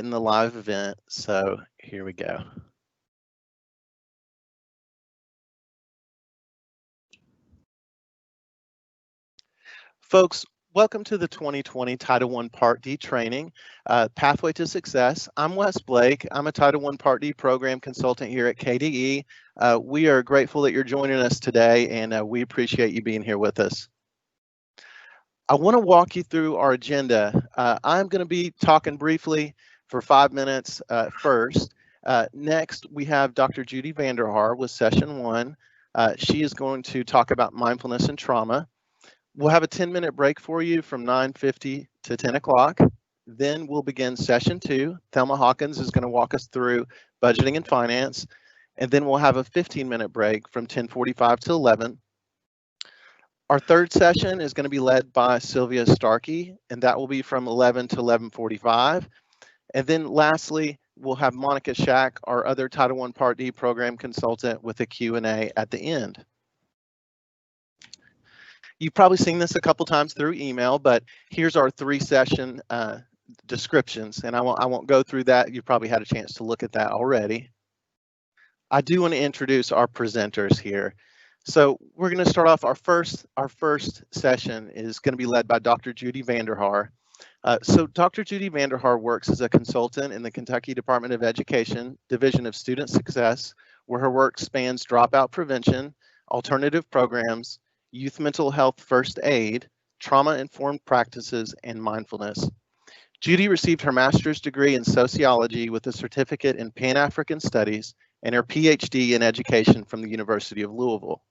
in the live event, so here we go. Folks, welcome to the 2020 Title I Part D training, Pathway to Success. I'm Wes Blake. I'm a Title I Part D program consultant here at KDE. We are grateful that you're joining us today, and we appreciate you being here with us. I want to walk you through our agenda. I'm going to be talking briefly for 5 minutes first. Next, we have Dr. Judy Vanderhaar with session 1. She is going to talk about mindfulness and trauma. We'll have a 10-minute break for you from 9:50 to 10 o'clock. Then we'll begin session 2. Thelma Hawkins is going to walk us through budgeting and finance. And then we'll have a 15-minute break from 10:45 to 11. Our third session is going to be led by Sylvia Starkey, and that will be from 11 to 11:45. And then lastly, we'll have Monica Shack, our other Title I Part D program consultant, with a Q&A at the end. You've probably seen this a couple times through email, but here's our 3-session descriptions, and I won't go through that. You've probably had a chance to look at that already. I do want to introduce our presenters here. So we're going to start off our first session is going to be led by Dr. Judy Vanderhaar. So Dr. Judy Vanderhaar works as a consultant in the Kentucky Department of Education Division of Student Success, where her work spans dropout prevention, alternative programs, youth mental health first aid, trauma-informed practices, and mindfulness. Judy received her master's degree in sociology with a certificate in Pan-African Studies and her PhD in education from the University of Louisville.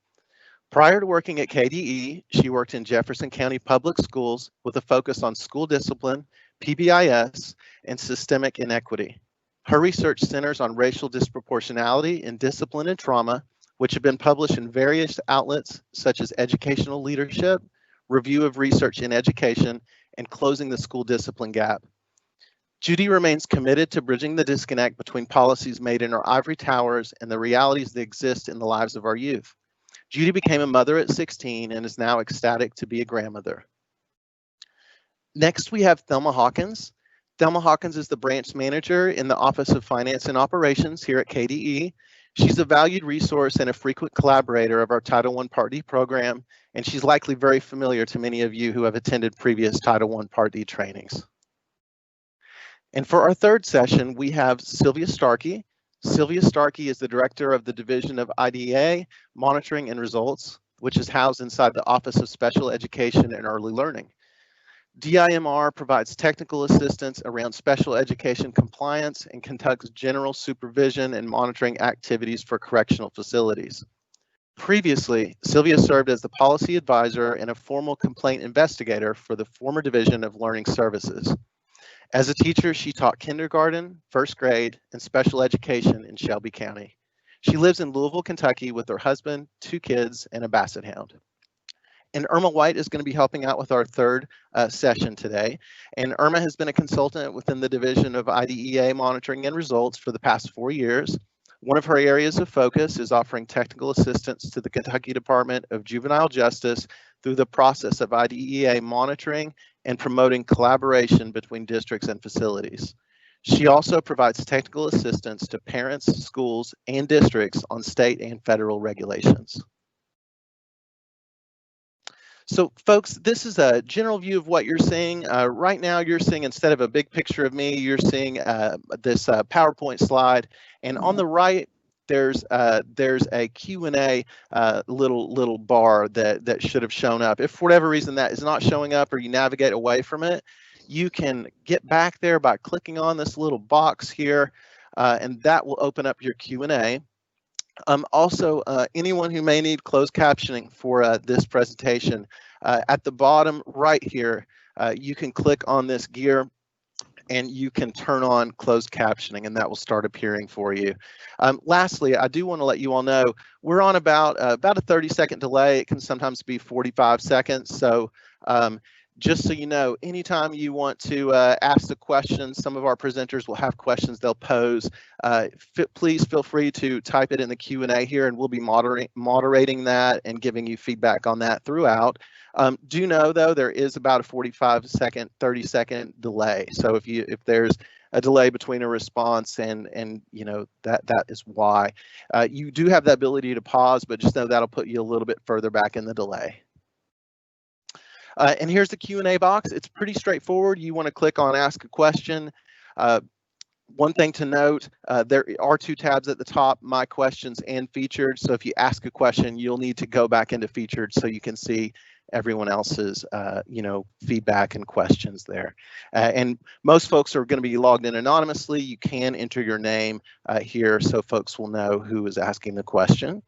Prior to working at KDE, she worked in Jefferson County Public Schools with a focus on school discipline, PBIS, and systemic inequity. Her research centers on racial disproportionality in discipline and trauma, which have been published in various outlets such as Educational Leadership, Review of Research in Education, and Closing the School Discipline Gap. Judy remains committed to bridging the disconnect between policies made in our ivory towers and the realities that exist in the lives of our youth. Judy became a mother at 16 and is now ecstatic to be a grandmother. Next, we have Thelma Hawkins. Thelma Hawkins is the branch manager in the Office of Finance and Operations here at KDE. She's a valued resource and a frequent collaborator of our Title I Part D program, and she's likely very familiar to many of you who have attended previous Title I Part D trainings. And for our third session, we have Sylvia Starkey. Sylvia Starkey is the director of the Division of IDEA, Monitoring and Results, which is housed inside the Office of Special Education and Early Learning. DIMR provides technical assistance around special education compliance and conducts general supervision and monitoring activities for correctional facilities. Previously, Sylvia served as the policy advisor and a formal complaint investigator for the former Division of Learning Services. As a teacher, she taught kindergarten, first grade, and special education in Shelby County. She lives in Louisville, Kentucky with her husband, 2 kids, and a basset hound. And Irma White is going to be helping out with our third session today. And Irma has been a consultant within the Division of IDEA Monitoring and Results for the past 4 years. One of her areas of focus is offering technical assistance to the Kentucky Department of Juvenile Justice through the process of IDEA monitoring and promoting collaboration between districts and facilities. She also provides technical assistance to parents, schools, and districts on state and federal regulations. So folks, this is a general view of what you're seeing. Right now you're seeing, instead of a big picture of me, you're seeing this PowerPoint slide. And on the right, there's a Q&A little bar that should have shown up. If for whatever reason that is not showing up or you navigate away from it, you can get back there by clicking on this little box here, and that will open up your Q&A. Also, anyone who may need closed captioning for this presentation, at the bottom right here, you can click on this gear and you can turn on closed captioning, and that will start appearing for you. Lastly, I do want to let you all know we're on about a 30-second delay. It can sometimes be 45 seconds. So just so you know, anytime you want to ask the questions, some of our presenters will have questions they'll pose. Please feel free to type it in the Q&A here, and we'll be moderating that and giving you feedback on that throughout. Do know though, there is about a 45-second, 30-second delay. So if there's a delay between a response, and that is why. You do have the ability to pause, but just know that'll put you a little bit further back in the delay. And here's the Q&A box. It's pretty straightforward. You want to click on Ask a Question. One thing to note, there are 2 tabs at the top, My Questions and Featured. So if you ask a question, you'll need to go back into Featured so you can see everyone else's feedback and questions there. And most folks are going to be logged in anonymously. You can enter your name here so folks will know who is asking the question.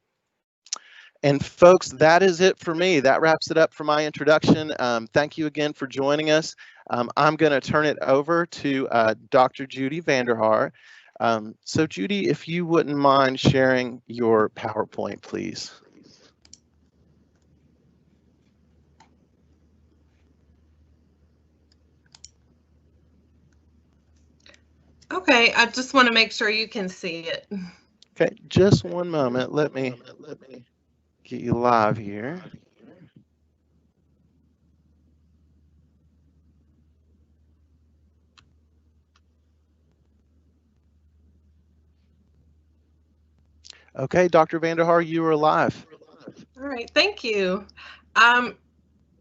And folks, that is it for me. That wraps it up for my introduction. Thank you again for joining us. I'm going to turn it over to Dr. Judy Vanderhaar. So Judy, if you wouldn't mind sharing your PowerPoint, please. Okay, I just want to make sure you can see it. Okay, just one moment. Let me get you live here. Okay, Dr. Vanderhaar, you are live. All right, thank you. I'm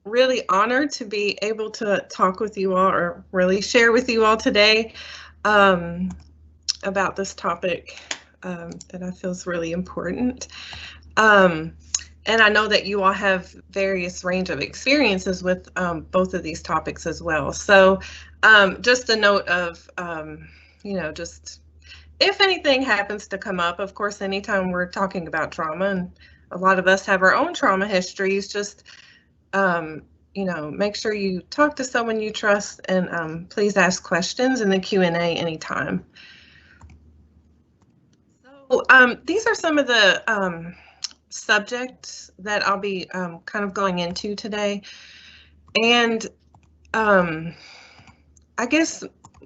really honored to be able to talk with you all, or really share with you all today about this topic that I feel is really important. And I know that you all have various range of experiences with both of these topics as well. So just a note of, just if anything happens to come up, of course, anytime we're talking about trauma, and a lot of us have our own trauma histories, just, make sure you talk to someone you trust, and please ask questions in the Q&A anytime. So these are some of the subjects that I'll be kind of going into today. And I guess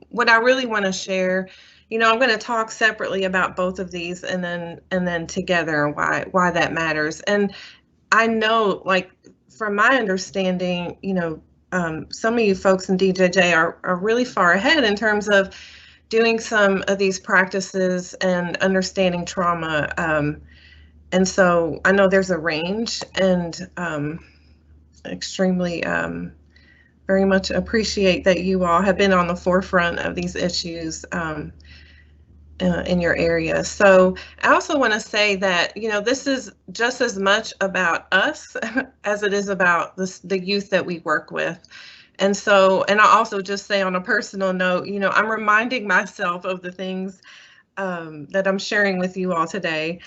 what I really want to share, I'm going to talk separately about both of these and then together, and why that matters. And I know, like, from my understanding, some of you folks in DJJ are really far ahead in terms of doing some of these practices and understanding trauma. And so I know there's a range, and extremely very much appreciate that you all have been on the forefront of these issues in your area. So I also want to say that, this is just as much about us as it is about the youth that we work with. And so, and I'll also just say on a personal note, I'm reminding myself of the things that I'm sharing with you all today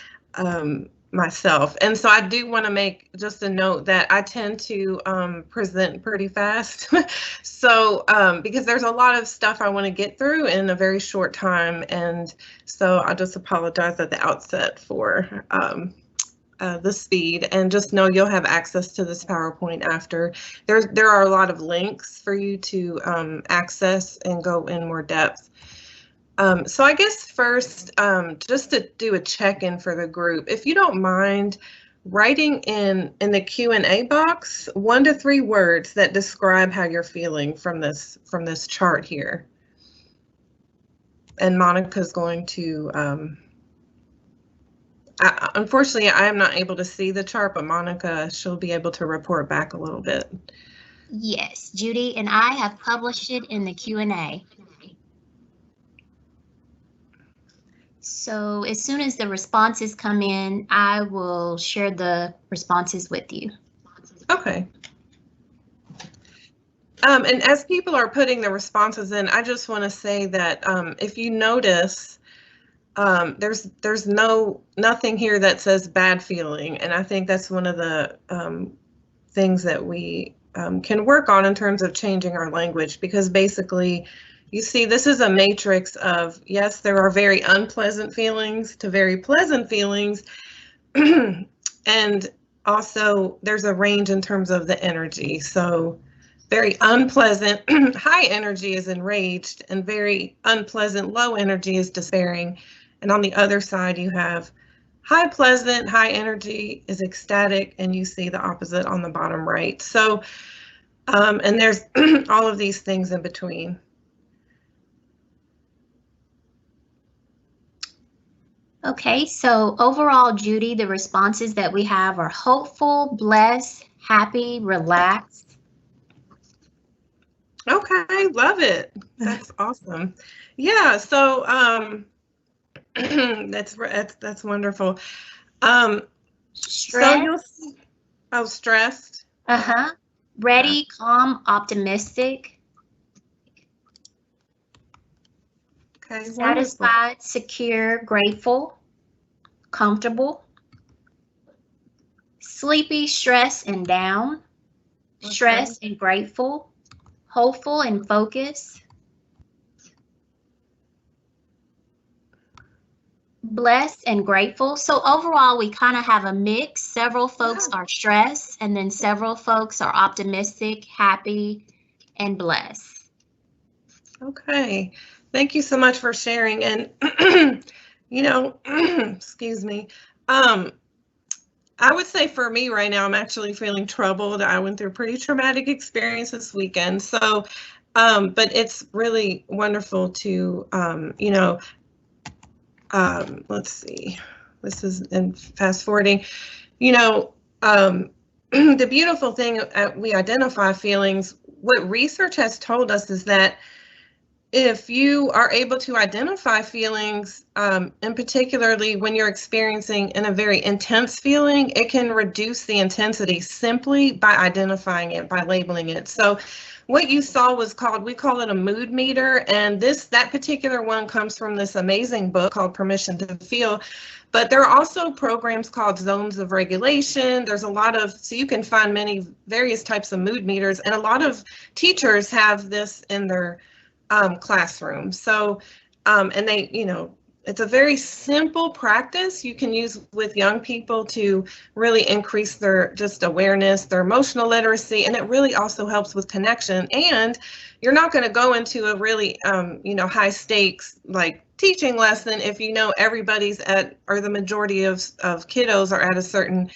myself. And so I do want to make just a note that I tend to present pretty fast. So because there's a lot of stuff I want to get through in a very short time. And so I just apologize at the outset for the speed, and just know you'll have access to this PowerPoint after. There are a lot of links for you to access and go in more depth. So I guess first, just to do a check-in for the group, if you don't mind writing in the Q&A box 1 to 3 words that describe how you're feeling from this chart here. And Monica's going to, unfortunately, I am not able to see the chart, but Monica, she'll be able to report back a little bit. Yes, Judy, and I have published it in the Q&A. So as soon as the responses come in, I will share the responses with you. Okay. And as people are putting the responses in, I just want to say that if you notice, there's nothing here that says bad feeling, and I think that's one of the things that we can work on in terms of changing our language, because basically, you see, this is a matrix of, yes, there are very unpleasant feelings to very pleasant feelings. And also there's a range in terms of the energy. So very unpleasant, high energy is enraged, and very unpleasant, low energy is despairing. And on the other side, you have high pleasant, high energy is ecstatic, and you see the opposite on the bottom right. So, and there's all of these things in between. Okay, so overall, Judy, the responses that we have are hopeful, blessed, happy, relaxed. Okay, love it. That's awesome. Yeah, so that's wonderful. So Stressed. you'll see, oh, stressed. Uh-huh. Ready, calm, optimistic. Okay, wonderful. Satisfied, secure, grateful, comfortable. Sleepy, stressed, and down. Stressed and grateful. Hopeful and focused. Blessed and grateful. So overall, we kind of have a mix. Several folks are stressed, and then several folks are optimistic, happy, and blessed. Okay, thank you so much for sharing. And you know, excuse me. I would say for me right now, I'm actually feeling troubled. I went through a pretty traumatic experience this weekend. So, but it's really wonderful to, let's see, this is in fast forwarding, the beautiful thing, we identify feelings. What research has told us is that if you are able to identify feelings, and particularly when you're experiencing in a very intense feeling, it can reduce the intensity simply by identifying it, by labeling it. So what you saw was we call it a mood meter. And that particular one comes from this amazing book called Permission to Feel. But there are also programs called zones of regulation. There's so you can find various types of mood meters. And a lot of teachers have this in their classroom. So, and it's a very simple practice you can use with young people to really increase their just awareness, their emotional literacy, and it really also helps with connection. And you're not going to go into a really, high stakes like teaching lesson if everybody's or the majority of kiddos are at a certain,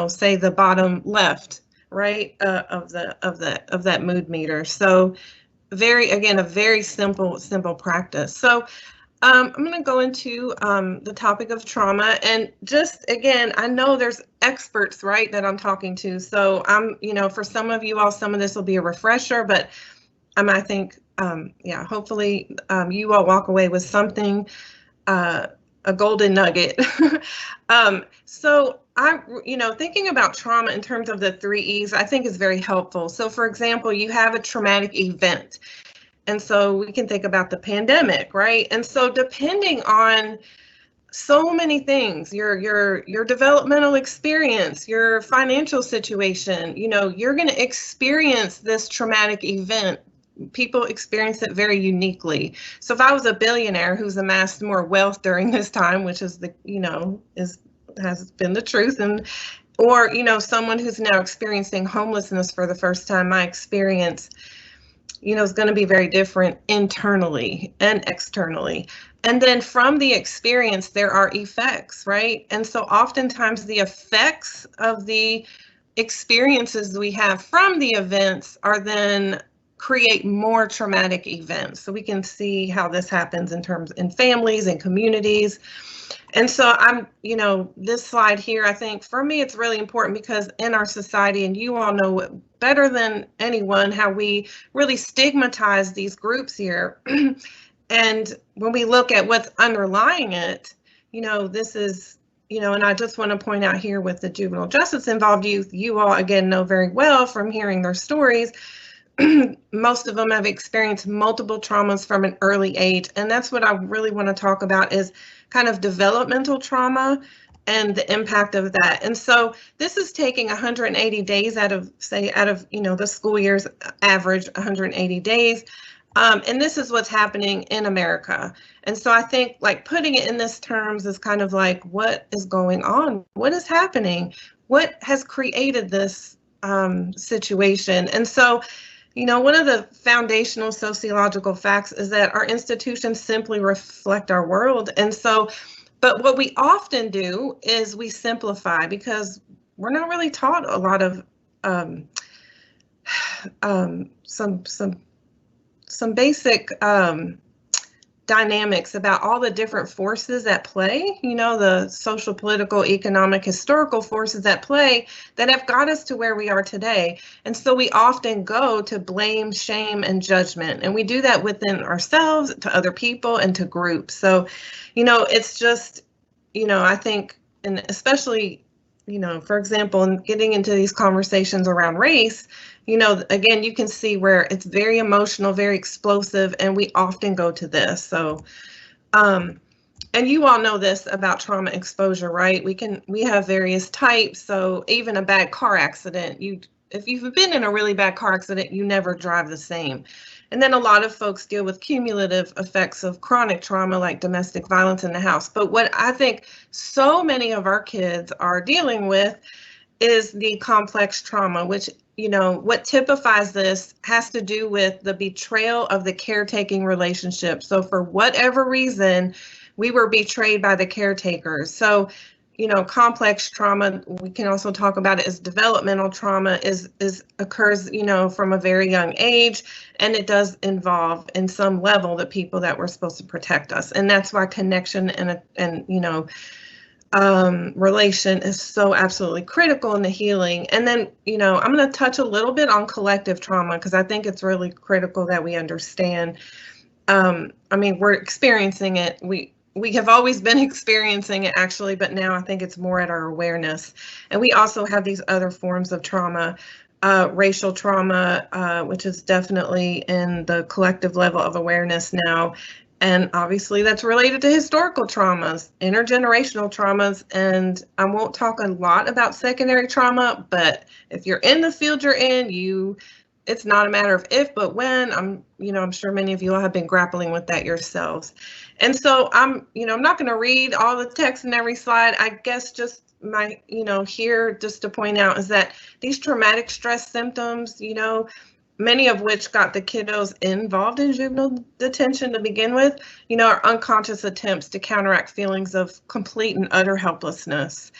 say the bottom left, right, of that mood meter. So a very simple practice. So I'm going to go into the topic of trauma, and just again, I know there's experts, right, that I'm talking to. So I'm, for some of you all, some of this will be a refresher, but I think, hopefully you all walk away with something, a golden nugget. So thinking about trauma in terms of the 3 E's, I think is very helpful. So for example, you have a traumatic event. And so we can think about the pandemic, right? And so depending on so many things, your developmental experience, your financial situation, you're going to experience this traumatic event. People experience it very uniquely. So if I was a billionaire who's amassed more wealth during this time, which is has been the truth, or someone who's now experiencing homelessness for the first time, my experience, is going to be very different internally and externally. And then from the experience, there are effects, right? And so oftentimes the effects of the experiences we have from the events are then create more traumatic events. So we can see how this happens in families and communities. And so this slide here, I think for me, it's really important because in our society, and you all know better than anyone, how we really stigmatize these groups here. And when we look at what's underlying it, this is, and I just want to point out here with the juvenile justice involved youth, you all again know very well from hearing their stories, most of them have experienced multiple traumas from an early age. And that's what I really want to talk about is kind of developmental trauma and the impact of that. And so this is taking 180 days out of the school year's average 180 days. And this is what's happening in America. And so I think like putting it in this terms is kind of like, what is going on? What is happening? What has created this situation? And so one of the foundational sociological facts is that our institutions simply reflect our world. And so, but what we often do is we simplify because we're not really taught a lot of some basic dynamics about all the different forces at play, you know, the social, political, economic, historical forces at play that have got us to where we are today. And so we often go to blame, shame, and judgment. And we do that within ourselves, to other people, and to groups. So, you know, it's just, you know, I think, and especially, you know, for example, in getting into these conversations around race, you know, again, you can see where it's very emotional, very explosive, and we often go to this. So, and you all know this about trauma exposure, right? We have various types. So even a bad car accident, if you've been in a really bad car accident, you never drive the same. And then a lot of folks deal with cumulative effects of chronic trauma, like domestic violence in the house. But what I think so many of our kids are dealing with is the complex trauma, which, you know, what typifies this has to do with the betrayal of the caretaking relationship. So for whatever reason, we were betrayed by the caretakers. So, you know, complex trauma, we can also talk about it as developmental trauma, occurs, you know, from a very young age, and it does involve in some level the people that were supposed to protect us. And that's why connection and you know, relation is so absolutely critical in the healing. And then, you know, I'm going to touch a little bit on collective trauma because I think it's really critical that we understand. I mean, we're experiencing it. We have always been experiencing it, actually, but now I think it's more at our awareness. And we also have these other forms of trauma, racial trauma, which is definitely in the collective level of awareness now. And obviously that's related to historical traumas, intergenerational traumas, and I won't talk a lot about secondary trauma, but if you're in the field you're in, it's not a matter of if, but when. I'm sure many of you all have been grappling with that yourselves. And so I'm not going to read all the text in every slide. I guess just my, here just to point out is that these traumatic stress symptoms, many of which got the kiddos involved in juvenile detention to begin with, are unconscious attempts to counteract feelings of complete and utter helplessness.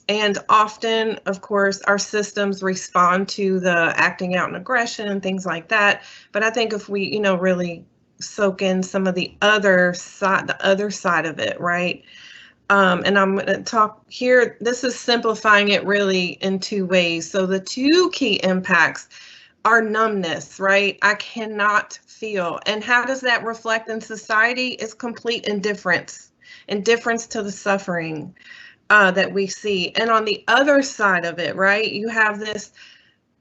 And often, of course, our systems respond to the acting out in aggression and things like that. But I think if we, really soak in some of the other side of it, right? And I'm going to talk here, this is simplifying it really in two ways. So the two key impacts are numbness, right? I cannot feel. And how does that reflect in society? It's complete indifference to the suffering that we see. And on the other side of it, right, you have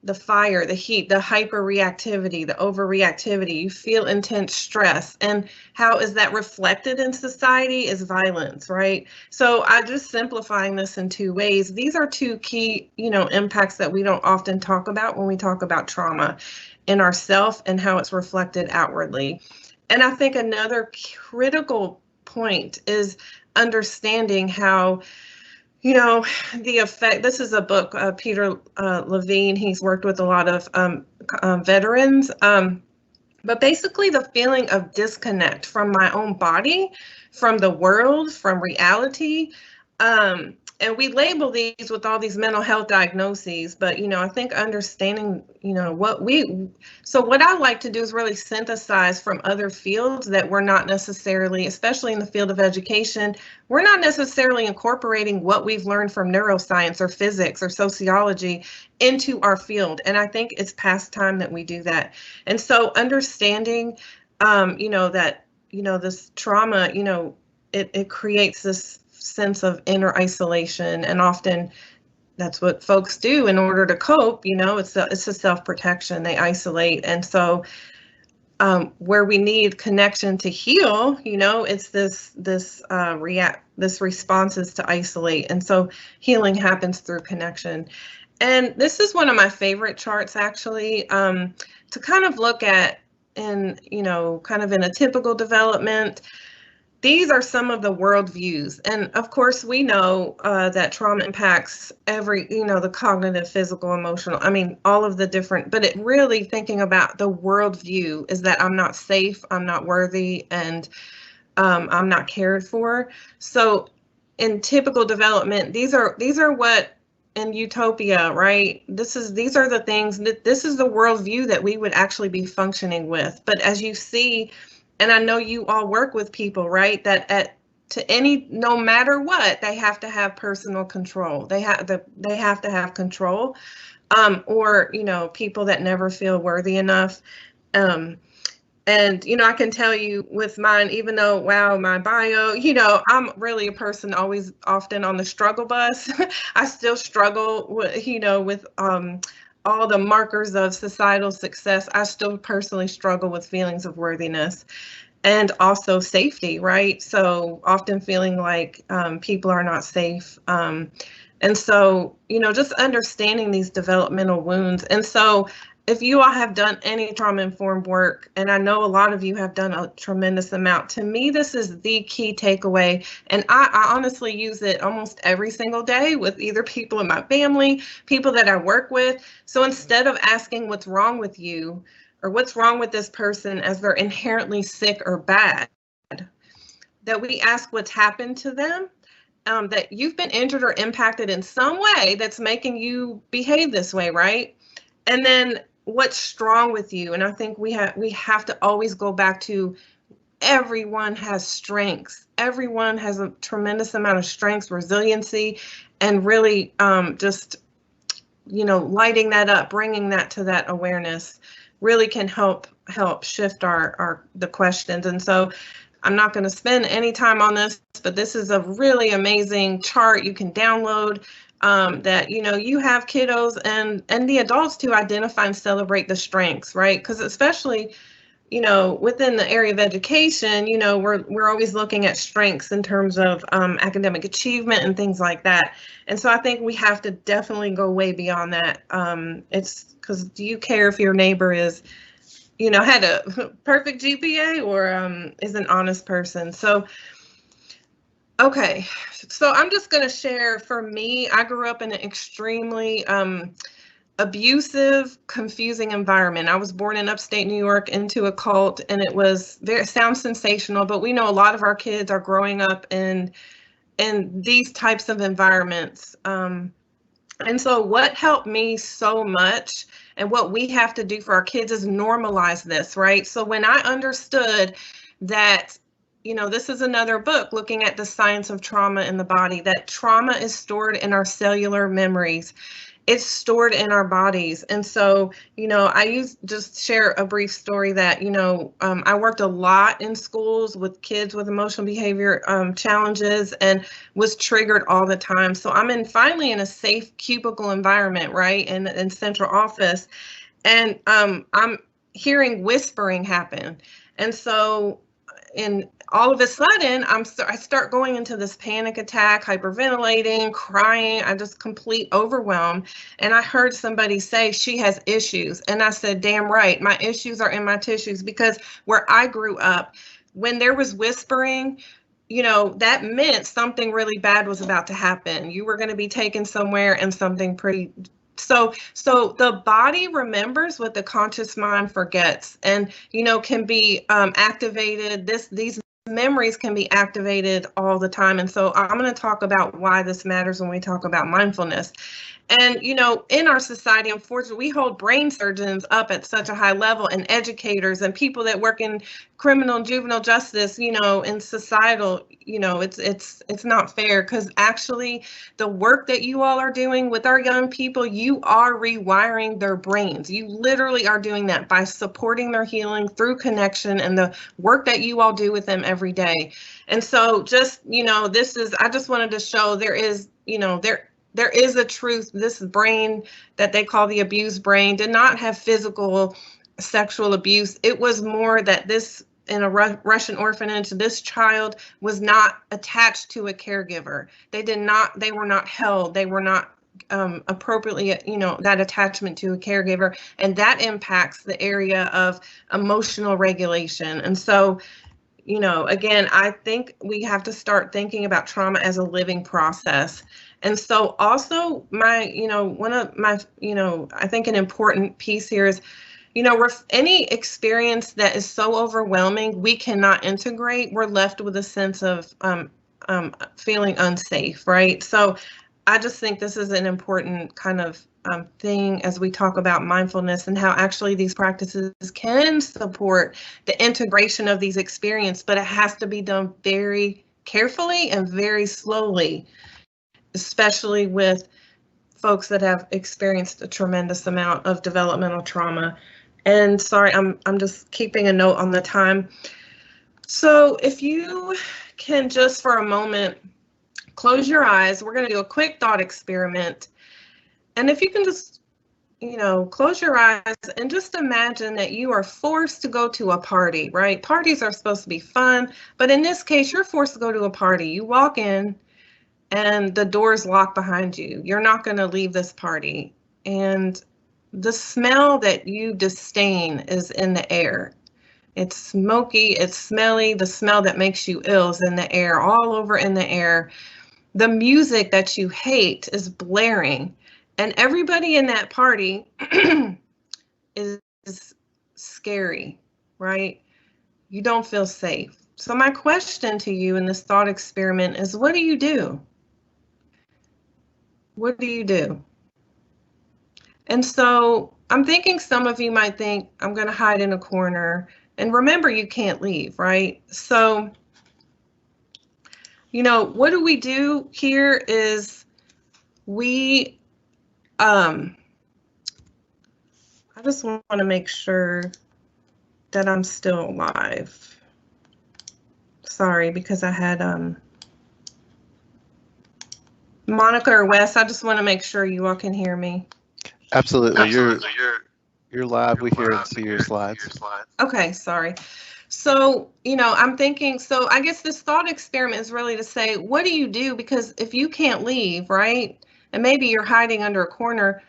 the fire, the heat, the hyperreactivity, the overreactivity. You feel intense stress. And how is that reflected in society is violence, right? So I'm just simplifying this in two ways. These are two key, impacts that we don't often talk about when we talk about trauma in ourself and how it's reflected outwardly. And I think another critical point is understanding how the effect, this is a book, Peter Levine, he's worked with a lot of veterans, but basically the feeling of disconnect from my own body, from the world, from reality. And we label these with all these mental health diagnoses, but, I think understanding, what I like to do is really synthesize from other fields that we're not necessarily, especially in the field of education, we're not necessarily incorporating what we've learned from neuroscience or physics or sociology into our field. And I think it's past time that we do that. And so understanding, that, this trauma, it creates this sense of inner isolation, and often that's what folks do in order to cope. It's a self-protection. They isolate, and so where we need connection to heal, it's this response is to isolate, and so healing happens through connection. And this is one of my favorite charts, actually, to kind of look at in kind of in a typical development. These are some of the worldviews. And of course, we know that trauma impacts every, the cognitive, physical, emotional, all of the different, but it really thinking about the worldview is that I'm not safe, I'm not worthy, and I'm not cared for. So in typical development, these are what in utopia, right? These are the things that this is the worldview that we would actually be functioning with. But as you see, And I know you all work with people, right? That no matter what, they have to have personal control. They have to have control, or, people that never feel worthy enough. And, I can tell you with mine, even though, wow, my bio, I'm really a person always often on the struggle bus. I still struggle with, with all the markers of societal success. I still personally struggle with feelings of worthiness and also safety, right? So often feeling like people are not safe. And so, just understanding these developmental wounds. And so if you all have done any trauma-informed work, and I know a lot of you have done a tremendous amount, to me, this is the key takeaway. And I honestly use it almost every single day with either people in my family, people that I work with. So instead of asking what's wrong with you or what's wrong with this person as they're inherently sick or bad, that we ask what's happened to them, that you've been injured or impacted in some way that's making you behave this way, right? And then what's strong with you? And I think we have to always go back to everyone has strengths. Everyone has a tremendous amount of strengths, resiliency, and really just, lighting that up, bringing that to that awareness really can help shift the questions. And so I'm not going to spend any time on this, but this is a really amazing chart you can download. That, you have kiddos and the adults to identify and celebrate the strengths, right? Because especially, within the area of education, we're always looking at strengths in terms of academic achievement and things like that. And so I think we have to definitely go way beyond that. It's because, do you care if your neighbor is, had a perfect GPA or is an honest person? So okay, so I'm just going to share, for me, I grew up in an extremely abusive, confusing environment. I was born in upstate New York into a cult, and it sounds sensational, but we know a lot of our kids are growing up in these types of environments. And so what helped me so much, and what we have to do for our kids, is normalize this, right? So when I understood that, this is another book looking at the science of trauma in the body, that trauma is stored in our cellular memories. It's stored in our bodies. And so, just share a brief story that, I worked a lot in schools with kids with emotional behavior challenges and was triggered all the time. So I'm finally in a safe cubicle environment, right, in central office. And I'm hearing whispering happen. And so all of a sudden, I start going into this panic attack, hyperventilating, crying, I just complete overwhelm. And I heard somebody say she has issues. And I said, damn right, my issues are in my tissues, because where I grew up, when there was whispering, that meant something really bad was about to happen. You were going to be taken somewhere and something pretty. So the body remembers what the conscious mind forgets, and, can be activated. These memories can be activated all the time. And so I'm going to talk about why this matters when we talk about mindfulness. And, in our society, unfortunately, we hold brain surgeons up at such a high level, and educators and people that work in criminal and juvenile justice, in societal, it's not fair, because actually the work that you all are doing with our young people, you are rewiring their brains. You literally are doing that by supporting their healing through connection and the work that you all do with them every day. And so just, I just wanted to show there is a truth. This brain that they call the abused brain did not have physical sexual abuse. It was more that in a Russian orphanage, this child was not attached to a caregiver. They were not held. They were not appropriately, that attachment to a caregiver. And that impacts the area of emotional regulation. And so, again, I think we have to start thinking about trauma as a living process. And so also one of my, I think an important piece here is, any experience that is so overwhelming, we cannot integrate, we're left with a sense of feeling unsafe, right? So I just think this is an important kind of thing as we talk about mindfulness and how actually these practices can support the integration of these experiences, but it has to be done very carefully and very slowly, especially with folks that have experienced a tremendous amount of developmental trauma. And sorry, I'm just keeping a note on the time. So if you can just for a moment close your eyes, we're going to do a quick thought experiment. And if you can just, close your eyes and just imagine that you are forced to go to a party, right? Parties are supposed to be fun, but in this case, you're forced to go to a party. You walk in and the door's locked behind you. You're not going to leave this party. And the smell that you disdain is in the air. It's smoky, it's smelly. The smell that makes you ill is in the air, all over in the air. The music that you hate is blaring. And everybody in that party is scary, right? You don't feel safe. So my question to you in this thought experiment is, what do you do? What do you do? And so I'm thinking some of you might think, I'm going to hide in a corner. And remember, you can't leave, right? So, what do we do here is we, I just want to make sure that I'm still alive. Sorry, because I had, Monica or Wes, I just want to make sure you all can hear me. Absolutely. You're live. We hear and see your slides. Okay, sorry. So, I'm thinking, so I guess this thought experiment is really to say, what do you do? Because if you can't leave, right, and maybe you're hiding under a corner,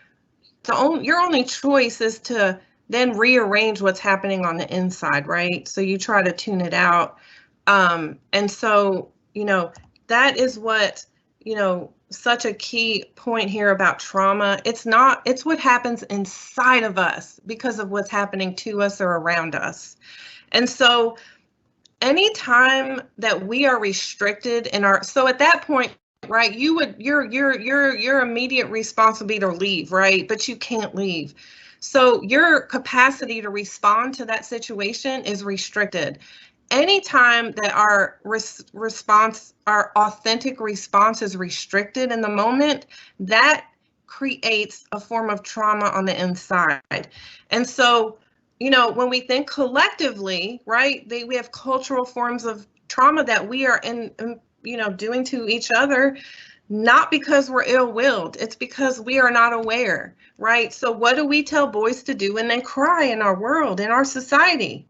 your only choice is to then rearrange what's happening on the inside, right? So you try to tune it out. And so, that is what, such a key point here about trauma. It's what happens inside of us because of what's happening to us or around us. And so anytime that we are restricted so at that point, right, your immediate response would be to leave, right? But you can't leave. So your capacity to respond to that situation is restricted. Anytime that our our authentic response is restricted in the moment, that creates a form of trauma on the inside. And so, when we think collectively, right, we have cultural forms of trauma that we are doing to each other, not because we're ill-willed, it's because we are not aware, right? So what do we tell boys to do when they cry in our world, in our society?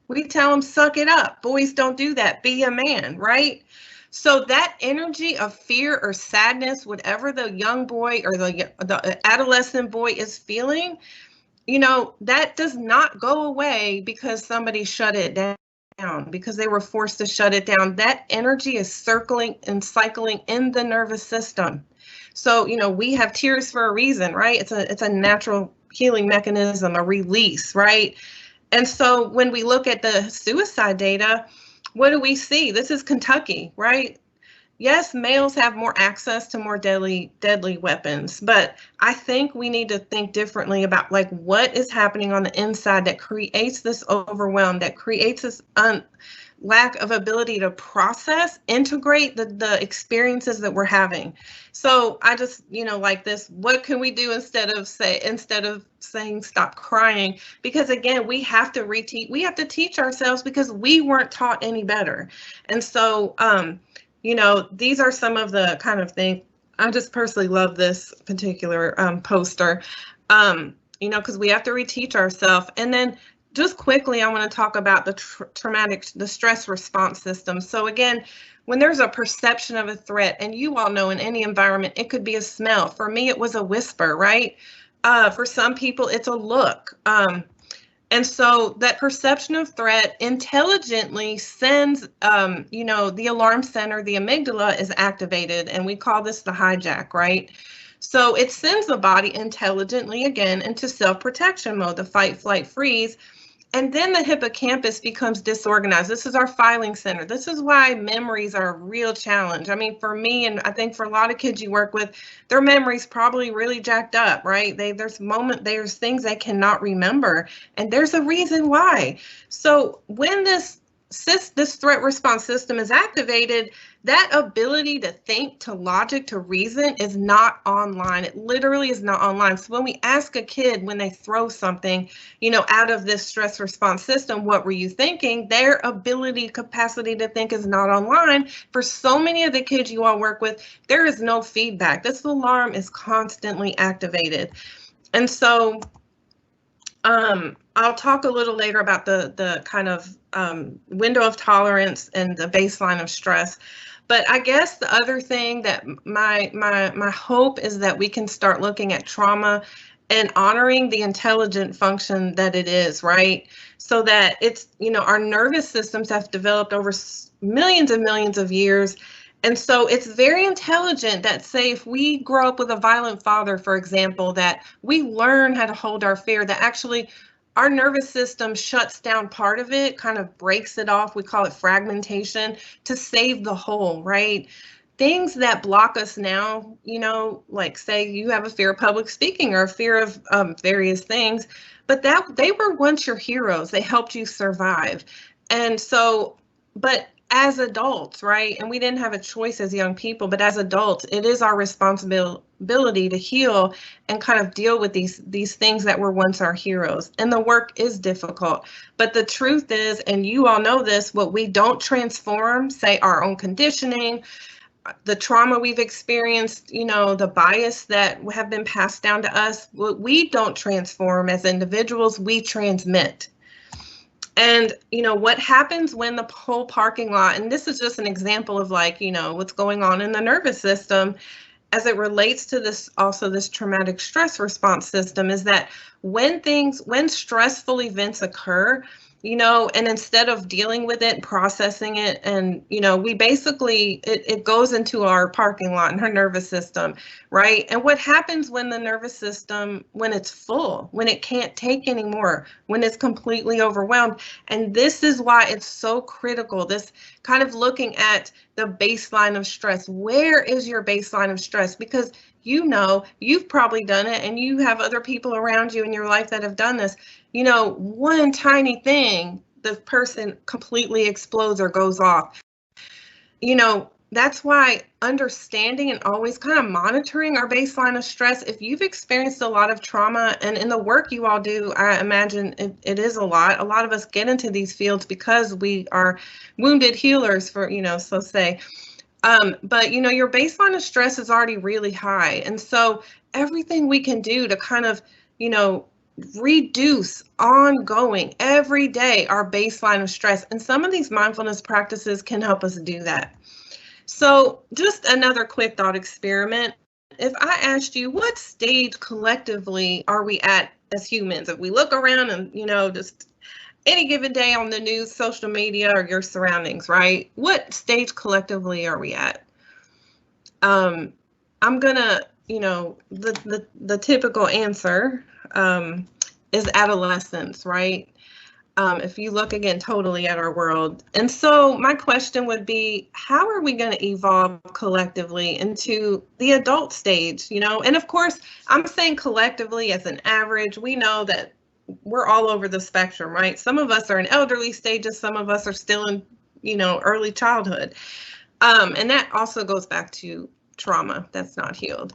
We tell them, suck it up. Boys don't do that. Be a man, right? So that energy of fear or sadness, whatever the young boy or the adolescent boy is feeling, that does not go away because somebody shut it down, because they were forced to shut it down. That energy is circling and cycling in the nervous system. So, we have tears for a reason, right? It's a natural healing mechanism, a release, right? And so when we look at the suicide data, what do we see? This is Kentucky, right? Yes, males have more access to more deadly weapons, but I think we need to think differently about what is happening on the inside that creates this overwhelm, that creates this lack of ability to process, integrate the experiences that we're having. So I just, this, what can we do instead of saying stop crying? Because again, we have to teach ourselves because we weren't taught any better. And so, these are some of the kind of things. I just personally love this particular poster, because we have to reteach ourselves. And then just quickly, I want to talk about the stress response system. So again, when there's a perception of a threat, and you all know in any environment, it could be a smell. For me, it was a whisper, right? For some people, it's a look. And so that perception of threat intelligently sends, the alarm center, the amygdala is activated, and we call this the hijack, right? So it sends the body intelligently again into self-protection mode, the fight, flight, freeze. And then the hippocampus becomes disorganized. This is our filing center. This is why memories are a real challenge. I mean, for me, and I think for a lot of kids you work with, their memory's probably really jacked up, right? There's things they cannot remember, and there's a reason why. So when this threat response system is activated, that ability to think, to logic, to reason is not online. It literally is not online. So when we ask a kid when they throw something, out of this stress response system, what were you thinking? Their capacity to think is not online. For so many of the kids you all work with, there is no feedback. This alarm is constantly activated. And so I'll talk a little later about the kind of window of tolerance and the baseline of stress. But I guess the other thing that my hope is that we can start looking at trauma and honoring the intelligent function that it is, right? So that it's, our nervous systems have developed over millions and millions of years. And so it's very intelligent that, say, if we grow up with a violent father, for example, that we learn how to hold our fear, that actually our nervous system shuts down part of it, kind of breaks it off. We call it fragmentation to save the whole, right? Things that block us now, like say you have a fear of public speaking or a fear of various things, but that they were once your heroes. They helped you survive. And so, but as adults, right? And we didn't have a choice as young people, but as adults, it is our responsibility to heal and kind of deal with these things that were once our heroes. And the work is difficult. But the truth is, and you all know this, what we don't transform, say our own conditioning, the trauma we've experienced, the bias that have been passed down to us, what we don't transform as individuals, we transmit. And, what happens when the whole parking lot, and this is just an example of what's going on in the nervous system as it relates to this traumatic stress response system, is that when stressful events occur, and instead of dealing with it, processing it, and, we basically, it goes into our parking lot and our nervous system, right? And what happens when the nervous system, when it's full, when it can't take anymore, when it's completely overwhelmed? And this is why it's so critical, this kind of looking at the baseline of stress. Where is your baseline of stress? Because you've probably done it, and you have other people around you in your life that have done this. One tiny thing, the person completely explodes or goes off. That's why understanding and always kind of monitoring our baseline of stress, if you've experienced a lot of trauma, and in the work you all do, I imagine it is a lot. A lot of us get into these fields because we are wounded healers, for, so say. But, your baseline of stress is already really high. And so everything we can do to kind of, reduce ongoing every day our baseline of stress. And some of these mindfulness practices can help us do that. So just another quick thought experiment. If I asked you, what stage collectively are we at as humans? If we look around and, just any given day on the news, social media, or your surroundings, right? What stage collectively are we at? I'm gonna, the typical answer is adolescence, right? If you look again totally at our world. And so my question would be, how are we going to evolve collectively into the adult stage? And of course, I'm saying collectively as an average. We know that we're all over the spectrum, right? Some of us are in elderly stages, some of us are still in, early childhood. And that also goes back to trauma that's not healed.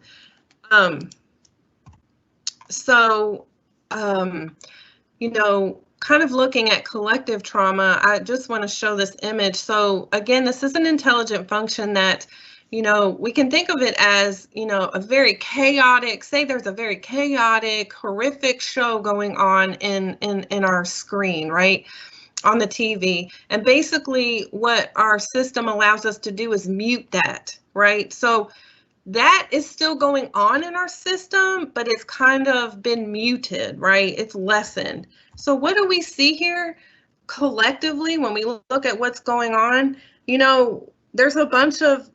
Kind of looking at collective trauma, I just want to show this image. So again, this is an intelligent function that, we can think of it as, a very chaotic, say there's a very chaotic, horrific show going on in our screen, right? On the TV. And basically what our system allows us to do is mute that, right? So that is still going on in our system, but it's kind of been muted, right? It's lessened. So what do we see here collectively when we look at what's going on? There's a bunch of,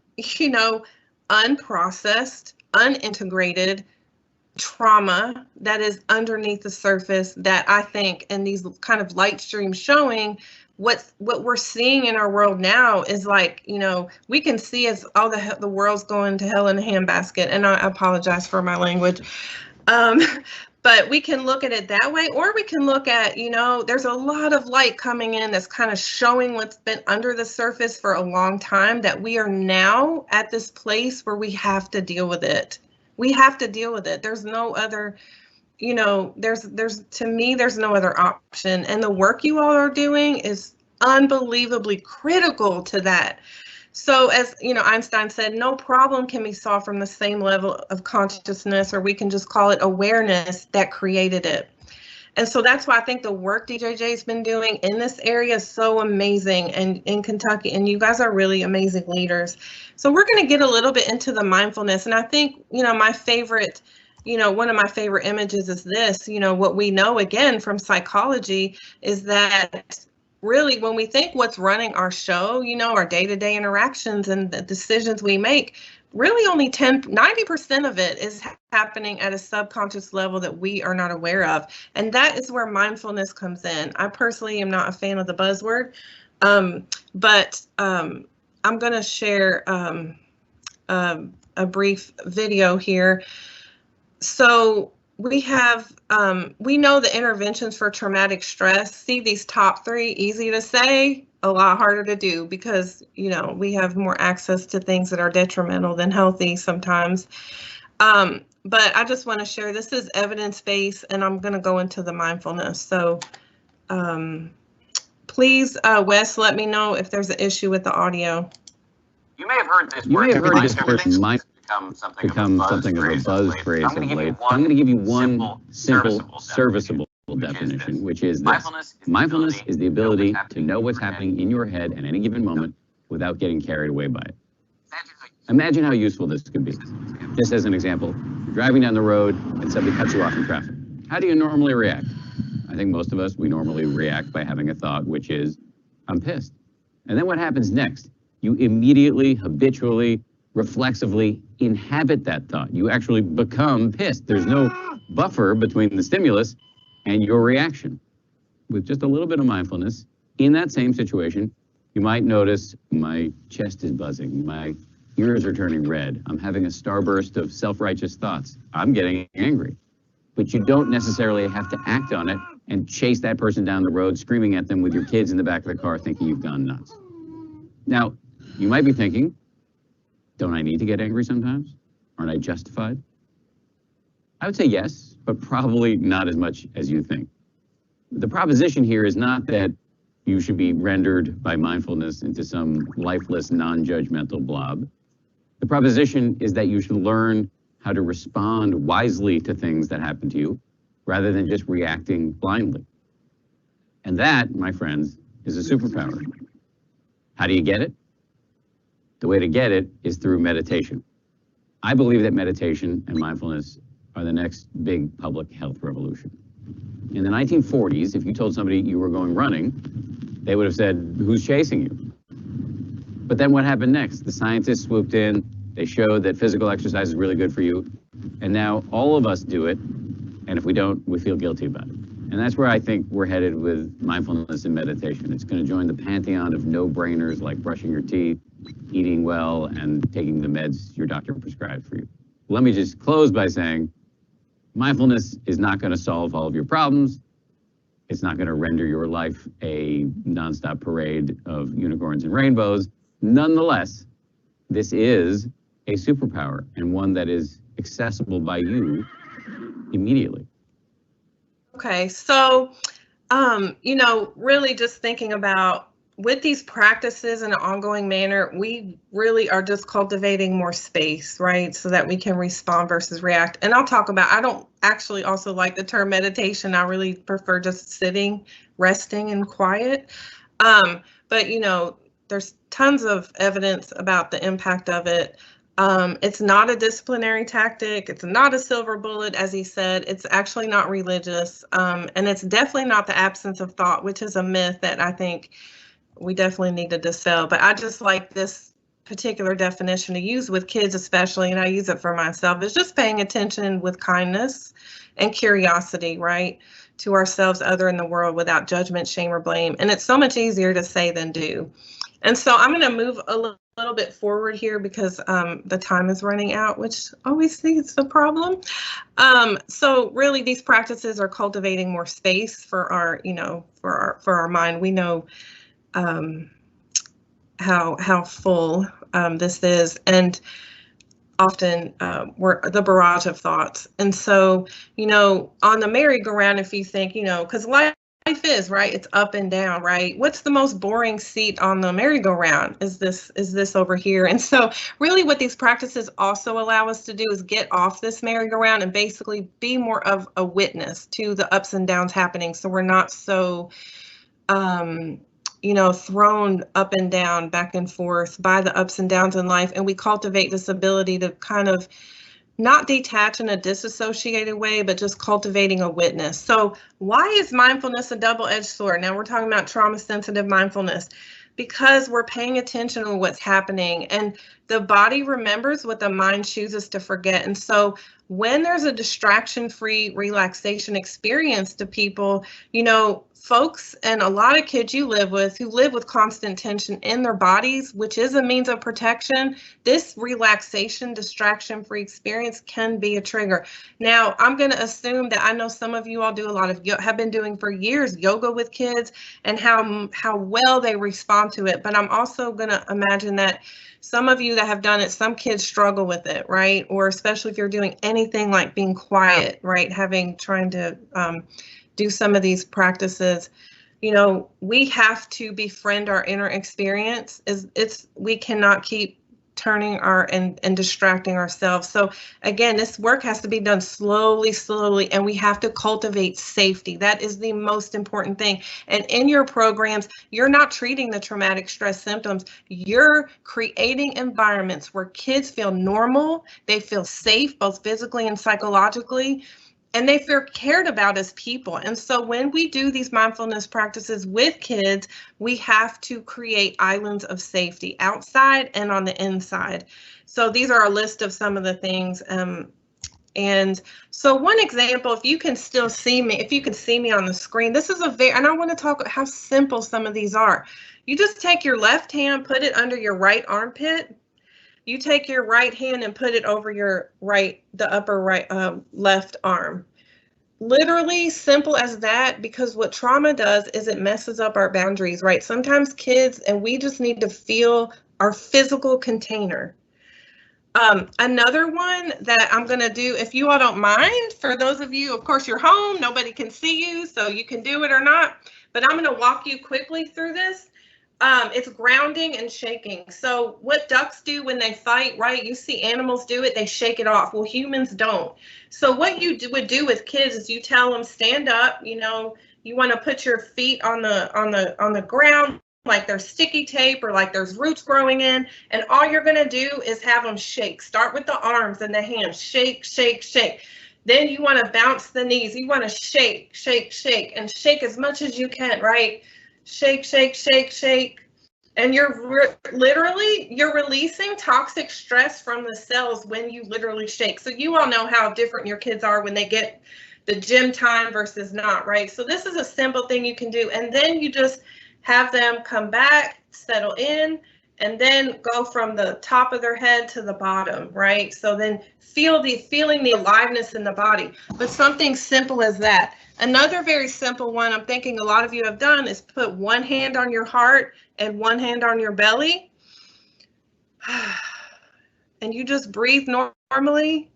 unprocessed, unintegrated trauma that is underneath the surface that I think in these kind of light streams showing what we're seeing in our world now is like, you know, we can see as all the world's going to hell in a handbasket, and I apologize for my language. But we can look at it that way, or we can look at, you know, there's a lot of light coming in that's kind of showing what's been under the surface for a long time, that we are now at this place where we have to deal with it. We have to deal with it. There's no other, you know, to me, there's no other option. And the work you all are doing is unbelievably critical to that. So as you know, Einstein said, no problem can be solved from the same level of consciousness, or we can just call it awareness, that created it. And so that's why I think the work DJJ's been doing in this area is so amazing, and in Kentucky, and you guys are really amazing leaders. So we're going to get a little bit into the mindfulness. And I think, you know, my favorite, you know, one of my favorite images is this, you know, what we know again from psychology is that really, when we think what's running our show, you know, our day-to-day interactions and the decisions we make, really only 90% of it is happening at a subconscious level that we are not aware of. And that is where mindfulness comes in. I personally am not a fan of the buzzword, but I'm going to share a brief video here. So we have, we know the interventions for traumatic stress. See these top three, easy to say, a lot harder to do, because, you know, we have more access to things that are detrimental than healthy sometimes. But I just want to share, this is evidence-based, and I'm going to go into the mindfulness. So please, Wes, let me know if there's an issue with the audio. You may have heard this word become something of a buzz phrase of late. I'm going to give you one simple, serviceable definition, which is this. Mindfulness is the ability to know what's happening in your head at any given moment without getting carried away by it. Imagine how useful this could be. Just as an example, you're driving down the road and somebody cuts you off in traffic. How do you normally react? I think most of us, we normally react by having a thought, which is, I'm pissed. And then what happens next? You immediately, habitually, reflexively inhabit that thought. You actually become pissed. There's no buffer between the stimulus and your reaction. With just a little bit of mindfulness, in that same situation, you might notice my chest is buzzing, my ears are turning red, I'm having a starburst of self-righteous thoughts, I'm getting angry. But you don't necessarily have to act on it and chase that person down the road, screaming at them with your kids in the back of the car thinking you've gone nuts. Now, you might be thinking, don't I need to get angry sometimes? Aren't I justified? I would say yes, but probably not as much as you think. The proposition here is not that you should be rendered by mindfulness into some lifeless, non-judgmental blob. The proposition is that you should learn how to respond wisely to things that happen to you, rather than just reacting blindly. And that, my friends, is a superpower. How do you get it? The way to get it is through meditation. I believe that meditation and mindfulness are the next big public health revolution. In the 1940s, if you told somebody you were going running, they would have said, who's chasing you? But then what happened next? The scientists swooped in, they showed that physical exercise is really good for you, and now all of us do it, and if we don't, we feel guilty about it. And that's where I think we're headed with mindfulness and meditation. It's going to join the pantheon of no-brainers like brushing your teeth, eating well, and taking the meds your doctor prescribed for you. Let me just close by saying, mindfulness is not going to solve all of your problems. It's not going to render your life a nonstop parade of unicorns and rainbows. Nonetheless, this is a superpower, and one that is accessible by you immediately. Okay, so, you know, really just thinking about with these practices in an ongoing manner, we really are just cultivating more space, right? So that we can respond versus react. And I'll talk about, I don't actually also like the term meditation. I really prefer just sitting, resting, and quiet. But, you know, there's tons of evidence about the impact of it. It's not a disciplinary tactic. It's not a silver bullet, as he said. It's actually not religious. And it's definitely not the absence of thought, which is a myth that I think we definitely need to dispel. But I just like this particular definition to use with kids especially, and I use it for myself, is just paying attention with kindness and curiosity, right, to ourselves, other in the world, without judgment, shame, or blame. And it's so much easier to say than do. And so I'm going to move a little bit forward here because the time is running out, which always is a problem. So really, these practices are cultivating more space for our, for our mind. We know how full this is, and often we're the barrage of thoughts. And so, on the merry-go-round, if you think, because life is, right, it's up and down, right? What's the most boring seat on the merry-go-round? Is this over here? And so really what these practices also allow us to do is get off this merry-go-round and basically be more of a witness to the ups and downs happening, so we're not so thrown up and down, back and forth by the ups and downs in life. And we cultivate this ability to kind of not detach in a disassociated way, but just cultivating a witness. So why is mindfulness a double-edged sword? Now we're talking about trauma-sensitive mindfulness, because we're paying attention to what's happening, and the body remembers what the mind chooses to forget. And so when there's a distraction-free relaxation experience to people, folks and a lot of kids you live with who live with constant tension in their bodies, which is a means of protection, this relaxation, distraction-free experience can be a trigger. Now, I'm going to assume that I know some of you all do a lot of, have been doing for years, yoga with kids, and how well they respond to it. But I'm also going to imagine that some of you that have done it, some kids struggle with it, right? Or especially if you're doing anything like being quiet, right? Trying to do some of these practices, we have to befriend our inner experience. We cannot keep turning and distracting ourselves. So again, this work has to be done slowly, and we have to cultivate safety. That is the most important thing. And in your programs, you're not treating the traumatic stress symptoms. You're creating environments where kids feel normal, they feel safe, both physically and psychologically, and they feel cared about as people. And so when we do these mindfulness practices with kids, we have to create islands of safety outside and on the inside. So these are a list of some of the things. And so one example, if you can still see me, if you can see me on the screen, this is and I want to talk about how simple some of these are. You just take your left hand, put it under your right armpit. You take your right hand and put it over your the upper right left arm. Literally simple as that, because what trauma does is it messes up our boundaries, right? Sometimes kids, and we just need to feel our physical container. Another one that I'm going to do, if you all don't mind, for those of you, of course, you're home, nobody can see you, so you can do it or not, but I'm going to walk you quickly through this. It's grounding and shaking. So what ducks do when they fight, right? You see animals do it, they shake it off. Well, humans don't. So what you would do with kids is you tell them, stand up, you want to put your feet on the ground like there's sticky tape or like there's roots growing in, and all you're going to do is have them shake. Start with the arms and the hands, shake, shake, shake. Then you want to bounce the knees. You want to shake, shake, shake, and shake as much as you can, right? Shake, shake, shake, shake. And you're releasing toxic stress from the cells when you literally shake. So you all know how different your kids are when they get the gym time versus not, right? So this is a simple thing you can do. And then you just have them come back, settle in, and then go from the top of their head to the bottom, right? So then feeling the aliveness in the body. But something simple as that. Another very simple one I'm thinking a lot of you have done is put one hand on your heart and one hand on your belly. And you just breathe normally.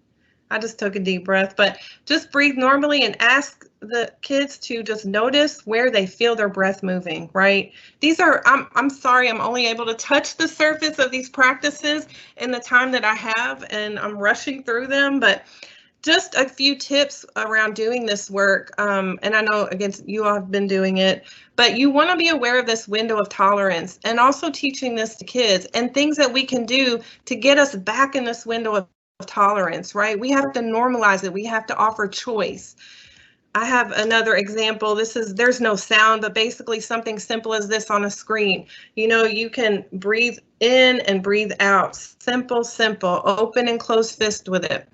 I just took a deep breath, but just breathe normally and ask the kids to just notice where they feel their breath moving, right? These are, I'm sorry, I'm only able to touch the surface of these practices in the time that I have, and I'm rushing through them, but just a few tips around doing this work. And I know, again, you all have been doing it, but you want to be aware of this window of tolerance and also teaching this to kids and things that we can do to get us back in this window of tolerance, right? We have to normalize it. We have to offer choice. I have another example. There's no sound, but basically something simple as this on a screen. You can breathe in and breathe out. Simple, simple, open and close fist with it.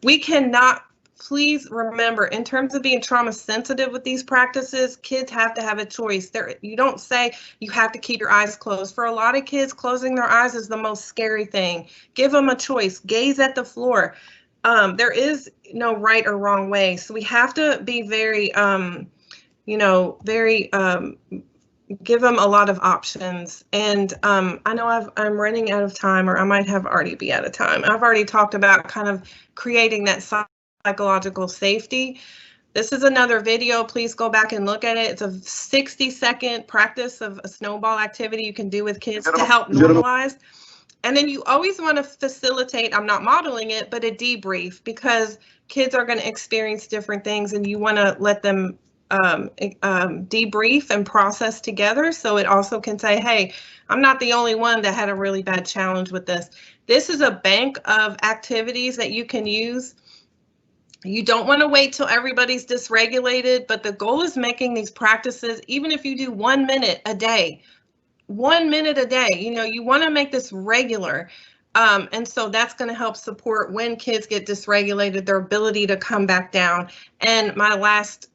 We cannot, please remember, in terms of being trauma sensitive with these practices, kids have to have a choice. You don't say you have to keep your eyes closed. For a lot of kids, closing their eyes is the most scary thing. Give them a choice. Gaze at the floor. There is no right or wrong way. So we have to be very, give them a lot of options. And I know I'm running out of time, or I might have already be out of time. I've already talked about kind of creating that psychological safety. This is another video. Please go back and look at it. It's a 60-second practice of a snowball activity you can do with kids to help normalize. And then you always want to facilitate, I'm not modeling it, but a debrief, because kids are going to experience different things and you want to let them debrief and process together. So it also can say, hey, I'm not the only one that had a really bad challenge with this. This is a bank of activities that you can use. You don't want to wait till everybody's dysregulated, but the goal is making these practices, even if you do 1 minute a day, 1 minute a day, you want to make this regular. And so that's going to help support when kids get dysregulated, their ability to come back down. And my last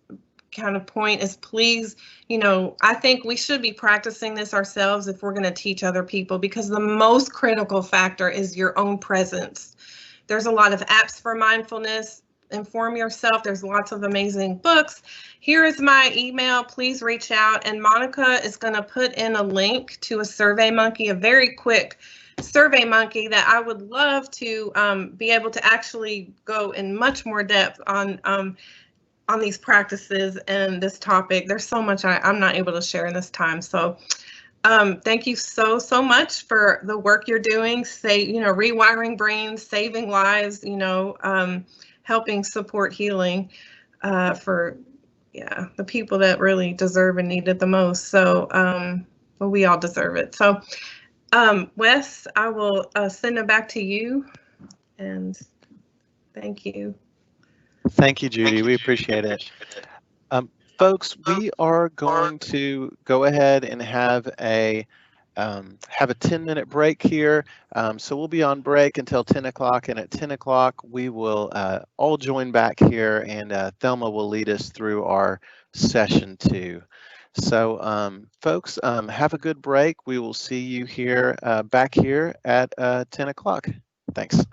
kind of point is, please, I think we should be practicing this ourselves if we're going to teach other people, because the most critical factor is your own presence. There's a lot of apps for mindfulness. Inform yourself. There's lots of amazing books. Here is my email. Please reach out. And Monica is going to put in a link to a SurveyMonkey, a very quick SurveyMonkey that I would love to be able to actually go in much more depth on these practices and this topic. There's so much I'm not able to share in this time. So thank you so much for the work you're doing. Rewiring brains, saving lives, helping support healing for the people that really deserve and need it the most. So well, we all deserve it. So Wes, I will send it back to you, and thank you. Thank you, Judy. We appreciate it. Folks, we are going to go ahead and have a 10-minute break here. So we'll be on break until 10 o'clock, and at 10 o'clock we will all join back here, and Thelma will lead us through our session 2. So folks, have a good break. We will see you here back here at 10 o'clock. Thanks.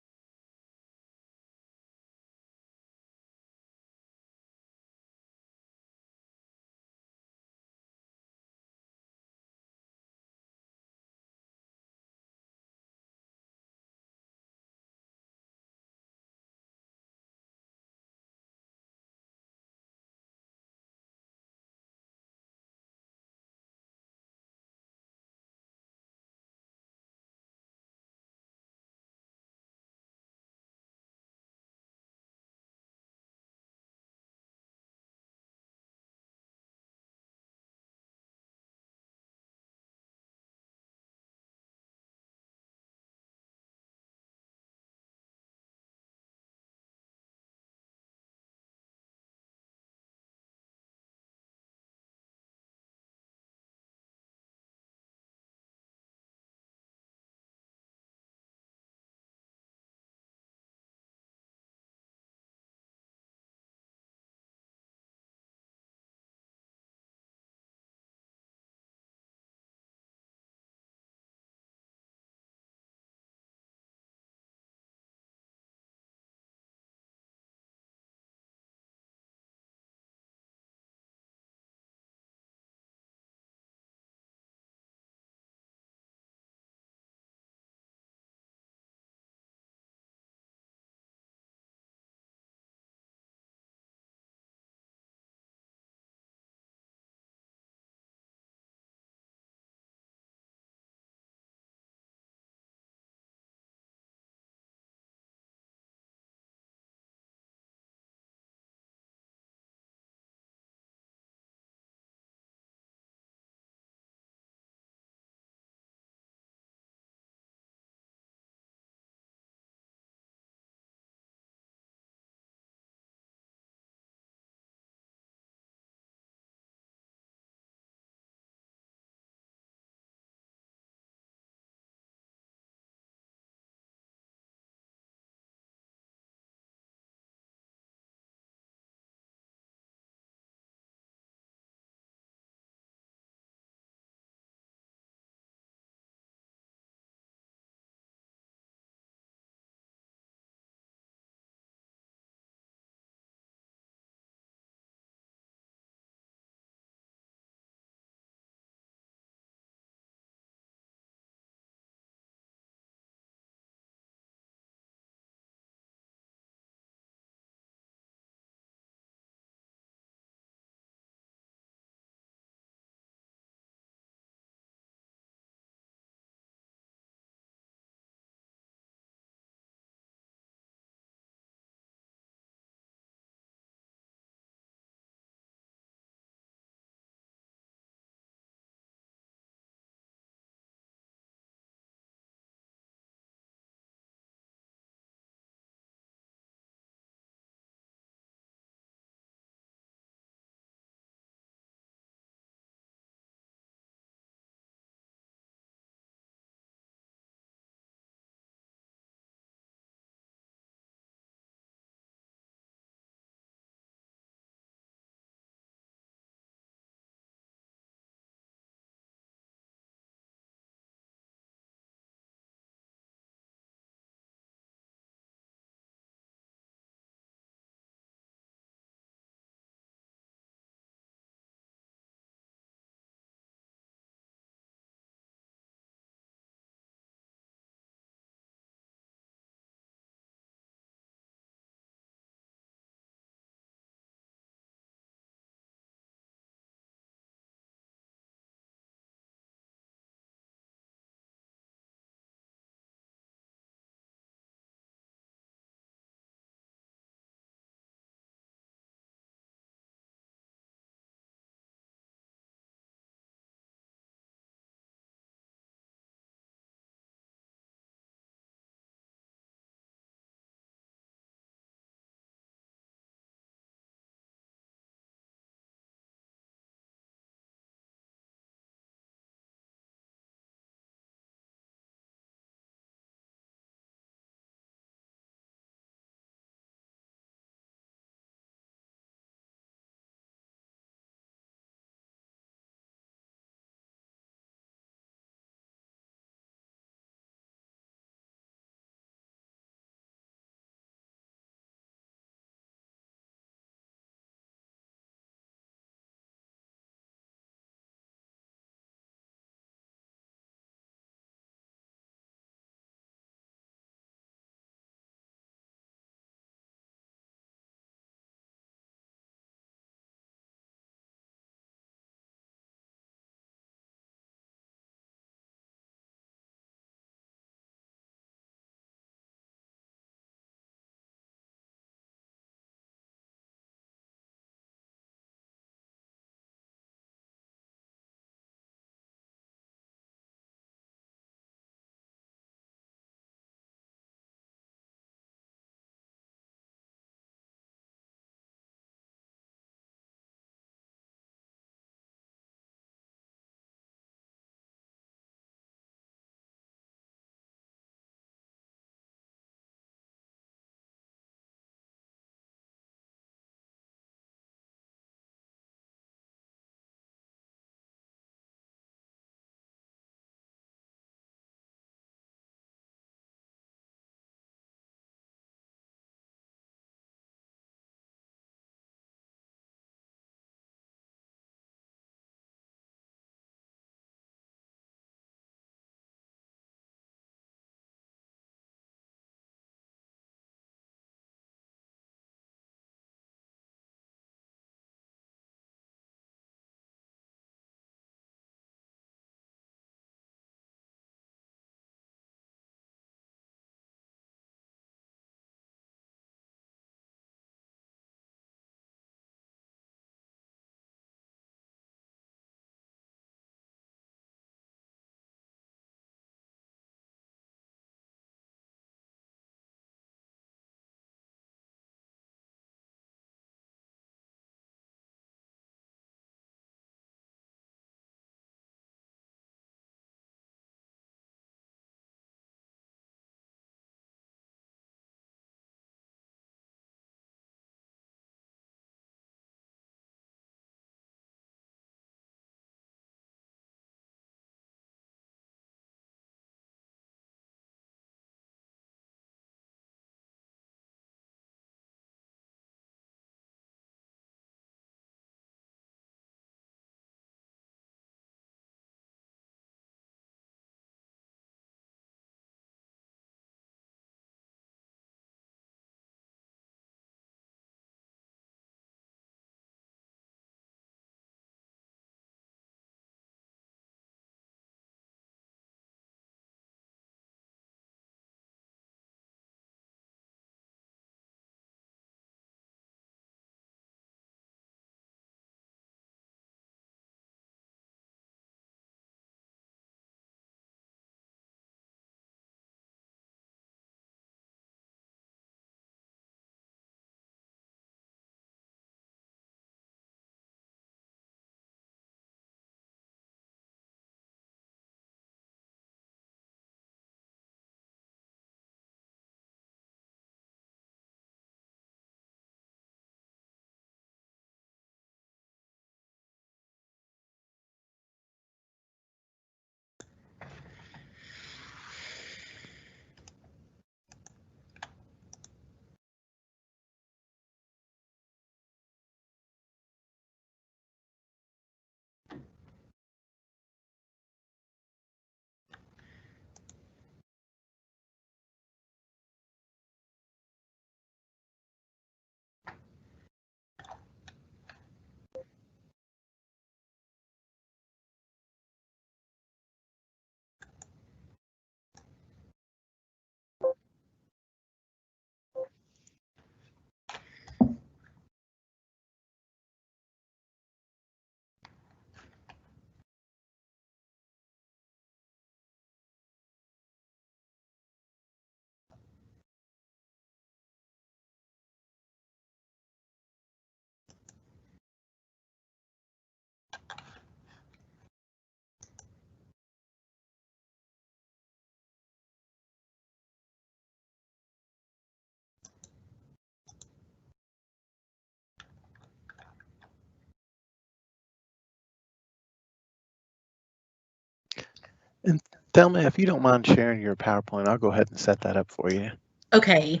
And Thelma, if you don't mind sharing your PowerPoint, I'll go ahead and set that up for you. Okay.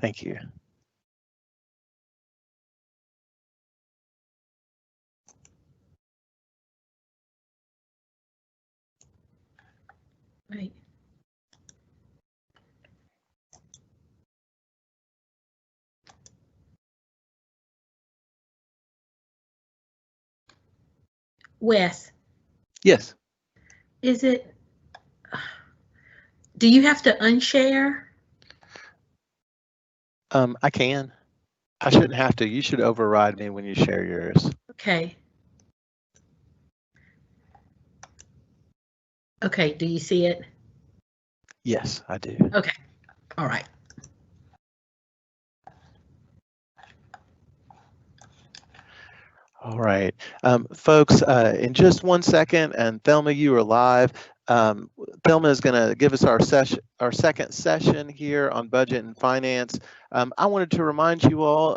Thank you. Right. Wes, Yes. is it, do you have to unshare? I can. I shouldn't have to. You should override me when you share yours. Okay. Okay, do you see it? Yes, I do. Okay, all right. All right, folks, in just 1 second, and Thelma, you are live. Thelma is going to give us our second session here on budget and finance. I wanted to remind you all,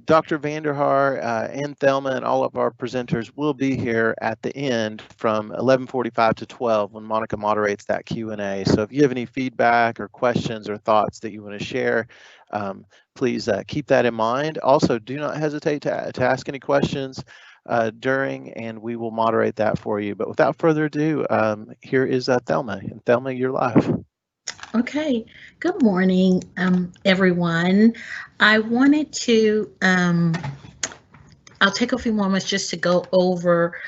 Dr. Vanderhaar and Thelma and all of our presenters will be here at the end from 11:45 to 12 when Monica moderates that Q&A. So if you have any feedback or questions or thoughts that you want to share, please keep that in mind. Also, do not hesitate to ask any questions during, and we will moderate that for you. But without further ado, here is Thelma. And Thelma, you're live. Okay, good morning, everyone. I wanted to, I'll take a few moments just to go over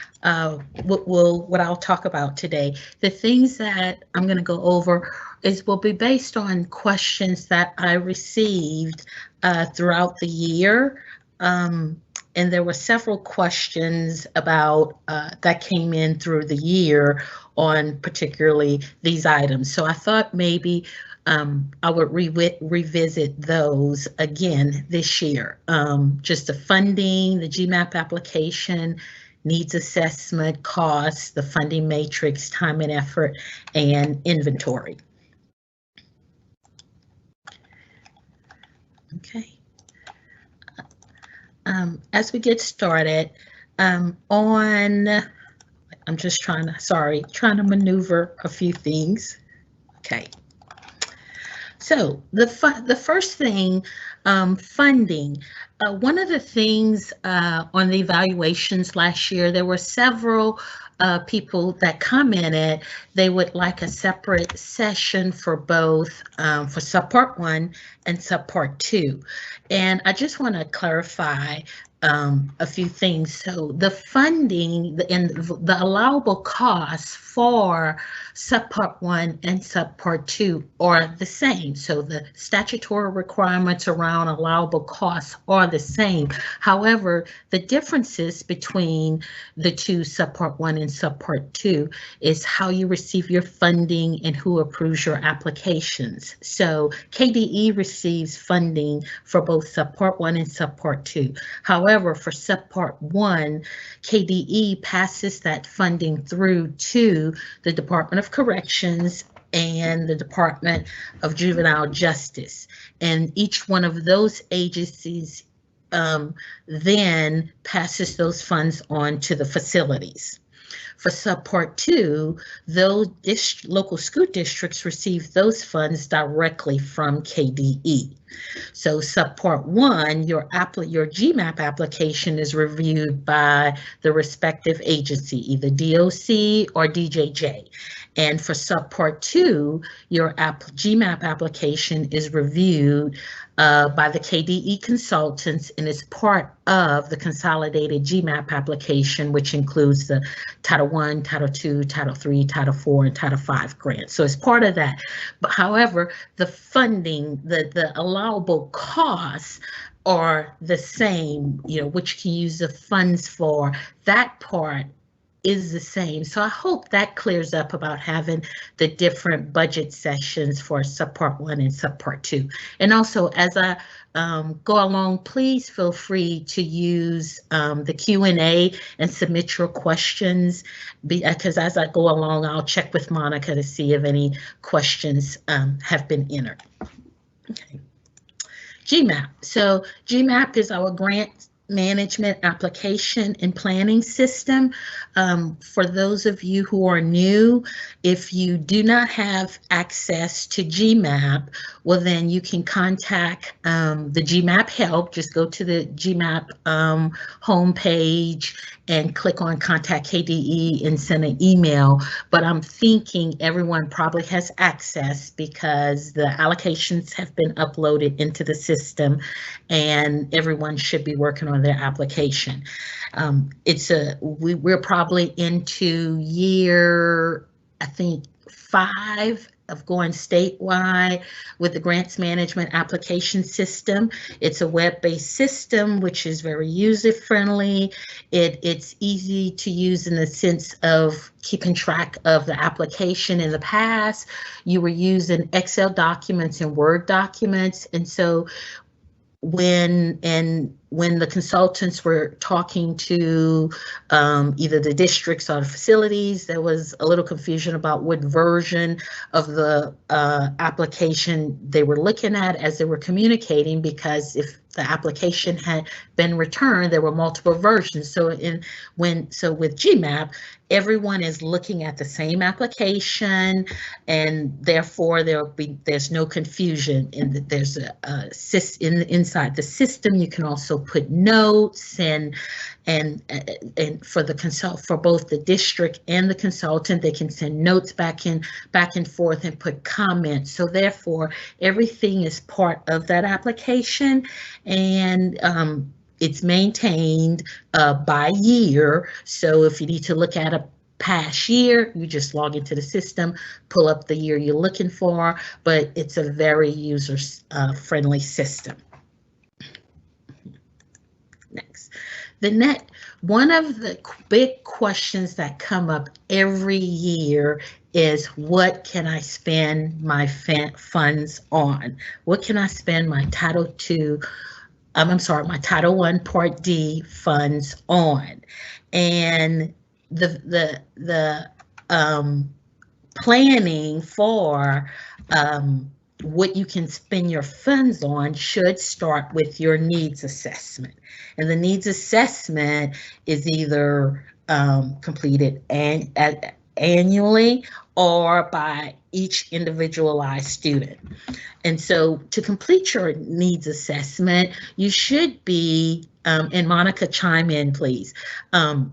what I'll talk about today. The things that I'm going to go over will be based on questions that I received throughout the year. And there were several questions about that came in through the year on particularly these items. So I thought maybe I would revisit those again this year. Just the funding, the GMAP application, needs assessment, costs, the funding matrix, time and effort, and inventory. Okay. As we get started, I'm just trying to maneuver a few things. Okay. So the first thing, funding. One of the things on the evaluations last year, there were several people that commented they would like a separate session for both for subpart 1 and subpart 2. And I just want to clarify a few things. So the funding and the allowable costs for subpart 1 and subpart 2 are the same. So the statutory requirements around allowable costs are the same. However, the differences between the two, subpart 1 and subpart 2, is how you receive your funding and who approves your applications. So KDE receives funding for both subpart 1 and subpart 2. However, for subpart 1, KDE passes that funding through to the Department of Corrections and the Department of Juvenile Justice. And each one of those agencies then passes those funds on to the facilities. For subpart 2, those local school districts receive those funds directly from KDE. So subpart 1, your GMAP application is reviewed by the respective agency, either DOC or DJJ. And for subpart 2, your GMAP application is reviewed by the KDE consultants and is part of the consolidated GMAP application, which includes the Title I, Title II, Title III, Title IV, and Title V grants. So it's part of that. But however, the funding, the allowable costs are the same, which you can use the funds for. That part is the same. So I hope that clears up about having the different budget sessions for subpart 1 and subpart 2. And also, as I go along, please feel free to use the Q&A and submit your questions, because as I go along, I'll check with Monica to see if any questions have been entered. Okay. GMAP. So GMAP is our grant management application and planning system. For those of you who are new, if you do not have access to GMAP, well then you can contact the GMAP help. Just go to the GMAP homepage and click on Contact KDE and send an email. But I'm thinking everyone probably has access because the allocations have been uploaded into the system and everyone should be working on their application. We're probably into year, I think, 5 of going statewide with the grants management application system. It's a web-based system, which is very user-friendly. It's easy to use in the sense of keeping track of the application. In the past, you were using Excel documents and Word documents, and so when the consultants were talking to either the districts or the facilities, there was a little confusion about what version of the application they were looking at as they were communicating, because if the application had been returned, there were multiple versions. So with GMAP, everyone is looking at the same application, and therefore there's no confusion. And there's inside the system you can also put notes and for both the district and the consultant, they can send notes back and forth and put comments. So therefore everything is part of that application, and it's maintained by year. So if you need to look at a past year, you just log into the system, pull up the year you're looking for, but it's a very user friendly system. Next, one of the big questions that come up every year is, what can I spend my funds on? What can I spend my Title my Title I Part D funds on? And the planning for what you can spend your funds on should start with your needs assessment. And the needs assessment is either completed annually or by each individualized student. And so to complete your needs assessment, you should be, and Monica, chime in, please.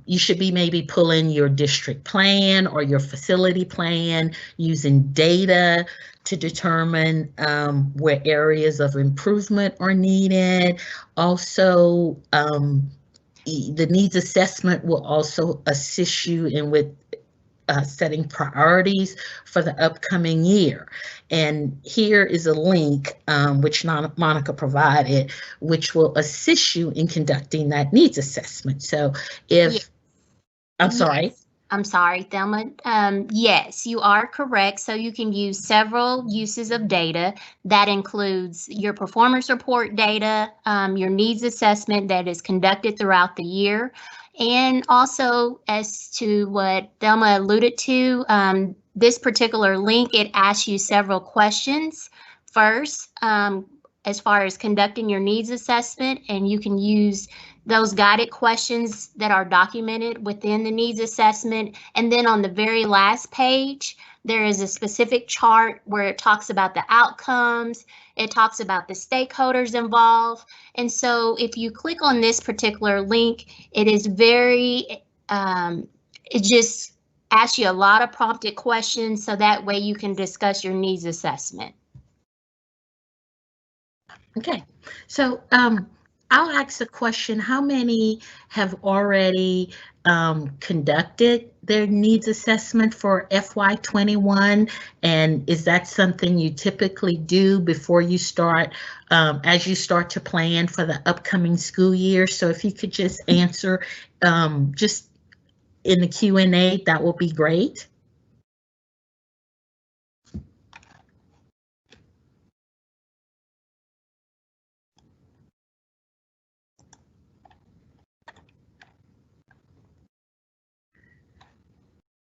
You should be maybe pulling your district plan or your facility plan, using data to determine where areas of improvement are needed. Also, the needs assessment will also assist you with setting priorities for the upcoming year. And here is a link which Monica provided, which will assist you in conducting that needs assessment. So I'm sorry, Thelma. Yes, you are correct. So you can use several uses of data. That includes your performance report data, your needs assessment that is conducted throughout the year. And also, as to what Thelma alluded to, this particular link, it asks you several questions first, as far as conducting your needs assessment, and you can use those guided questions that are documented within the needs assessment. And then on the very last page, there is a specific chart where it talks about the outcomes, it talks about the stakeholders involved. And so if you click on this particular link, it is it just asks you a lot of prompted questions, so that way you can discuss your needs assessment. Okay, so I'll ask a question. How many have already conducted their needs assessment for FY21? And is that something you typically do before you start, as you start to plan for the upcoming school year? So if you could just answer just in the Q&A, that will be great.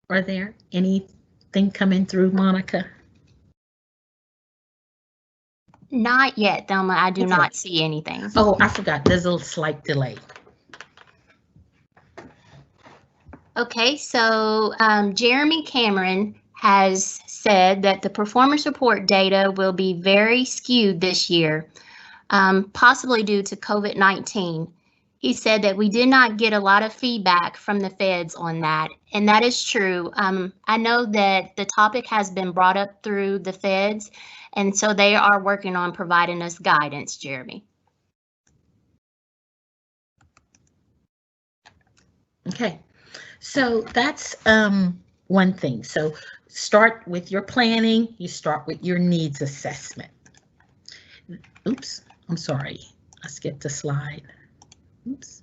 Are there anything coming through, Monica? Not yet, Thelma. I do Okay. not see anything. Oh, I forgot. There's a slight delay. Okay, so Jeremy Cameron has said that the performance report data will be very skewed this year, possibly due to COVID-19. He said that we did not get a lot of feedback from the feds on that, and that is true. I know that the topic has been brought up through the feds, and so they are working on providing us guidance, Jeremy. Okay, so that's one thing. So start with your planning. You start with your needs assessment. Oops, I'm sorry. I skipped a slide. Oops.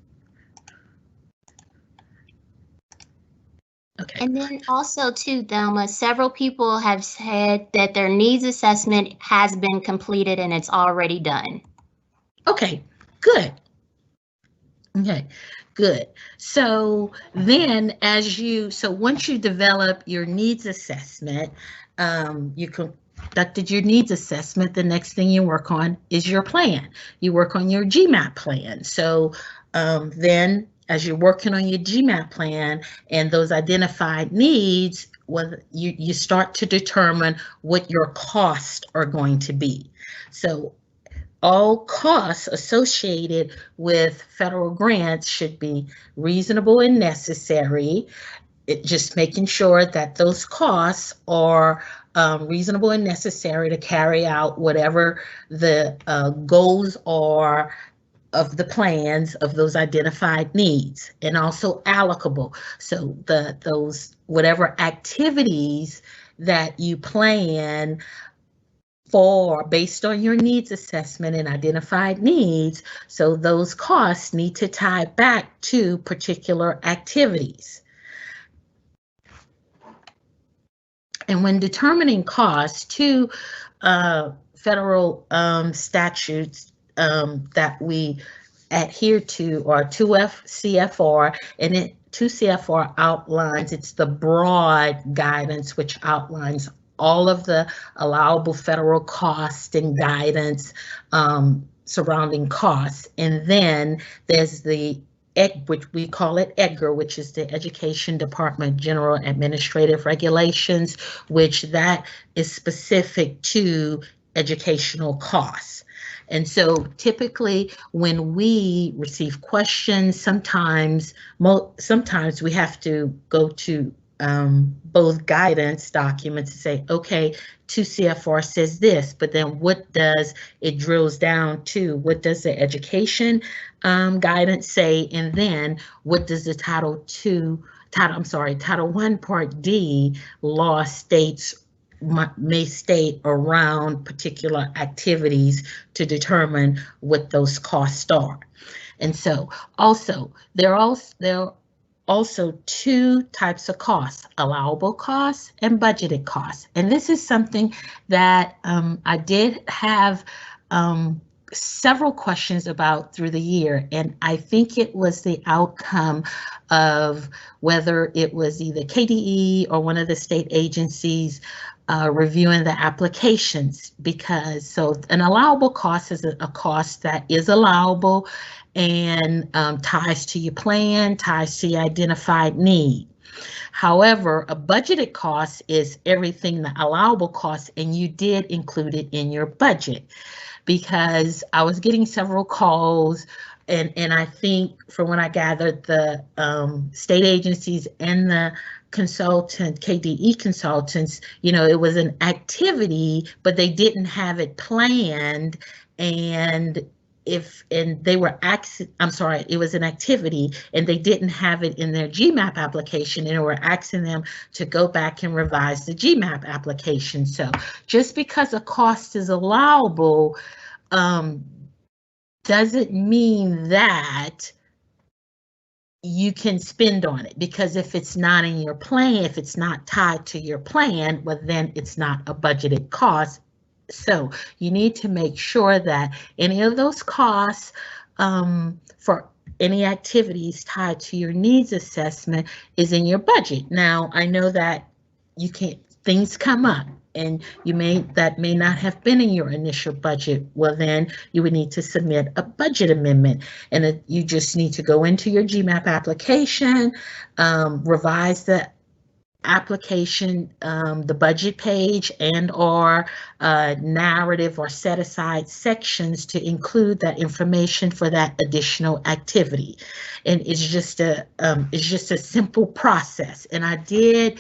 Okay. And then also too, Thelma, several people have said that their needs assessment has been completed and it's already done. Okay, good. Okay, good. So then so once you develop your needs assessment, you conducted your needs assessment, the next thing you work on is your plan. You work on your GMAP plan. So then as you're working on your GMAP plan and those identified needs, well, you start to determine what your costs are going to be. So all costs associated with federal grants should be reasonable and necessary. Just making sure that those costs are reasonable and necessary to carry out whatever the goals are of the plans of those identified needs, and also allocable. So those whatever activities that you plan for based on your needs assessment and identified needs, so those costs need to tie back to particular activities. And when determining costs, two federal statutes that we adhere to are 2 CFR, and 2 CFR outlines, it's the broad guidance which outlines all of the allowable federal cost and guidance surrounding costs. And then there's the which we call it EDGAR, which is the Education Department General Administrative Regulations, which that is specific to educational costs. And so typically when we receive questions, sometimes we have to go to both guidance documents and say, okay, 2 CFR says this, but then what does it drills down to? What does the education guidance say? And then what does the Title I Part D law may state around particular activities to determine what those costs are. And so also there are also two types of costs: allowable costs and budgeted costs. And this is something that I did have several questions about through the year, and I think it was the outcome of whether it was either KDE or one of the state agencies reviewing the applications, because so an allowable cost is a cost that is allowable and ties to your plan, ties to your identified need. However, a budgeted cost is everything the allowable cost, and you did include it in your budget, because I was getting several calls, and I think from when I gathered, the state agencies and the KDE consultants, it was an activity, but they didn't have it planned, and they were asking, I'm sorry, it was an activity and they didn't have it in their GMAP application, and we're asking them to go back and revise the GMAP application. So just because a cost is allowable doesn't mean that you can spend on it, because if it's not in your plan, if it's not tied to your plan, well, then it's not a budgeted cost. So you need to make sure that any of those costs for any activities tied to your needs assessment is in your budget. Now, I know that things come up, and that may not have been in your initial budget, well, then you would need to submit a budget amendment, and you just need to go into your GMAP application, revise the application, the budget page, and or narrative or set aside sections to include that information for that additional activity. And it's just a simple process. And I did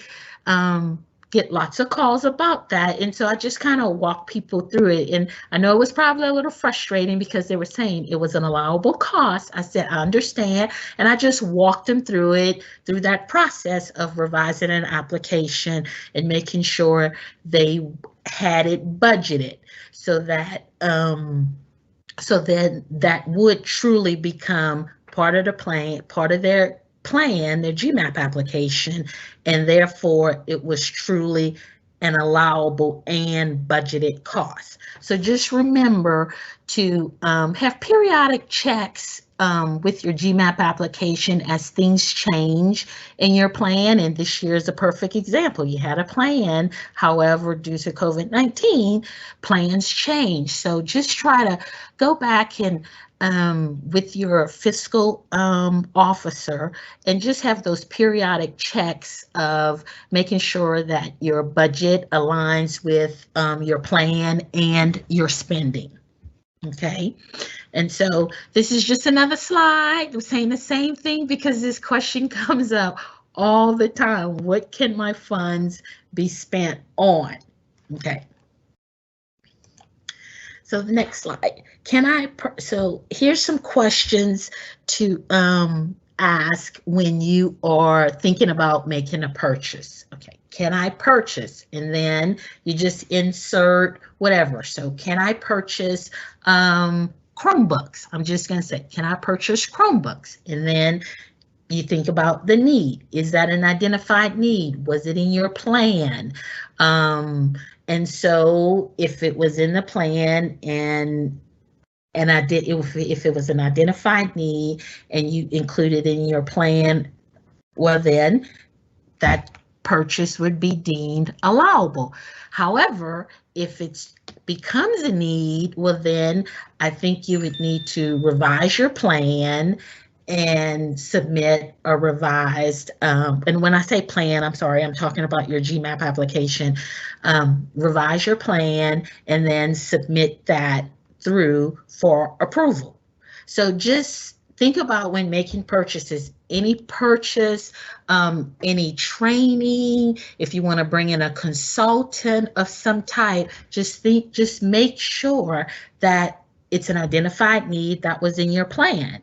get lots of calls about that, and so I just kind of walk people through it. And I know it was probably a little frustrating because they were saying it was an allowable cost. I said, I understand, and I just walked them through that process of revising an application and making sure they had it budgeted, so that so then that would truly become part of the plan, part of their plan, their GMAP application, and therefore it was truly an allowable and budgeted cost. So just remember to have periodic checks with your GMAP application as things change in your plan. And this year is a perfect example. You had a plan, however, due to COVID-19, plans change. So just try to go back and with your fiscal officer and just have those periodic checks of making sure that your budget aligns with your plan and your spending. Okay, and so this is just another slide. We're saying the same thing because this question comes up all the time. What can my funds be spent on? Okay. So the next slide, so here's some questions to ask when you are thinking about making a purchase. Okay, can I purchase? And then you just insert whatever. So can I purchase Chromebooks? I'm just gonna say, can I purchase Chromebooks? And then you think about the need. Is that an identified need? Was it in your plan? And so if it was in the plan and if it was an identified need and you included in your plan, well, then that purchase would be deemed allowable. However, if it becomes a need, well, then I think you would need to revise your plan and submit a revised, and when I say plan, I'm sorry, I'm talking about your GMAP application. Revise your plan and then submit that through for approval. So just think about when making purchases, any purchase, any training, if you want to bring in a consultant of some type, just make sure that it's an identified need that was in your plan.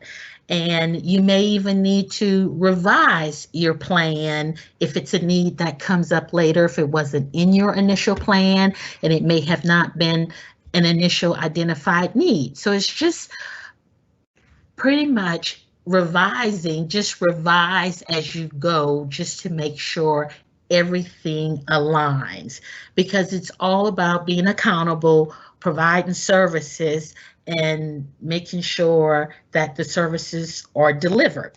And you may even need to revise your plan if it's a need that comes up later, if it wasn't in your initial plan and it may have not been an initial identified need. So it's just pretty much revising, just revise as you go, just to make sure everything aligns, because it's all about being accountable, providing services, and making sure that the services are delivered.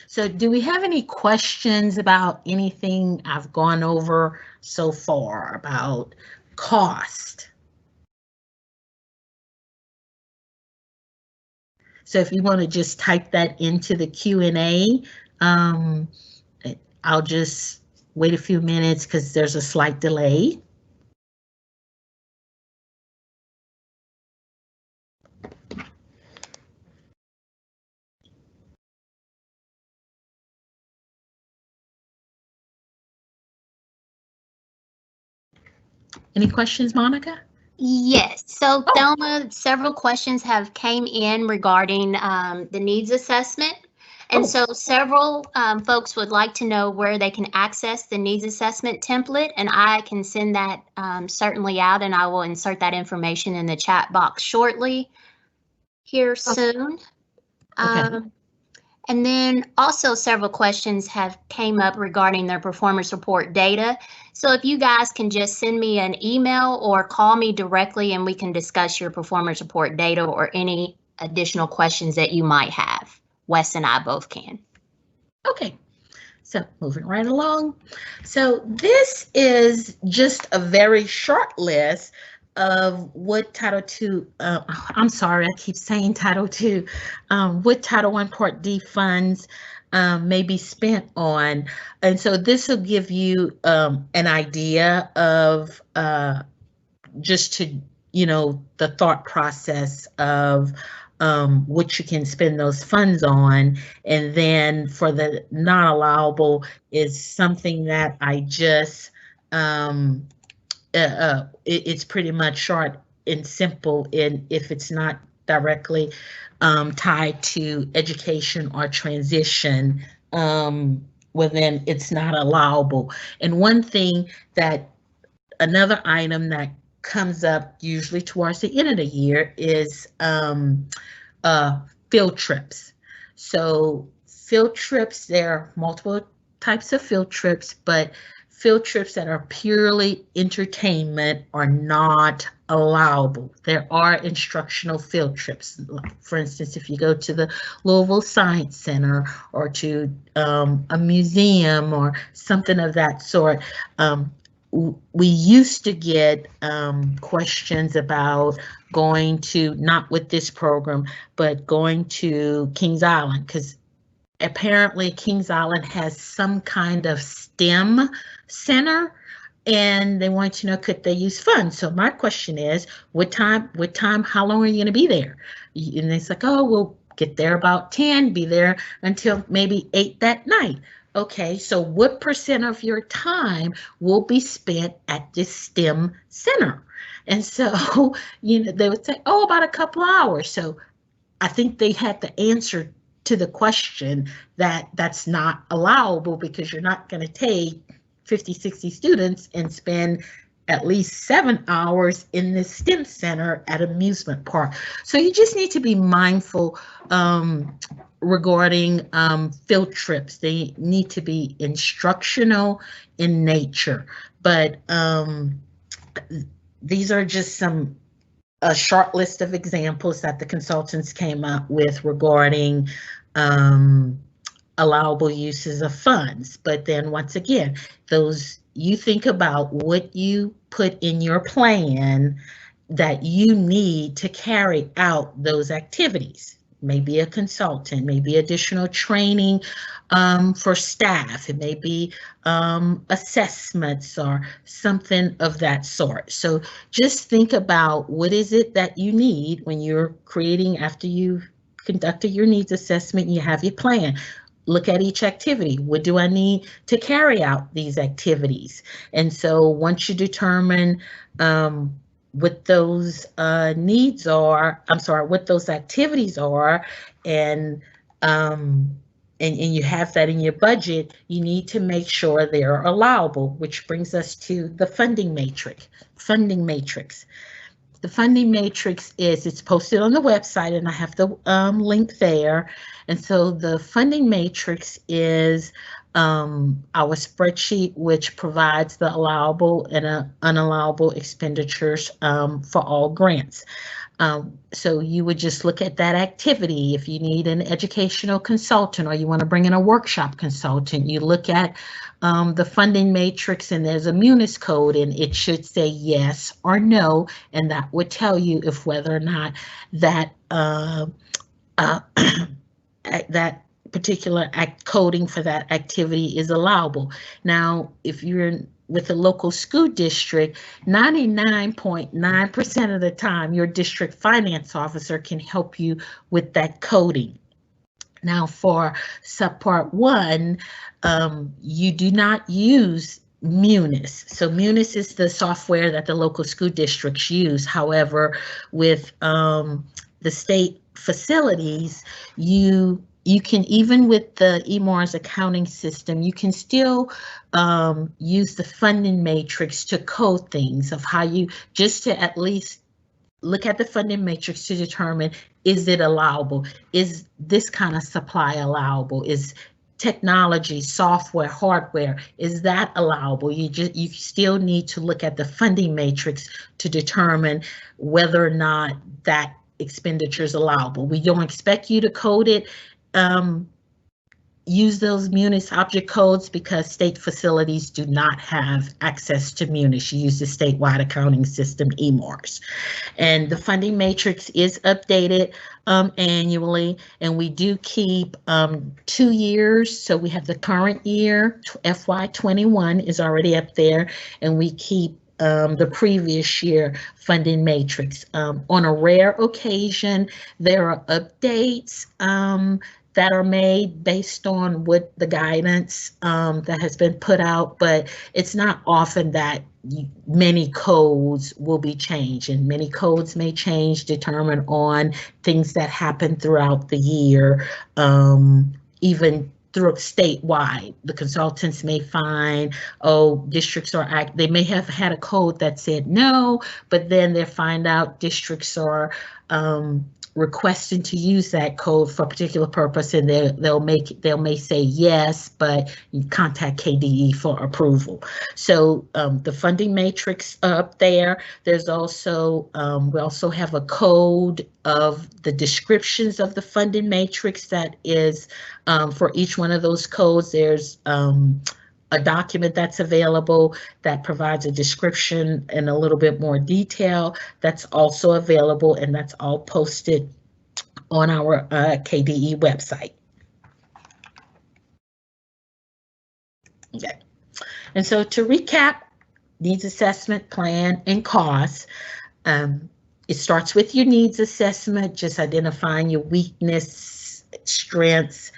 So do we have any questions about anything I've gone over so far about cost? So if you want to just type that into the Q&A, I'll just wait a few minutes because there's a slight delay. Any questions, Monica? Yes. So Thelma, several questions have came in regarding the needs assessment. And so several folks would like to know where they can access the needs assessment template, and I can send that certainly out, and I will insert that information in the chat box shortly here soon. Okay. And then also several questions have came up regarding their performance report data. So if you guys can just send me an email or call me directly and we can discuss your performance report data or any additional questions that you might have. Wes and I both can. Okay, So moving right along. So this is just a very short list of what Title II, I'm sorry, I keep saying Title II, what Title I Part D funds may be spent on. And so this will give you an idea of just to, the thought process of what you can spend those funds on. And then for the non-allowable is something that I just, it's pretty much short and simple, and if it's not directly tied to education or transition, well then it's not allowable. And one thing that, another item that comes up usually towards the end of the year is field trips. So field trips, there are multiple types of field trips, but field trips that are purely entertainment are not allowable. There are instructional field trips. For instance, if you go to the Louisville Science Center or to a museum or something of that sort, we used to get questions about going to, not with this program, but going to Kings Island, because apparently Kings Island has some kind of STEM center, and they want to know, could they use funds? So my question is, what time, how long are you going to be there? And it's like, oh, we'll get there about 10, be there until maybe 8 that night. Okay, so what % of your time will be spent at this STEM center? And so, they would say, oh, about a couple hours. So I think they had the answer to the question that that's not allowable, because you're not going to take 50, 60 students and spend at least 7 hours in this STEM center at amusement park. So you just need to be mindful regarding field trips. They need to be instructional in nature, but these are just a short list of examples that the consultants came up with regarding allowable uses of funds. But then once again, you think about what you put in your plan that you need to carry out those activities. Maybe a consultant, maybe additional training for staff, it may be assessments or something of that sort. So just think about what is it that you need when you're creating, after you've conducted your needs assessment, you have your plan. Look at each activity. What do I need to carry out these activities? And so once you determine what those needs are, what those activities are, and you have that in your budget, you need to make sure they're allowable, which brings us to the funding matrix. The funding matrix it's posted on the website, and I have the link there. And so the funding matrix is our spreadsheet, which provides the allowable and unallowable expenditures for all grants. So you would just look at that activity. If you need an educational consultant or you want to bring in a workshop consultant, you look at the funding matrix, and there's a munis code, and it should say yes or no, and that would tell you if whether or not that that particular coding for that activity is allowable. Now, if you're with a local school district, 99.9% of the time, your district finance officer can help you with that coding. Now, for subpart 1, you do not use Munis. So Munis is the software that the local school districts use. However, with the state facilities, you can, even with the eMARS accounting system, you can still use the funding matrix to code things of how you, just to at least look at the funding matrix to determine, is it allowable? Is this kind of supply allowable? Is technology, software, hardware, is that allowable? You still need to look at the funding matrix to determine whether or not that expenditure is allowable. We don't expect you to code it use those Munis object codes because state facilities do not have access to Munis. You use the statewide accounting system, EMARS. And the funding matrix is updated annually, and we do keep 2 years. So we have the current year, FY21 is already up there, and we keep the previous year funding matrix. On a rare occasion, there are updates that are made based on what the guidance that has been put out, but it's not often that many codes will be changed, and many codes may change determined on things that happen throughout the year, even through statewide. The consultants may find, oh, districts are they may have had a code that said no, but then they find out districts are requesting to use that code for a particular purpose, and they may say yes, but you contact KDE for approval. So the funding matrix up there. There's also we also have a code of the descriptions of the funding matrix that is for each one of those codes. There's a document that's available that provides a description and a little bit more detail. That's also available, and that's all posted on our KDE website. Okay, and so to recap, needs assessment, plan, and cost. It starts with your needs assessment, just identifying your weakness, strengths,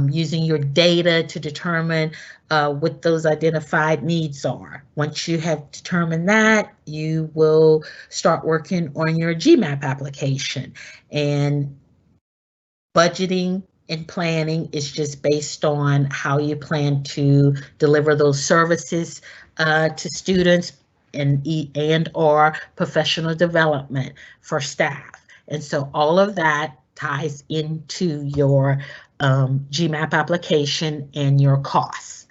using your data to determine what those identified needs are. Once you have determined that, you will start working on your GMAP application. And budgeting and planning is just based on how you plan to deliver those services to students and or professional development for staff. And so all of that ties into your GMAP application and your costs.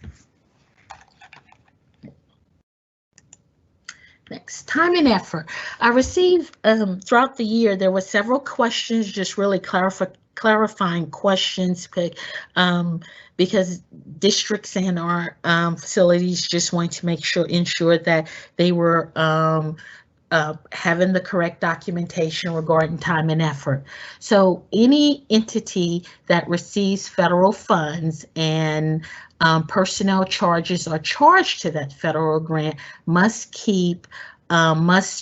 Next, time and effort. I received throughout the year, there were several questions, just really clarifying questions, because districts and our facilities just want to ensure that they were having the correct documentation regarding time and effort. So any entity that receives federal funds and personnel charges are charged to that federal grant must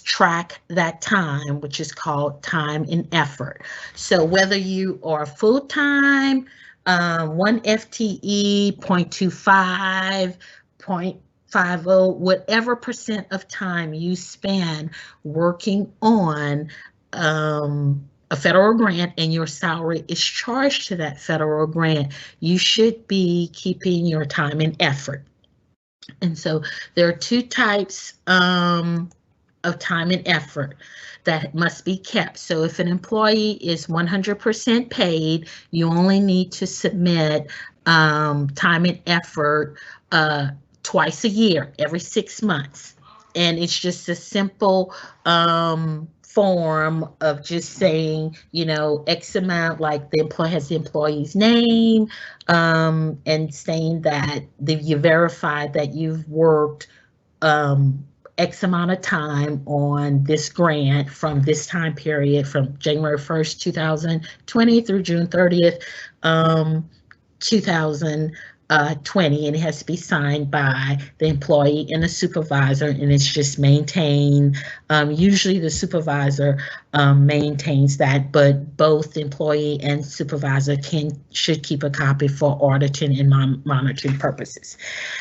track that time, which is called time and effort. So whether you are full-time, 1 FTE, 0.25, 0.50, whatever percent of time you spend working on a federal grant and your salary is charged to that federal grant, you should be keeping your time and effort. And so there are two types of time and effort that must be kept. So if an employee is 100% paid, you only need to submit time and effort twice a year, every 6 months. And it's just a simple form of just saying, you know, X amount, like the employee has the employee's name, and saying that you verify that you've worked X amount of time on this grant from this time period, from January 1st, 2020 through June 30th, 2020, and it has to be signed by the employee and the supervisor, and it's just maintained. Usually the supervisor maintains that, but both the employee and supervisor should keep a copy for auditing and monitoring purposes.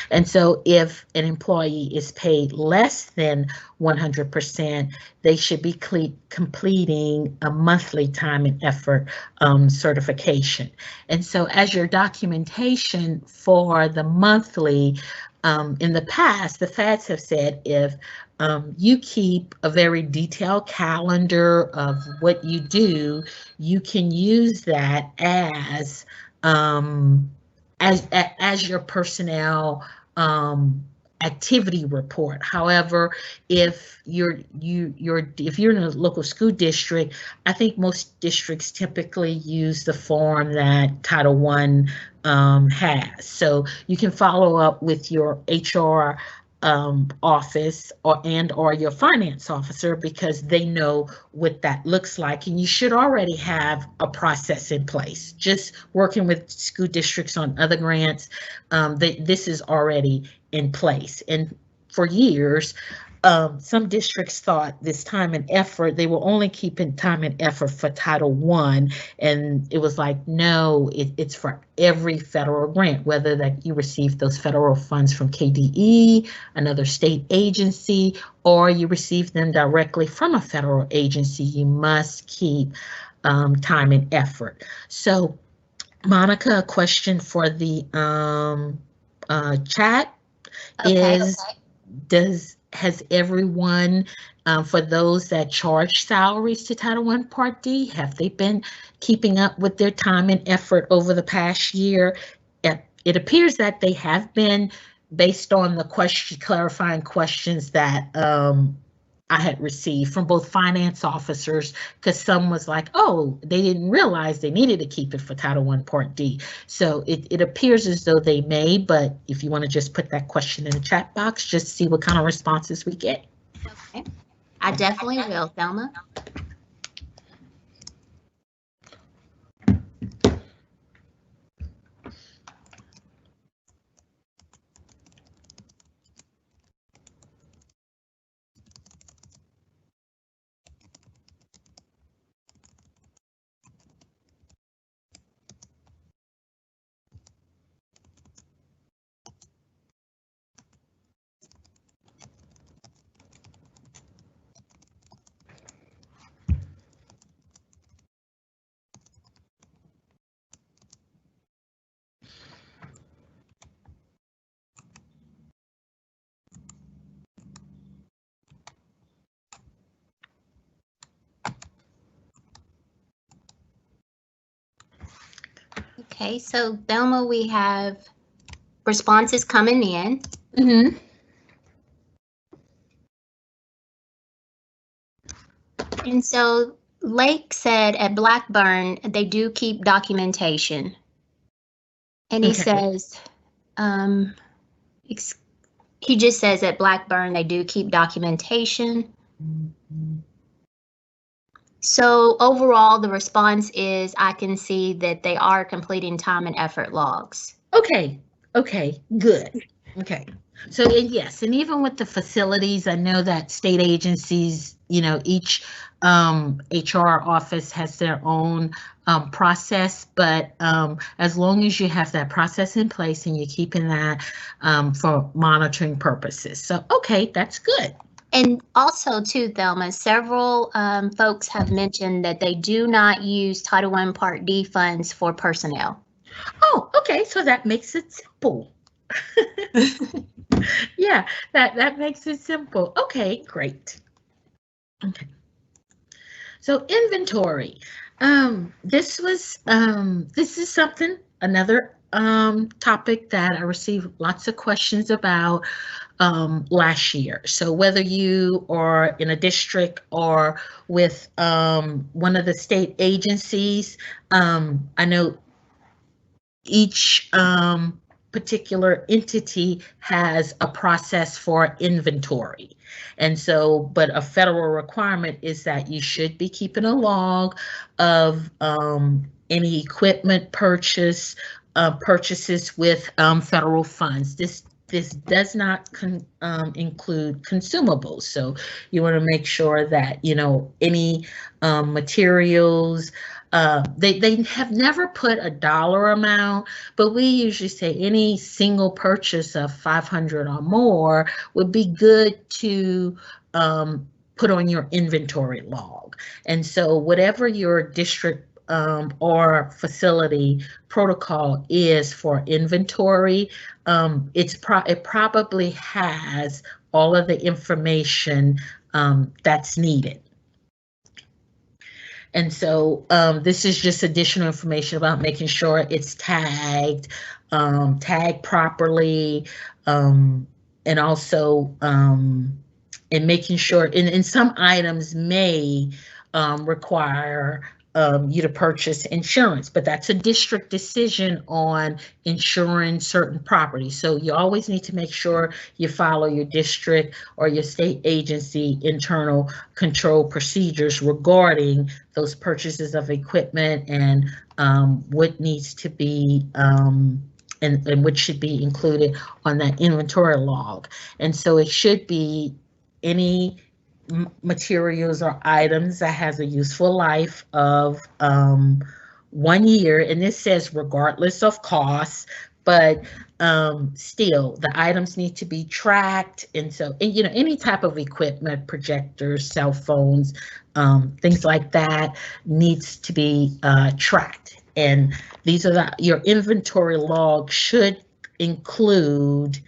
And so if an employee is paid less than 100%, they should be completing a monthly time and effort certification. And so as your documentation for the monthly, in the past, the feds have said if you keep a very detailed calendar of what you do, you can use that as your personnel activity report. However, if you're in a local school district, I think most districts typically use the form that Title I has. So you can follow up with your HR office or your finance officer, because they know what that looks like, and you should already have a process in place. Just working with school districts on other grants, this is already in place. And for years, some districts thought this time and effort, they were only keeping time and effort for Title I, and it was like, no, it's for every federal grant, whether that you receive those federal funds from KDE, another state agency, or you receive them directly from a federal agency. You must keep time and effort. So, Monica, a question for the chat is, has everyone, for those that charge salaries to Title I Part D, have they been keeping up with their time and effort over the past year? It appears that they have been, based on the clarifying questions that I had received from both finance officers, because some was like, oh, they didn't realize they needed to keep it for Title I Part D. So it appears as though they may, but if you want to just put that question in the chat box, just see what kind of responses we get. Okay, I definitely will, Thelma. Okay, so Thelma, we have responses coming in. Mm-hmm. And so Lake said at Blackburn, they do keep documentation. And he says, he just says at Blackburn, they do keep documentation. So overall, the response is, I can see that they are completing time and effort logs. Okay, good. Okay, so yes, and even with the facilities, I know that state agencies, each HR office has their own process, but as long as you have that process in place and you're keeping that for monitoring purposes. So, okay, that's good. And also, too, Thelma, several folks have mentioned that they do not use Title I Part D funds for personnel. Oh, okay, so that makes it simple. Yeah, that makes it simple. Okay, great. Okay. So inventory. This is something, another topic that I received lots of questions about last year. So whether you are in a district or with one of the state agencies, I know each particular entity has a process for inventory. And so, but a federal requirement is that you should be keeping a log of any equipment purchases with federal funds. This does not include consumables. So you want to make sure that, any materials, they have never put a dollar amount, but we usually say any single purchase of 500 or more would be good to put on your inventory log. And so whatever your district or facility protocol is for inventory, it probably has all of the information that's needed. And so this is just additional information about making sure it's tagged properly, and and also in making sure, and some items may require you to purchase insurance, but that's a district decision on insuring certain properties. So you always need to make sure you follow your district or your state agency internal control procedures regarding those purchases of equipment and what needs to be and what should be included on that inventory log. And so it should be any materials or items that has a useful life of 1 year, and this says regardless of cost, but still the items need to be tracked. And so, you know, any type of equipment, projectors, cell phones, things like that needs to be tracked. And these are your inventory log should include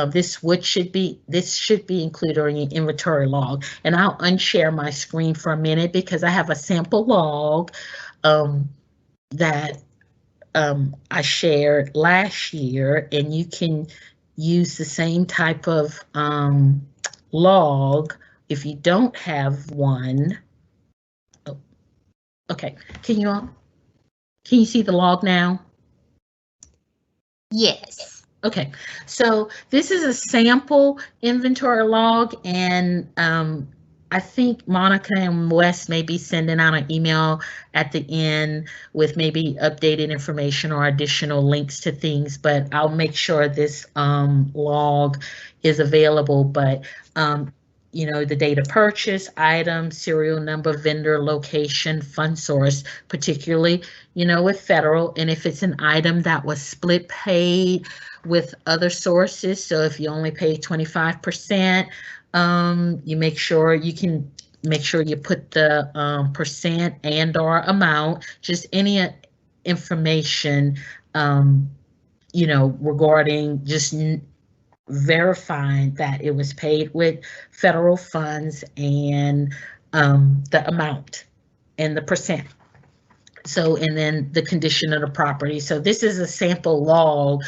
this should be included on your inventory log. And I'll unshare my screen for a minute because I have a sample log that I shared last year, and you can use the same type of log if you don't have one. Oh, okay, can you see the log now? Yes. Okay, so this is a sample inventory log, and I think Monica and Wes may be sending out an email at the end with maybe updated information or additional links to things, but I'll make sure this log is available. But you know, the date of purchase, item, serial number, vendor, location, fund source, particularly, you know, with federal, and if it's an item that was split paid with other sources. So if you only pay 25%, you make sure you put the percent and or amount, just any information, you know, regarding just verifying that it was paid with federal funds and the amount and the percent. So, and then the condition of the property. So this is a sample log,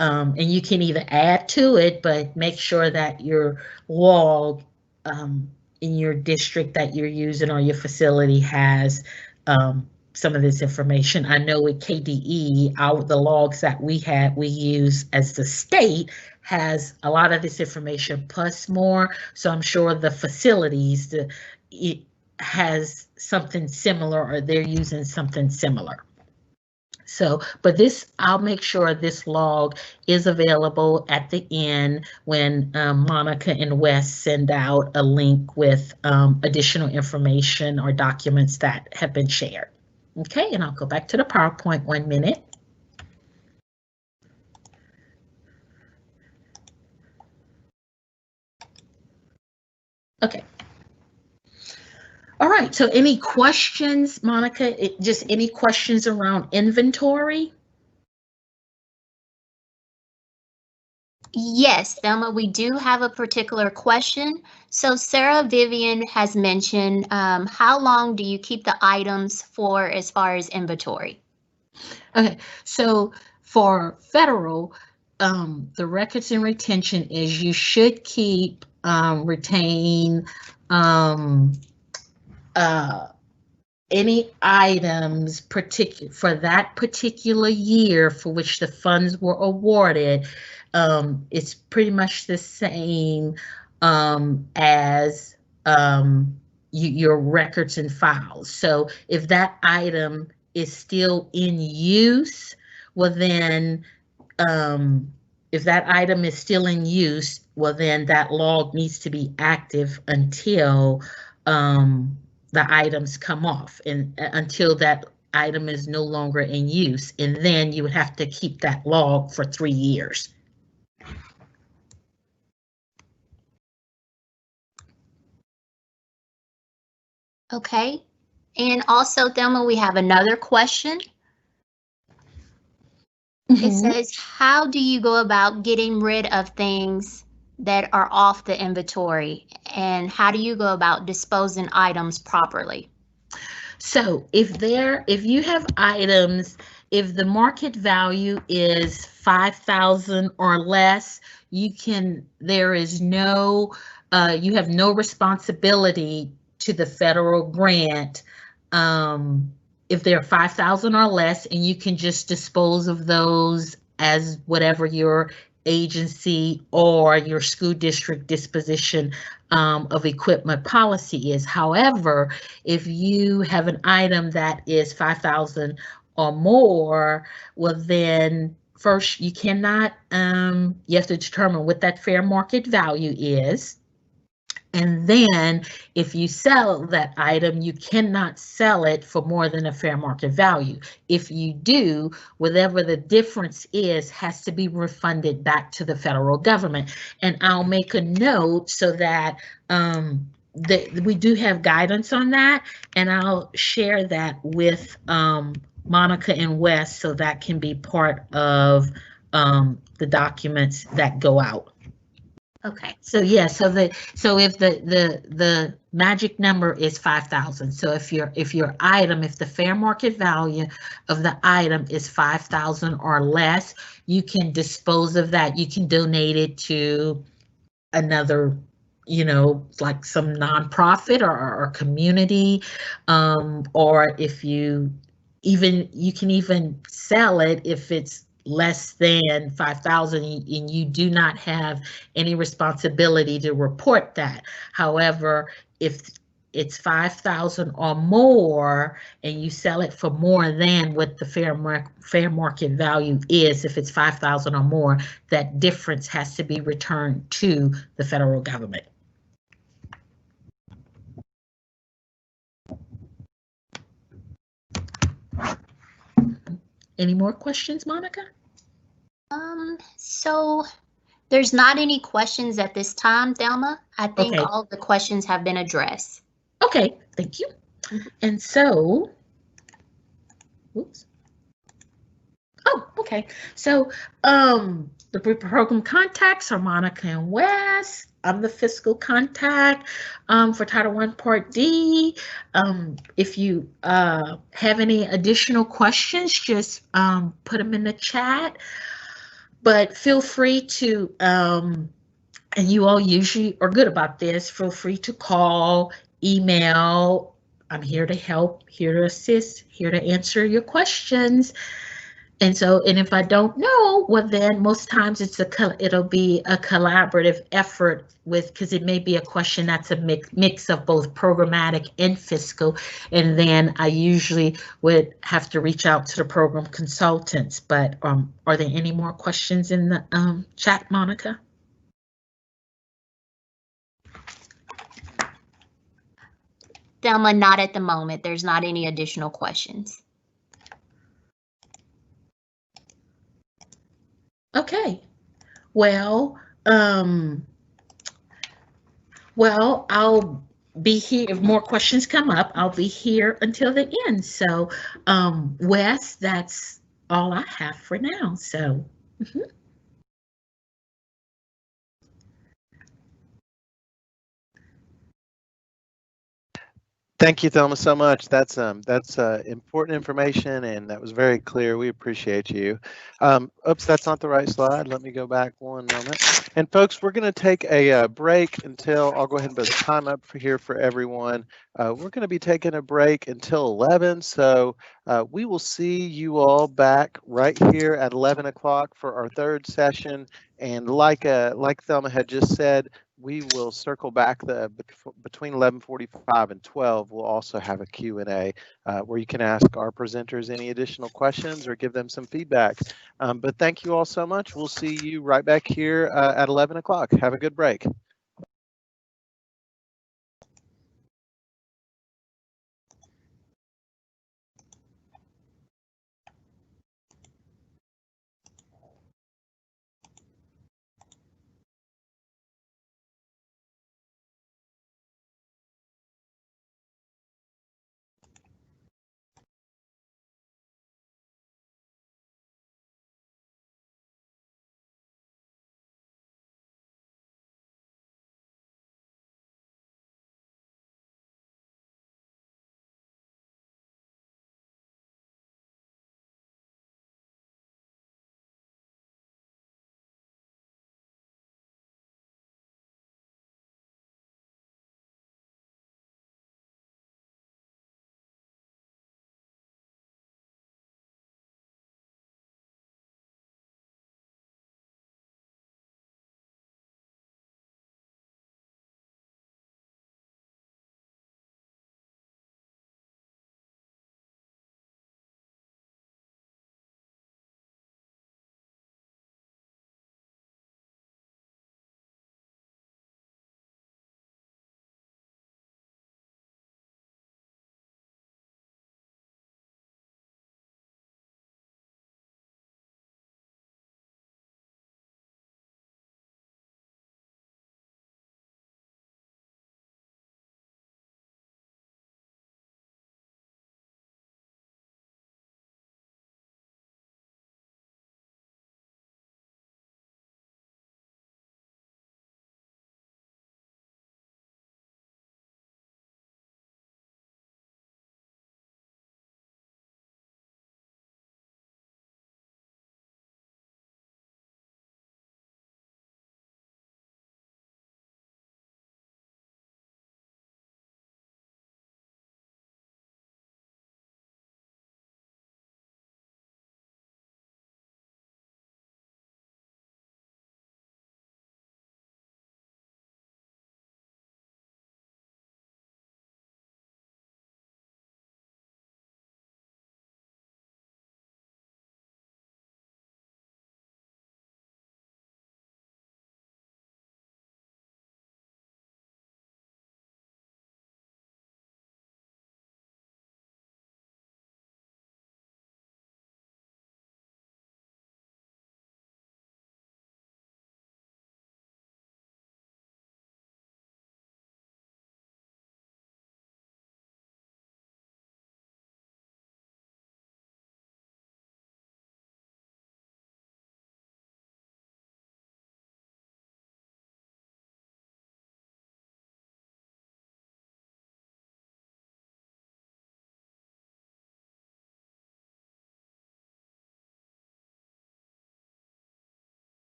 and you can either add to it, but make sure that your log in your district that you're using or your facility has some of this information. I know with KDE, the logs that we use as the state has a lot of this information plus more. So I'm sure the facilities, it has something similar, or they're using something similar. So, but this, I'll make sure this log is available at the end when Monica and Wes send out a link with additional information or documents that have been shared. Okay, and I'll go back to the PowerPoint 1 minute. Okay. All right, so any questions, Monica? Just any questions around inventory? Yes, Thelma, we do have a particular question. So Sarah Vivian has mentioned, how long do you keep the items for as far as inventory? Okay, so for federal, the records and retention is you should keep, retain any items for that particular year for which the funds were awarded. It's pretty much the same as your records and files. So if that item is still in use, well then, if that item is still in use, well then that log needs to be active until the items come off, and until that item is no longer in use, and then you would have to keep that log for 3 years. Okay, and also Thelma, we have another question. It says, how do you go about getting rid of things that are off the inventory, and how do you go about disposing items properly? So if you have items if the market value is 5,000 or less, there is no, you have no responsibility to the federal grant if they're 5,000 or less, and you can just dispose of those as whatever your agency or your school district disposition of equipment policy is. However, if you have an item that is 5,000 or more, well then first you cannot, you have to determine what that fair market value is. And then if you sell that item, you cannot sell it for more than a fair market value. If you do, whatever the difference is has to be refunded back to the federal government. And I'll make a note so that we do have guidance on that, and I'll share that with Monica and Wes so that can be part of the documents that go out. Okay. So yeah, so if the magic number is 5,000, so if the fair market value of the item is 5,000 or less, you can dispose of that. You can donate it to another, like some nonprofit or community, or if you can even sell it if it's less than 5,000 and you do not have any responsibility to report that. However, if it's 5,000 or more and you sell it for more than what the fair market value is, if it's 5,000 or more, that difference has to be returned to the federal government. Any more questions, Monica? So there's not any questions at this time, Thelma. I think Okay. all the questions have been addressed. Okay, thank you. And so, oops. Oh, okay. So, the program contacts are Monica and Wes. I'm the fiscal contact for Title I Part D. If you have any additional questions, just put them in the chat. But feel free to, and you all usually are good about this, feel free to call, email. I'm here to help, here to assist, here to answer your questions. And if I don't know, well then most times it'll be a collaborative effort because it may be a question that's a mix of both programmatic and fiscal. And then I usually would have to reach out to the program consultants. But are there any more questions in the chat, Monica? Thelma, not at the moment. There's not any additional questions. Okay, well, I'll be here if more questions come up. I'll be here until the end. So, Wes, that's all I have for now. So, Thank you, Thelma, so much. That's important information, and that was very clear. We appreciate you. Oops, that's not the right slide. Let me go back one moment. And folks, we're going to take a break until I'll go ahead and put the time up here for everyone. We're going to be taking a break until 11, so we will see you all back right here at 11 o'clock for our third session. And like Thelma had just said, we will circle back between 11:45 and 12. We'll also have a Q&A where you can ask our presenters any additional questions or give them some feedback. But thank you all so much. We'll see you right back here at 11 o'clock. Have a good break.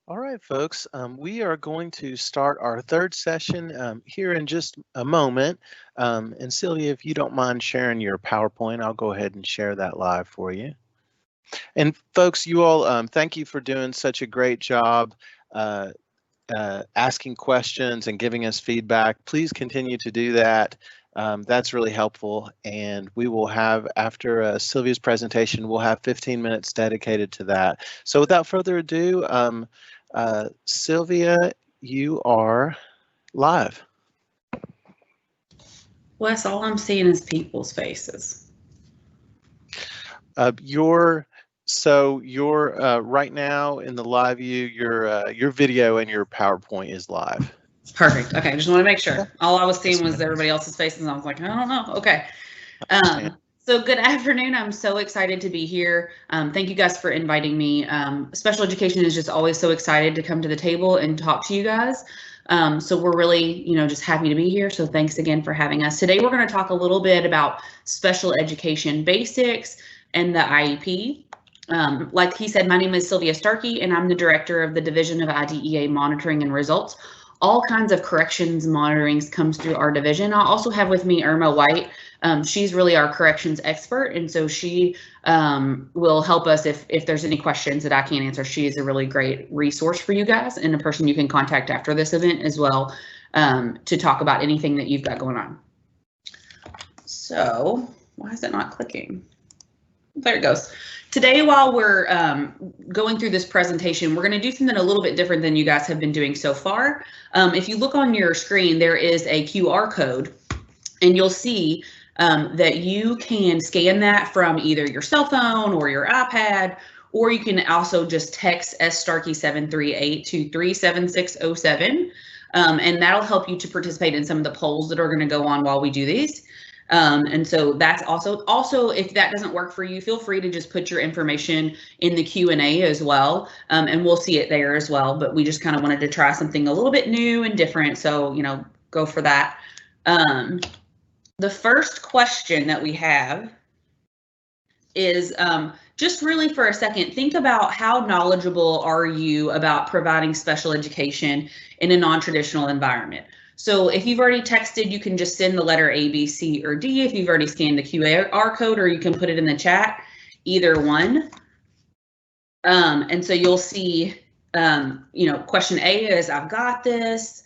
All right, folks, we are going to start our third session here in just a moment. And Sylvia, if you don't mind sharing your PowerPoint, I'll go ahead and share that live for you. And folks, you all, thank you for doing such a great job asking questions and giving us feedback. Please continue to do that. That's really helpful. And we will have, after Sylvia's presentation, we'll have 15 minutes dedicated to that. So without further ado, Sylvia, you are live. Wes, all I'm seeing is people's faces. You're right now in the live view, your video and your PowerPoint is live. Perfect. Okay, just want to make sure. All I was seeing was everybody else's faces, and I was like, I don't know. Okay. So good afternoon. I'm so excited to be here. Thank you guys for inviting me. Special education is just always so excited to come to the table and talk to you guys. So we're really, just happy to be here. So thanks again for having us. Today we're going to talk a little bit about special education basics and the IEP. Like he said, my name is Sylvia Starkey, and I'm the director of the Division of IDEA Monitoring and Results. All kinds of corrections monitorings comes through our division. I also have with me Irma White. She's really our corrections expert, and so she will help us if there's any questions that I can't answer. She is a really great resource for you guys and a person you can contact after this event as well to talk about anything that you've got going on. So why is it not clicking? There it goes. Today, while we're going through this presentation, we're going to do something a little bit different than you guys have been doing so far. If you look on your screen, there is a QR code, and you'll see that you can scan that from either your cell phone or your iPad, or you can also just text sstarkey738 to 37607, and that'll help you to participate in some of the polls that are going to go on while we do these. And so that's also if that doesn't work for you, feel free to just put your information in the Q&A as well, and we'll see it there as well. But we just kind of wanted to try something a little bit new and different, so go for that. The first question that we have is just really for a second, think about how knowledgeable are you about providing special education in a non-traditional environment. So if you've already texted, you can just send the letter A, B, C, or D. If you've already scanned the QR code, or you can put it in the chat, either one. And so you'll see, question A is, I've got this.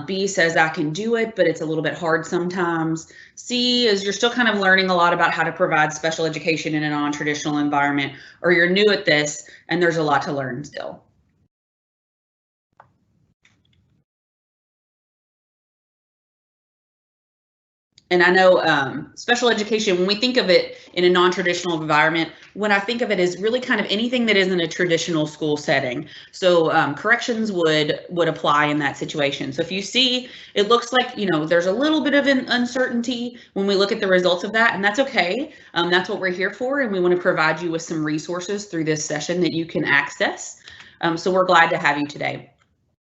B says I can do it, but it's a little bit hard sometimes. C is you're still kind of learning a lot about how to provide special education in a non-traditional environment, or you're new at this and there's a lot to learn still. And I know special education, when we think of it in a non-traditional environment, when I think of it as really kind of anything that isn't a traditional school setting. So corrections would apply in that situation. So if you see, it looks like, there's a little bit of an uncertainty when we look at the results of that, and that's okay. That's what we're here for, and we want to provide you with some resources through this session that you can access. So we're glad to have you today.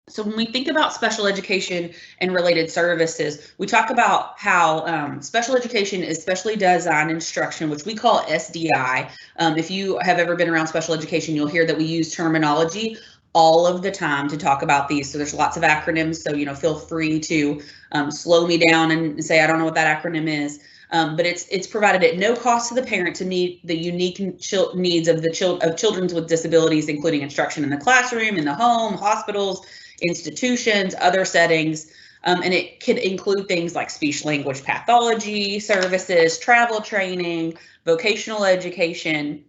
So when we think about special education and related services, we talk about how special education is specially designed instruction, which we call SDI. If you have ever been around special education, you'll hear that we use terminology all of the time to talk about these. So there's lots of acronyms. So, feel free to slow me down and say, I don't know what that acronym is. But it's provided at no cost to the parent to meet the unique needs of children with disabilities, including instruction in the classroom, in the home, hospitals, institutions, other settings, and it could include things like speech language pathology services, travel training, vocational education.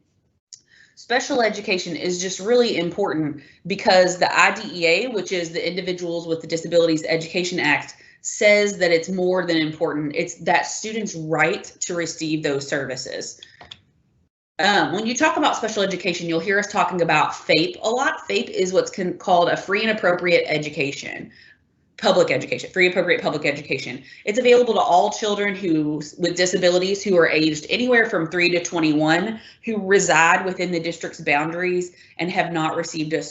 Special education is just really important because the IDEA, which is the Individuals with Disabilities Education Act, says that it's more than important. It's that students' right to receive those services. When you talk about special education, you'll hear us talking about FAPE a lot. FAPE is what's called a free and appropriate education, free appropriate public education. It's available to all children with disabilities who are aged anywhere from 3 to 21 who reside within the district's boundaries and have not received a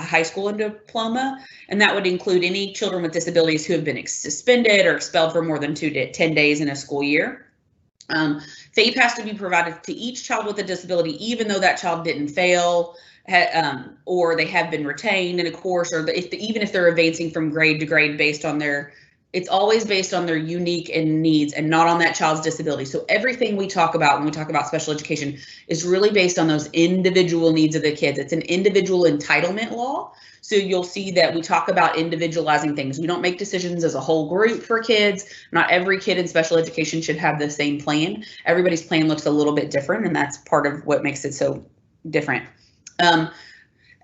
high school diploma. And that would include any children with disabilities who have been suspended or expelled for more than 2 to 10 days in a school year. FAPE has to be provided to each child with a disability, even though that child didn't fail or they have been retained in a course, or even if they're advancing from grade to grade based on it's always based on their unique needs and not on that child's disability. So everything we talk about when we talk about special education is really based on those individual needs of the kids. It's an individual entitlement law. So you'll see that we talk about individualizing things. We don't make decisions as a whole group for kids. Not every kid in special education should have the same plan. Everybody's plan looks a little bit different, and that's part of what makes it so different.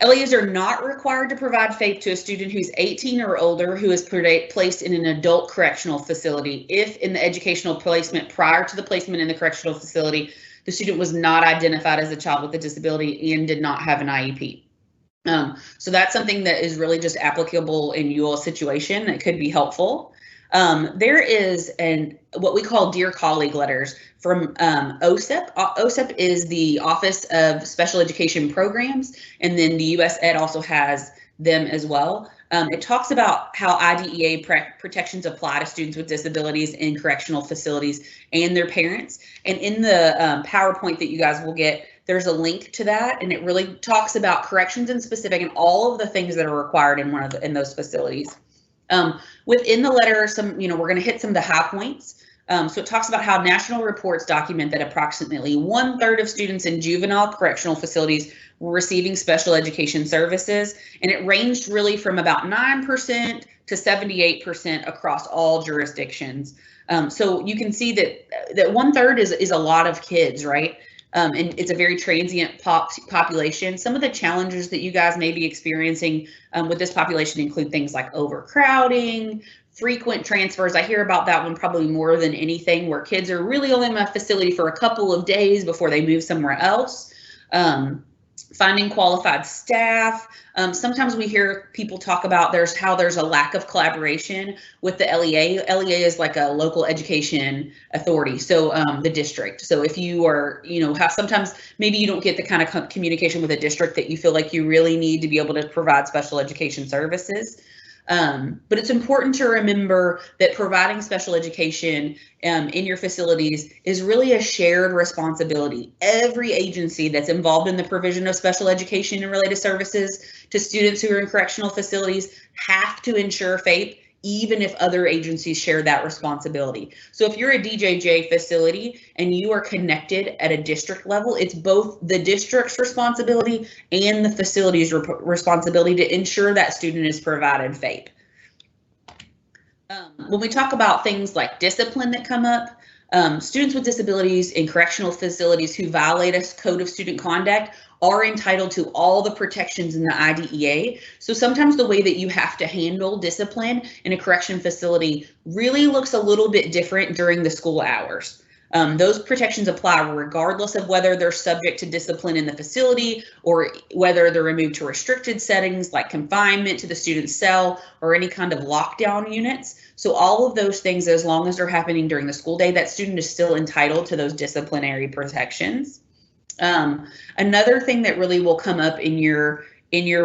LEAs are not required to provide FAPE to a student who's 18 or older who is placed in an adult correctional facility if in the educational placement prior to the placement in the correctional facility, the student was not identified as a child with a disability and did not have an IEP. So that's something that is really just applicable in your situation that could be helpful. There is what we call Dear Colleague letters from OSEP. OSEP is the Office of Special Education Programs, and then the US Ed also has them as well. It talks about how IDEA protections apply to students with disabilities in correctional facilities and their parents. And in the PowerPoint that you guys will get, there's a link to that, and it really talks about corrections in specific and all of the things that are required in those facilities. Within the letter, we're going to hit some of the high points. So it talks about how national reports document that approximately 1/3 of students in juvenile correctional facilities were receiving special education services, and it ranged really from about 9% to 78% across all jurisdictions. So you can see that 1/3 is a lot of kids, right? And it's a very transient population. Some of the challenges that you guys may be experiencing with this population include things like overcrowding, frequent transfers. I hear about that one probably more than anything, where kids are really only in a facility for a couple of days before they move somewhere else. Finding qualified staff. Sometimes we hear people talk about there's a lack of collaboration with the LEA. LEA is like a local education authority, so the district. So if you are, sometimes maybe you don't get the kind of communication with a district that you feel like you really need to be able to provide special education services. But it's important to remember that providing special education in your facilities is really a shared responsibility. Every agency that's involved in the provision of special education and related services to students who are in correctional facilities have to ensure FAPE, even if other agencies share that responsibility. So if you're a DJJ facility and you are connected at a district level, it's both the district's responsibility and the facility's responsibility to ensure that student is provided FAPE. When we talk about things like discipline that come up, students with disabilities in correctional facilities who violate a code of student conduct are entitled to all the protections in the IDEA. So sometimes the way that you have to handle discipline in a correction facility really looks a little bit different during the school hours. Those protections apply regardless of whether they're subject to discipline in the facility or whether they're removed to restricted settings like confinement to the student's cell or any kind of lockdown units. So all of those things, as long as they're happening during the school day, that student is still entitled to those disciplinary protections. Another thing that really will come up in your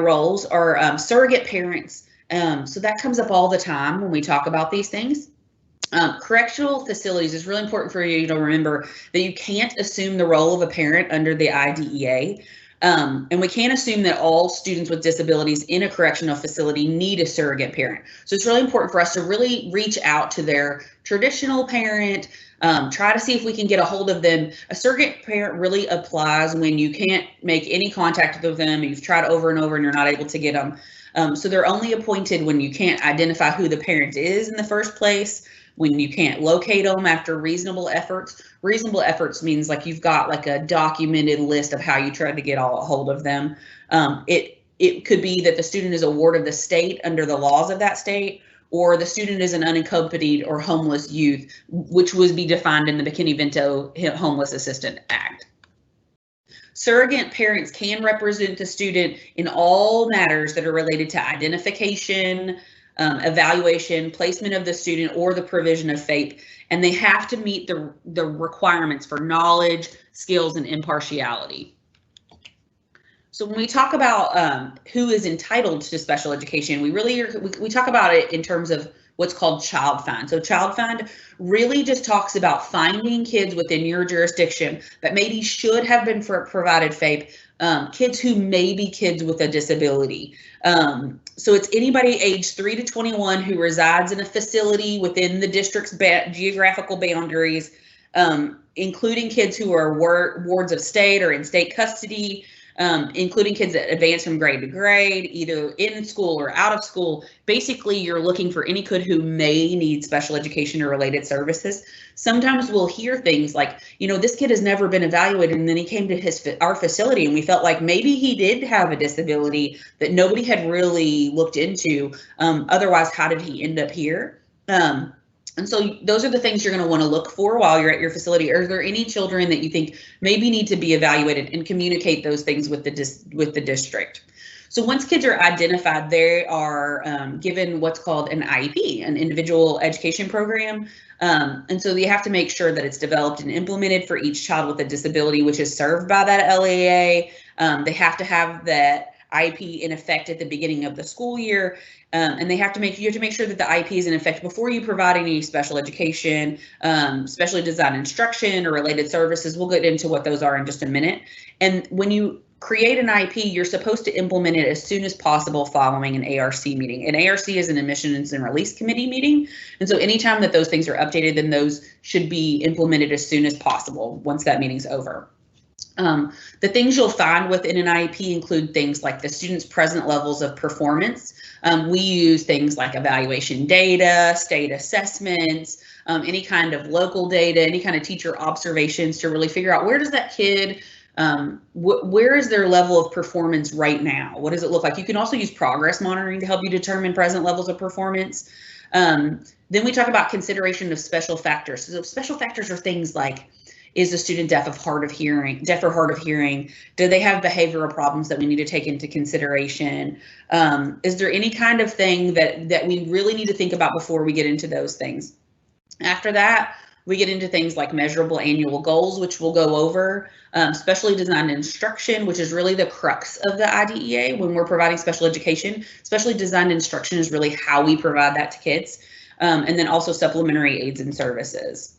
roles are surrogate parents. So that comes up all the time when we talk about these things. Correctional facilities, is really important for you to remember that you can't assume the role of a parent under the IDEA. And we can't assume that all students with disabilities in a correctional facility need a surrogate parent. So it's really important for us to really reach out to their traditional parent, try to see if we can get a hold of them. A surrogate parent really applies when you can't make any contact with them, you've tried over and over and you're not able to get them. So they're only appointed when you can't identify who the parent is in the first place, when you can't locate them after reasonable efforts. Reasonable efforts means like you've got like a documented list of how you tried to get a hold of them. It could be that the student is a ward of the state under the laws of that state, or the student is an unaccompanied or homeless youth, which would be defined in the McKinney-Vento Homeless Assistance Act. Surrogate parents can represent the student in all matters that are related to identification, evaluation, placement of the student, or the provision of FAPE, and they have to meet the requirements for knowledge, skills, and impartiality. So when we talk about who is entitled to special education, we talk about it in terms of what's called Child Find. So Child Find really just talks about finding kids within your jurisdiction that maybe should have been provided FAPE, kids who may be kids with a disability. So it's anybody age 3 to 21 who resides in a facility within the district's geographical boundaries, including kids who are wards of state or in state custody, including kids that advance from grade to grade, either in school or out of school. Basically, you're looking for any kid who may need special education or related services. Sometimes we'll hear things like, this kid has never been evaluated, and then he came to our facility and we felt like maybe he did have a disability that nobody had really looked into. Otherwise, how did he end up here? And so those are the things you're going to want to look for while you're at your facility. Are there any children that you think maybe need to be evaluated, and communicate those things with the district? So once kids are identified, they are given what's called an IEP, an individual education program. And so you have to make sure that it's developed and implemented for each child with a disability, which is served by that LEA. They have to have that IEP in effect at the beginning of the school year. And you have to make sure that the IEP is in effect before you provide any special education, specially designed instruction or related services. We'll get into what those are in just a minute. And when you create an IEP, you're supposed to implement it as soon as possible following an ARC meeting. An ARC is an admissions and release committee meeting. And so anytime that those things are updated, then those should be implemented as soon as possible once that meeting's over. The things you'll find within an IEP include things like the student's present levels of performance. We use things like evaluation data, state assessments, any kind of local data, any kind of teacher observations to really figure out where does that kid, where is their level of performance right now? What does it look like? You can also use progress monitoring to help you determine present levels of performance. Then we talk about consideration of special factors. So special factors are things like, is the student deaf or hard of hearing? Do they have behavioral problems that we need to take into consideration? Is there any kind of thing that we really need to think about before we get into those things? After that, we get into things like measurable annual goals, which we'll go over, specially designed instruction, which is really the crux of the IDEA when we're providing special education. Specially designed instruction is really how we provide that to kids, and then also supplementary aids and services.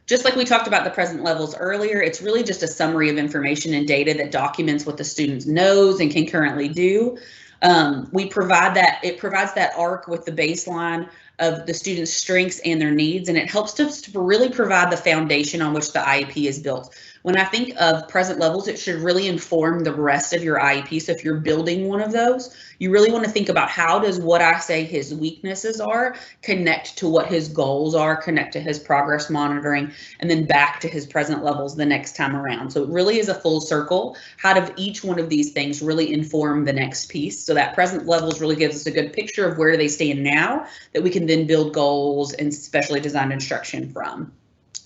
Just like we talked about the present levels earlier, it's really just a summary of information and data that documents what the student knows and can currently do. It provides that arc with the baseline of the student's strengths and their needs, and it helps to really provide the foundation on which the IEP is built. When I think of present levels, it should really inform the rest of your IEP. So if you're building one of those, you really want to think about how does what I say his weaknesses are connect to what his goals are, connect to his progress monitoring, and then back to his present levels the next time around. So it really is a full circle. How do each one of these things really inform the next piece? So that present levels really gives us a good picture of where they stand now that we can then build goals and specially designed instruction from.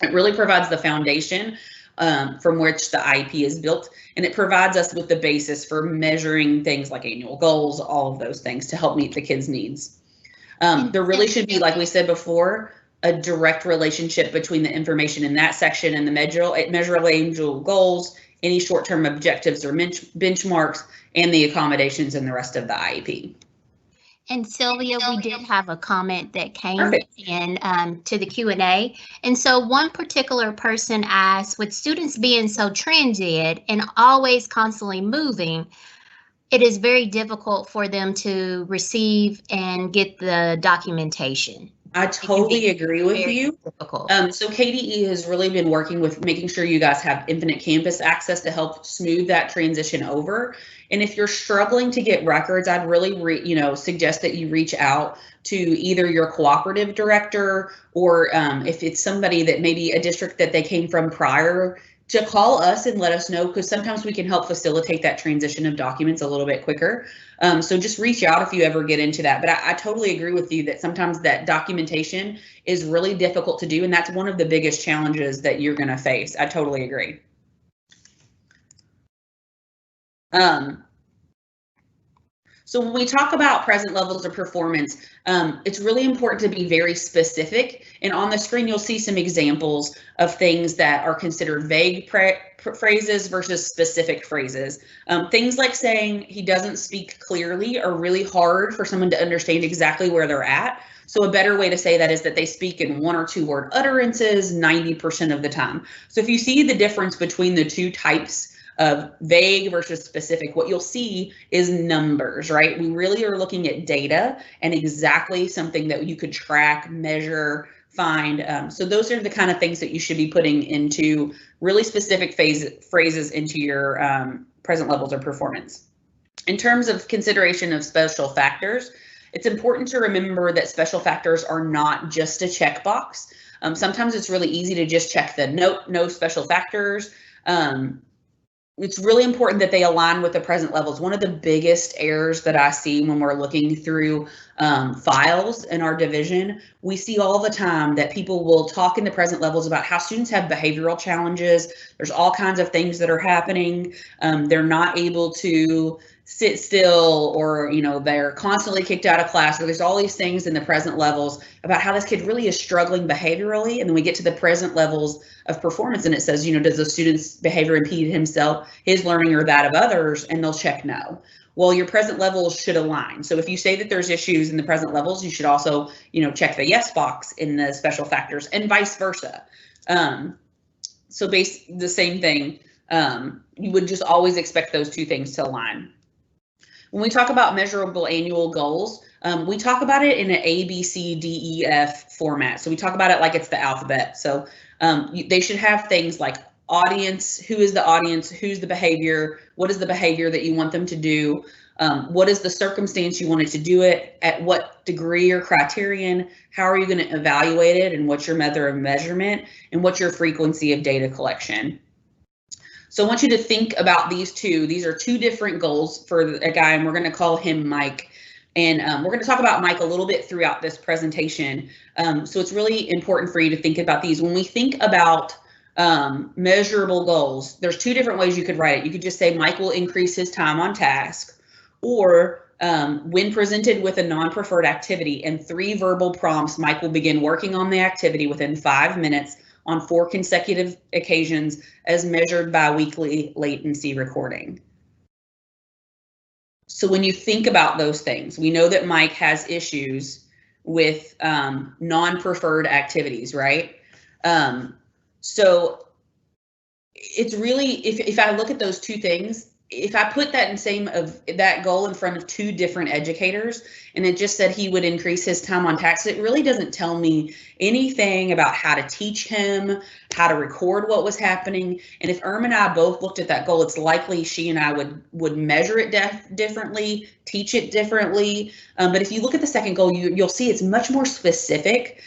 It really provides the foundation from which the IEP is built, and it provides us with the basis for measuring things like annual goals, all of those things to help meet the kids' needs. There really should be, like we said before, a direct relationship between the information in that section and the measurable annual goals, any short-term objectives or benchmarks, and the accommodations in the rest of the IEP. And Sylvia, we did have a comment that came in to the Q&A. And so one particular person asked, with students being so transient and always constantly moving, it is very difficult for them to receive and get the documentation. I totally agree with you. So KDE has really been working with making sure you guys have infinite campus access to help smooth that transition over. And if you're struggling to get records, I'd really suggest that you reach out to either your cooperative director or if it's somebody that maybe a district that they came from prior, to call us and let us know, because sometimes we can help facilitate that transition of documents a little bit quicker. So just reach out if you ever get into that. But I totally agree with you that sometimes that documentation is really difficult to do, and that's one of the biggest challenges that you're going to face. I totally agree. So when we talk about present levels of performance, it's really important to be very specific. And on the screen, you'll see some examples of things that are considered vague phrases versus specific phrases. Things like saying he doesn't speak clearly are really hard for someone to understand exactly where they're at. So a better way to say that is that they speak in 1 or 2 word utterances 90% of the time. So if you see the difference between the two types of vague versus specific, what you'll see is numbers, right? We really are looking at data and exactly something that you could track, measure, find. So those are the kind of things that you should be putting into really specific phrases into your present levels of performance. In terms of consideration of special factors, it's important to remember that special factors are not just a checkbox. Sometimes it's really easy to just check the no special factors. It's really important that they align with the present levels. One of the biggest errors that I see when we're looking through files in our division, we see all the time that people will talk in the present levels about how students have behavioral challenges. There's all kinds of things that are happening. They're not able to sit still, or they're constantly kicked out of class. So there's all these things in the present levels about how this kid really is struggling behaviorally, and then we get to the present levels of performance and it says, does the student's behavior impede his learning or that of others, and they'll check no. Well, your present levels should align. So if you say that there's issues in the present levels, you should also check the yes box in the special factors, and vice versa. So the same thing, you would just always expect those two things to align. When we talk about measurable annual goals, we talk about it in an A, B, C, D, E, F format. So we talk about it like it's the alphabet. So they should have things like audience, who is the audience, who's the behavior, what is the behavior that you want them to do, what is the circumstance you wanted to do it, at what degree or criterion, how are you going to evaluate it, and what's your method of measurement, and what's your frequency of data collection. So I want you to think about these two. These are two different goals for a guy, and we're going to call him Mike. And we're going to talk about Mike a little bit throughout this presentation. So it's really important for you to think about these. When we think about measurable goals, there's two different ways you could write it. You could just say Mike will increase his time on task, or when presented with a non-preferred activity and 3 verbal prompts, Mike will begin working on the activity within 5 minutes on 4 consecutive occasions as measured by weekly latency recording. So when you think about those things, we know that Mike has issues with non-preferred activities, right? So it's really, if I look at those two things, if I put that goal in front of 2 different educators and it just said he would increase his time on task, it really doesn't tell me anything about how to teach him, how to record what was happening. And if and I both looked at that goal, it's likely she and I would measure it differently, teach it differently. But if you look at the second goal, you'll see it's much more specific.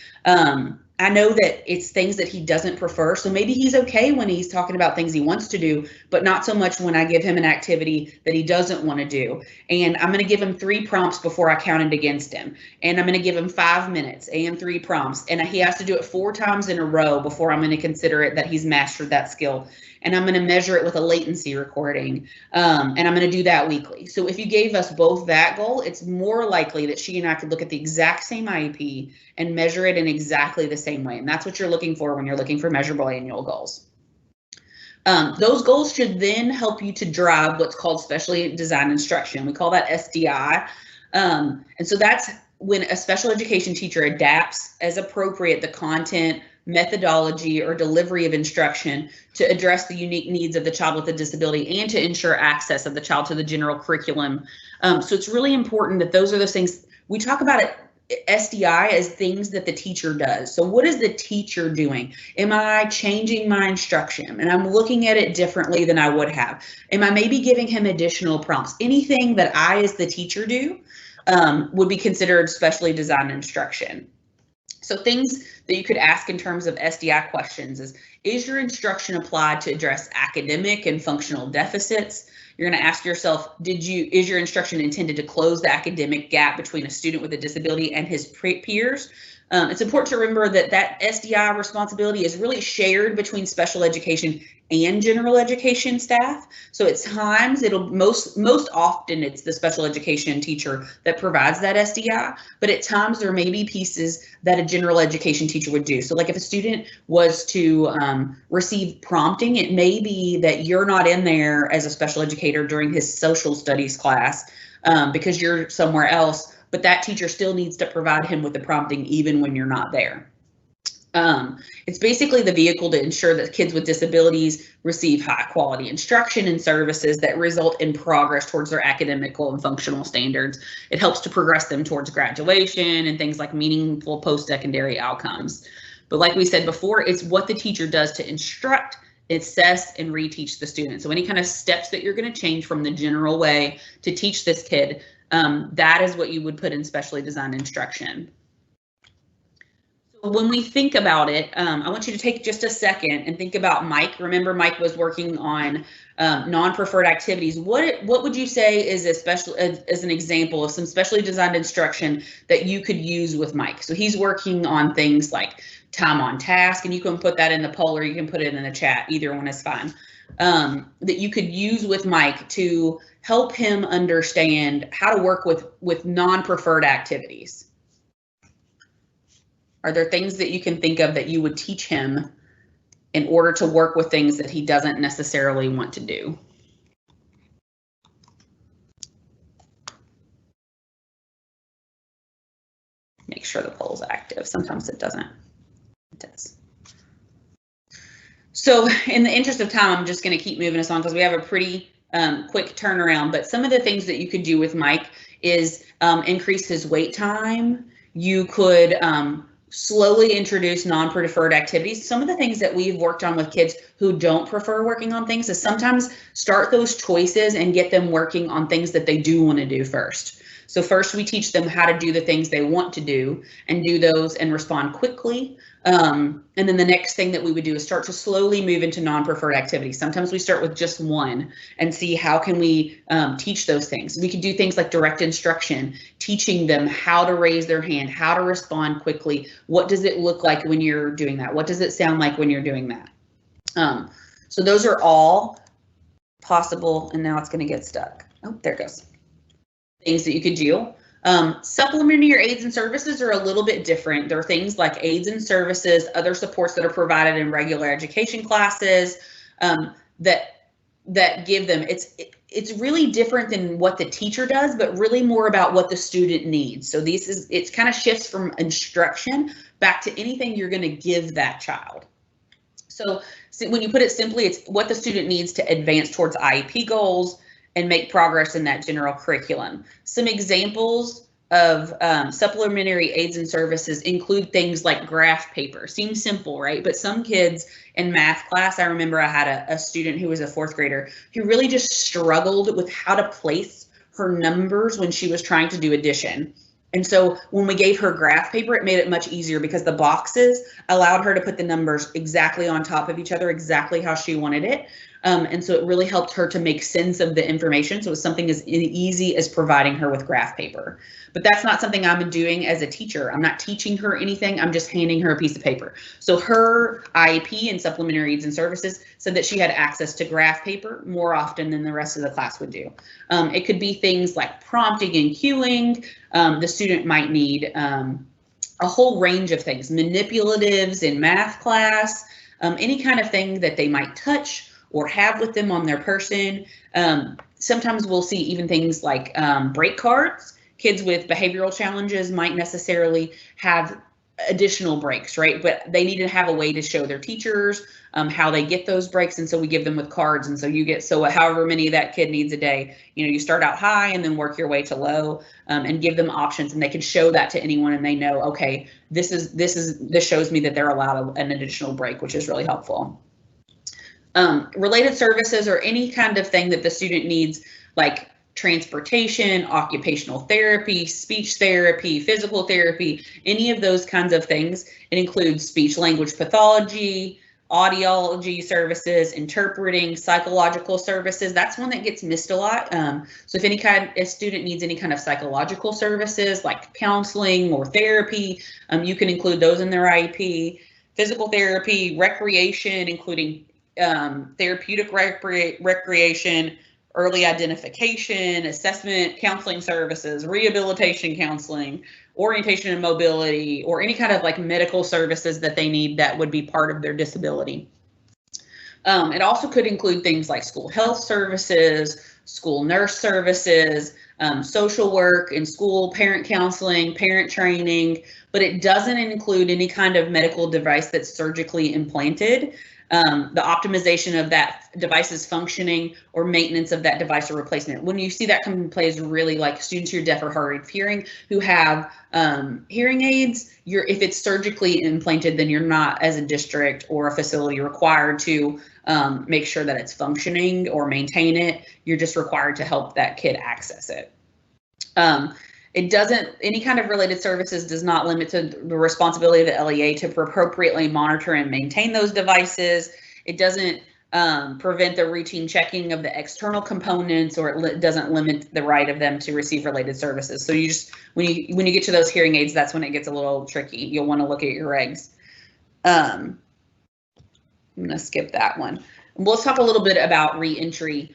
I know that it's things that he doesn't prefer, so maybe he's okay when he's talking about things he wants to do, but not so much when I give him an activity that he doesn't want to do. And I'm going to give him 3 prompts before I count it against him. And I'm going to give him 5 minutes and 3 prompts. And he has to do it 4 times in a row before I'm going to consider it that he's mastered that skill. And I'm going to measure it with a latency recording. And I'm going to do that weekly. So if you gave us both that goal, it's more likely that she and I could look at the exact same IEP and measure it in exactly the same way. And that's what you're looking for when you're looking for measurable annual goals. Those goals should then help you to drive what's called specially designed instruction. We call that SDI. And so that's when a special education teacher adapts as appropriate the content, methodology, or delivery of instruction to address the unique needs of the child with a disability and to ensure access of the child to the general curriculum. So it's really important that those are those things. We talk about it, SDI, as things that the teacher does. So what is the teacher doing? Am I changing my instruction? And I'm looking at it differently than I would have. Am I maybe giving him additional prompts? Anything that I as the teacher do would be considered specially designed instruction. So things that you could ask in terms of SDI questions is your instruction applied to address academic and functional deficits? You're going to ask yourself, is your instruction intended to close the academic gap between a student with a disability and his peers? It's important to remember that that SDI responsibility is really shared between special education and general education staff. So at times it'll most often it's the special education teacher that provides that SDI, but at times there may be pieces that a general education teacher would do. So like if a student was to receive prompting, it may be that you're not in there as a special educator during his social studies class because you're somewhere else, but that teacher still needs to provide him with the prompting even when you're not there. It's basically the vehicle to ensure that kids with disabilities receive high quality instruction and services that result in progress towards their academical and functional standards. It helps to progress them towards graduation and things like meaningful post-secondary outcomes. But like we said before, it's what the teacher does to instruct, assess, and reteach the student. So any kind of steps that you're going to change from the general way to teach this kid, that is what you would put in specially designed instruction. When we think about it, I want you to take just a second and think about Mike. Remember, Mike was working on non-preferred activities. What would you say is as an example of some specially designed instruction that you could use with Mike? So he's working on things like time on task, and you can put that in the poll or you can put it in the chat. Either one is fine. That you could use with Mike to help him understand how to work with non-preferred activities. Are there things that you can think of that you would teach him in order to work with things that he doesn't necessarily want to do? Make sure the poll is active. Sometimes it doesn't. It does. So in the interest of time, I'm just going to keep moving us on because we have a pretty quick turnaround. But some of the things that you could do with Mike is increase his wait time. You could slowly introduce non-preferred activities. Some of the things that we've worked on with kids who don't prefer working on things is sometimes start those choices and get them working on things that they do want to do first. So first we teach them how to do the things they want to do and do those and respond quickly. And then the next thing that we would do is start to slowly move into non-preferred activities. Sometimes we start with just one and see how can we teach those things. We could do things like direct instruction, teaching them how to raise their hand, how to respond quickly. What does it look like when you're doing that? What does it sound like when you're doing that? So those are all possible, and now it's going to get stuck. Oh, there it goes. Things that you could do. Supplementary aids and services are a little bit different. There are things like aids and services, other supports that are provided in regular education classes that give them. It's really different than what the teacher does, but really more about what the student needs. So it kind of shifts from instruction back to anything you're going to give that child. So when you put it simply, it's what the student needs to advance towards IEP goals and make progress in that general curriculum. Some examples of supplementary aids and services include things like graph paper. Seems simple, right? But some kids in math class, I remember I had a student who was a 4th grader who really just struggled with how to place her numbers when she was trying to do addition. And so when we gave her graph paper, it made it much easier because the boxes allowed her to put the numbers exactly on top of each other, exactly how she wanted it. And so it really helped her to make sense of the information. So it was something as easy as providing her with graph paper. But that's not something I'm doing as a teacher. I'm not teaching her anything. I'm just handing her a piece of paper. So her IEP and supplementary aids and services said that she had access to graph paper more often than the rest of the class would do. It could be things like prompting and cueing. The student might need a whole range of things, manipulatives in math class, any kind of thing that they might touch or have with them on their person. Sometimes we'll see even things like break cards. Kids with behavioral challenges might necessarily have additional breaks, right? But they need to have a way to show their teachers how they get those breaks. And so we give them with cards. And so you get, so however many that kid needs a day, you start out high and then work your way to low and give them options, and they can show that to anyone and they know, okay, this shows me that they're allowed an additional break, which is really helpful. Related services or any kind of thing that the student needs, like transportation, occupational therapy, speech therapy, physical therapy, any of those kinds of things. It includes speech language pathology, audiology services, interpreting, psychological services. That's one that gets missed a lot. So if a student needs any kind of psychological services like counseling or therapy, you can include those in their IEP. Physical therapy, recreation, including therapeutic recreation, early identification, assessment, counseling services, rehabilitation counseling, orientation and mobility, or any kind of like medical services that they need that would be part of their disability. It also could include things like school health services, school nurse services, social work in school, parent counseling, parent training, but it doesn't include any kind of medical device that's surgically implanted. The optimization of that device's functioning or maintenance of that device or replacement. When you see that come into play is really like students who are deaf or hard of hearing who have hearing aids. If it's surgically implanted, then you're not, as a district or a facility, required to make sure that it's functioning or maintain it. You're just required to help that kid access it. It doesn't, any kind of related services does not limit to the responsibility of the LEA to appropriately monitor and maintain those devices. It doesn't prevent the routine checking of the external components, or it doesn't limit the right of them to receive related services. So you just, when you get to those hearing aids, that's when it gets a little tricky. You'll want to look at your regs. I'm going to skip that one. Let's talk a little bit about reentry.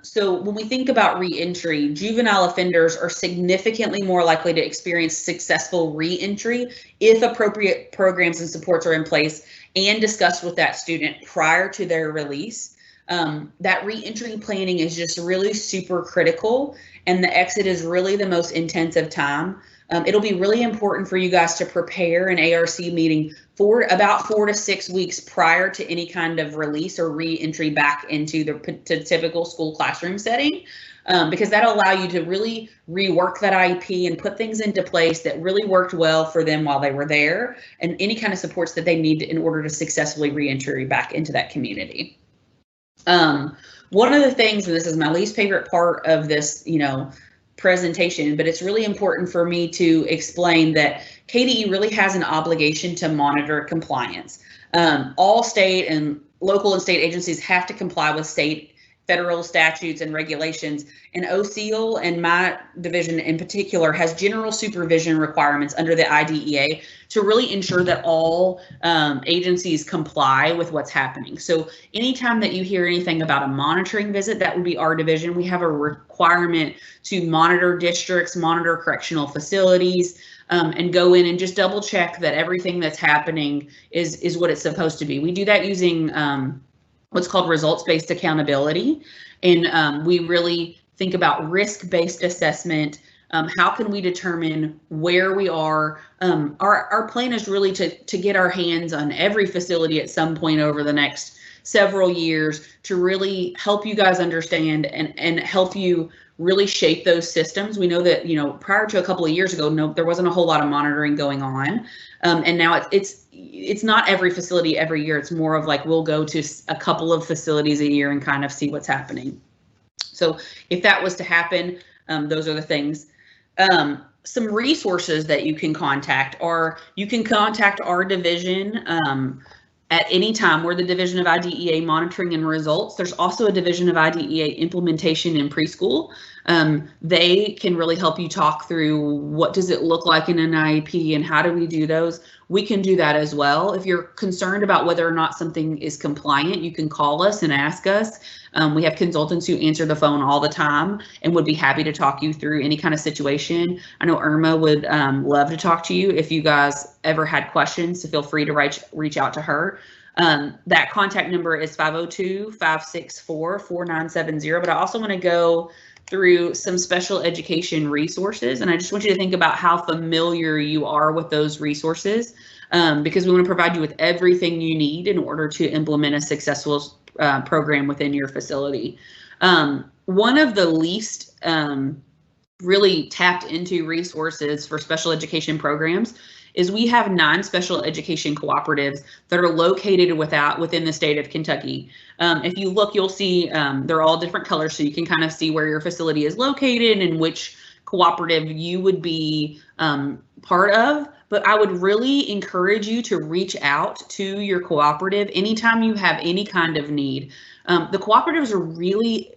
So when we think about reentry, juvenile offenders are significantly more likely to experience successful reentry if appropriate programs and supports are in place and discussed with that student prior to their release. That reentry planning is just really super critical, and the exit is really the most intensive time. It'll be really important for you guys to prepare an ARC meeting for about 4 to 6 weeks prior to any kind of release or re-entry back into the typical school classroom setting, because that'll allow you to really rework that IEP and put things into place that really worked well for them while they were there, and any kind of supports that they need in order to successfully re-entry back into that community. One of the things, and this is my least favorite part of this, presentation, but it's really important for me to explain that KDE really has an obligation to monitor compliance. All state and local and state agencies have to comply with state, federal statutes and regulations, and OCEAL, and my division in particular, has general supervision requirements under the IDEA to really ensure that all agencies comply with what's happening. So anytime that you hear anything about a monitoring visit, that would be our division. We have a requirement to monitor districts, monitor correctional facilities, and go in and just double check that everything that's happening is what it's supposed to be. We do that using what's called results-based accountability. And we really think about risk-based assessment. How can we determine where we are? Our plan is really to get our hands on every facility at some point over the next several years to really help you guys understand and help you really shape those systems. We know that, prior to a couple of years ago, there wasn't a whole lot of monitoring going on. And now it's not every facility every year. It's more of like, we'll go to a couple of facilities a year and kind of see what's happening. So if that was to happen, those are the things. Some resources that you can contact are, you can contact our division at any time. We're the Division of IDEA Monitoring and Results. There's also a Division of IDEA Implementation in Preschool. They can really help you talk through what does it look like in an IEP and how do we do those. We can do that as well. If you're concerned about whether or not something is compliant, you can call us and ask us. We have consultants who answer the phone all the time and would be happy to talk you through any kind of situation. I know Irma would love to talk to you if you guys ever had questions, so feel free to reach out to her. That contact number is 502-564-4970, but I also want to go through some special education resources, and I just want you to think about how familiar you are with those resources, because we want to provide you with everything you need in order to implement a successful program within your facility. One of the least really tapped into resources for special education programs is we have 9 special education cooperatives that are located within the state of Kentucky. If you look, you'll see they're all different colors, so you can kind of see where your facility is located and which cooperative you would be part of, but I would really encourage you to reach out to your cooperative anytime you have any kind of need. The cooperatives are really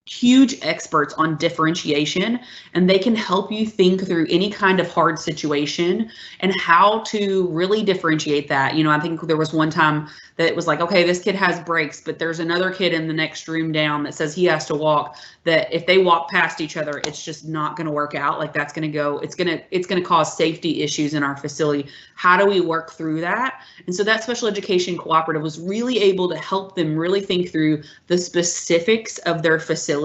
huge experts on differentiation, and they can help you think through any kind of hard situation and how to really differentiate that. You know, I think there was one time that it was like, okay, this kid has brakes, but there's another kid in the next room down that says he has to walk, that if they walk past each other, it's just not going to work out. Like that's going to go, it's going to cause safety issues in our facility. How do we work through that? And so that special education cooperative was really able to help them really think through the specifics of their facility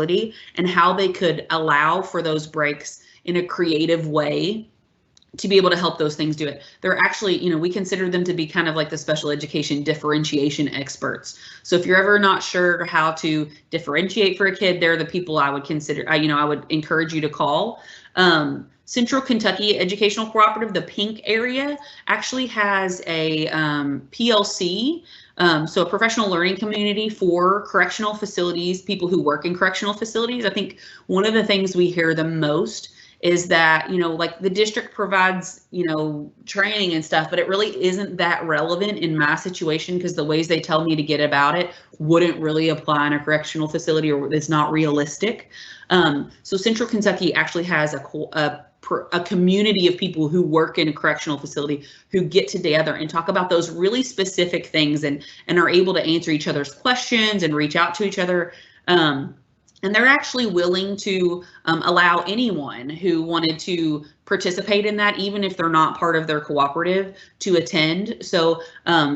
and how they could allow for those breaks in a creative way to be able to help those things do it. They're actually, you know, we consider them to be kind of like the special education differentiation experts. So if you're ever not sure how to differentiate for a kid, they're the people I would consider, you know, I would encourage you to call. Central Kentucky Educational Cooperative, the pink area, actually has a PLC, so a professional learning community for correctional facilities, people who work in correctional facilities. I think one of the things we hear the most is that, you know, like the district provides, you know, training and stuff, but it really isn't that relevant in my situation because the ways they tell me to get about it wouldn't really apply in a correctional facility, or it's not realistic. So Central Kentucky actually has a community of people who work in a correctional facility who get together and talk about those really specific things and are able to answer each other's questions and reach out to each other. And they're actually willing to allow anyone who wanted to participate in that, even if they're not part of their cooperative, to attend. So,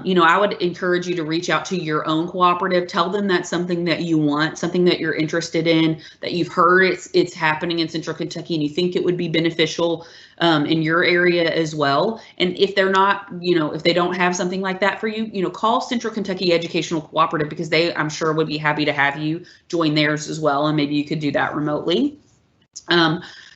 you know, I would encourage you to reach out to your own cooperative, tell them that's something that you want, something that you're interested in, that you've heard it's happening in Central Kentucky and you think it would be beneficial in your area as well. And if they're not, you know, if they don't have something like that for you, you know, call Central Kentucky Educational Cooperative because they, I'm sure, would be happy to have you join theirs as well. And maybe you could do that remotely.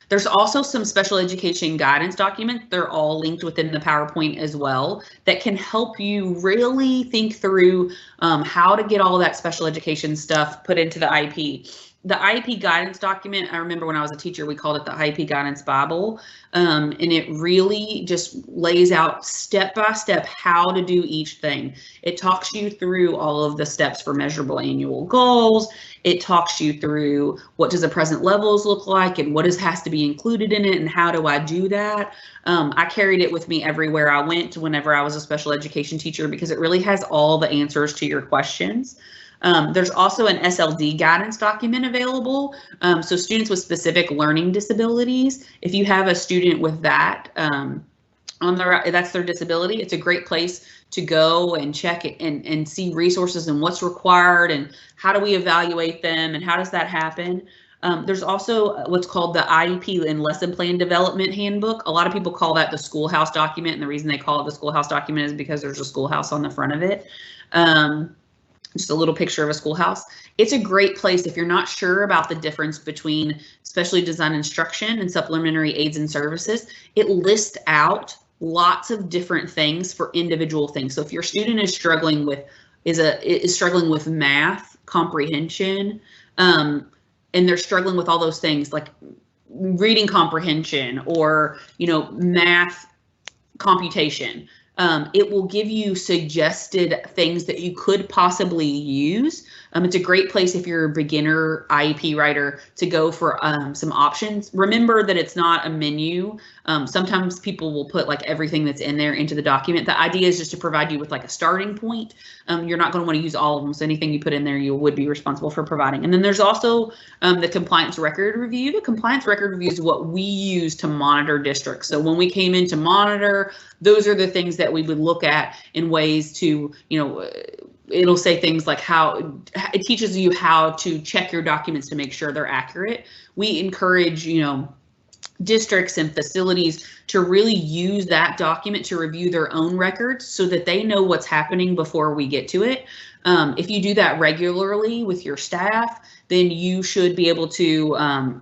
There's also some special education guidance documents. They're all linked within the PowerPoint as well that can help you really think through how to get all that special education stuff put into the IEP. The IEP guidance document, I remember when I was a teacher, we called it the IEP Guidance Bible, and it really just lays out step by step how to do each thing. It talks you through all of the steps for measurable annual goals. It talks you through what does the present levels look like and what has to be included in it and how do I do that. I carried it with me everywhere I went whenever I was a special education teacher because it really has all the answers to your questions. There's also an SLD guidance document available. So students with specific learning disabilities, if you have a student with that, that's their disability, it's a great place to go and check it and see resources and what's required and how do we evaluate them and how does that happen. There's also what's called the IEP and Lesson Plan Development Handbook. A lot of people call that the schoolhouse document, and the reason they call it the schoolhouse document is because there's a schoolhouse on the front of it. Just a little picture of a schoolhouse. It's a great place if you're not sure about the difference between specially designed instruction and supplementary aids and services. It lists out lots of different things for individual things. So if your student is struggling with math comprehension, and they're struggling with all those things like reading comprehension or, you know, math computation, it will give you suggested things that you could possibly use. It's a great place if you're a beginner IEP writer to go for some options. Remember that it's not a menu. Sometimes people will put like everything that's in there into the document. The idea is just to provide you with like a starting point. You're not going to want to use all of them. So anything you put in there, you would be responsible for providing. And then there's also the compliance record review. The compliance record review is what we use to monitor districts. So when we came in to monitor, those are the things that we would look at in ways to, you know, it'll say things like how it teaches you how to check your documents to make sure they're accurate. We encourage, you know, districts and facilities to really use that document to review their own records so that they know what's happening before we get to it. If you do that regularly with your staff, then you should be able to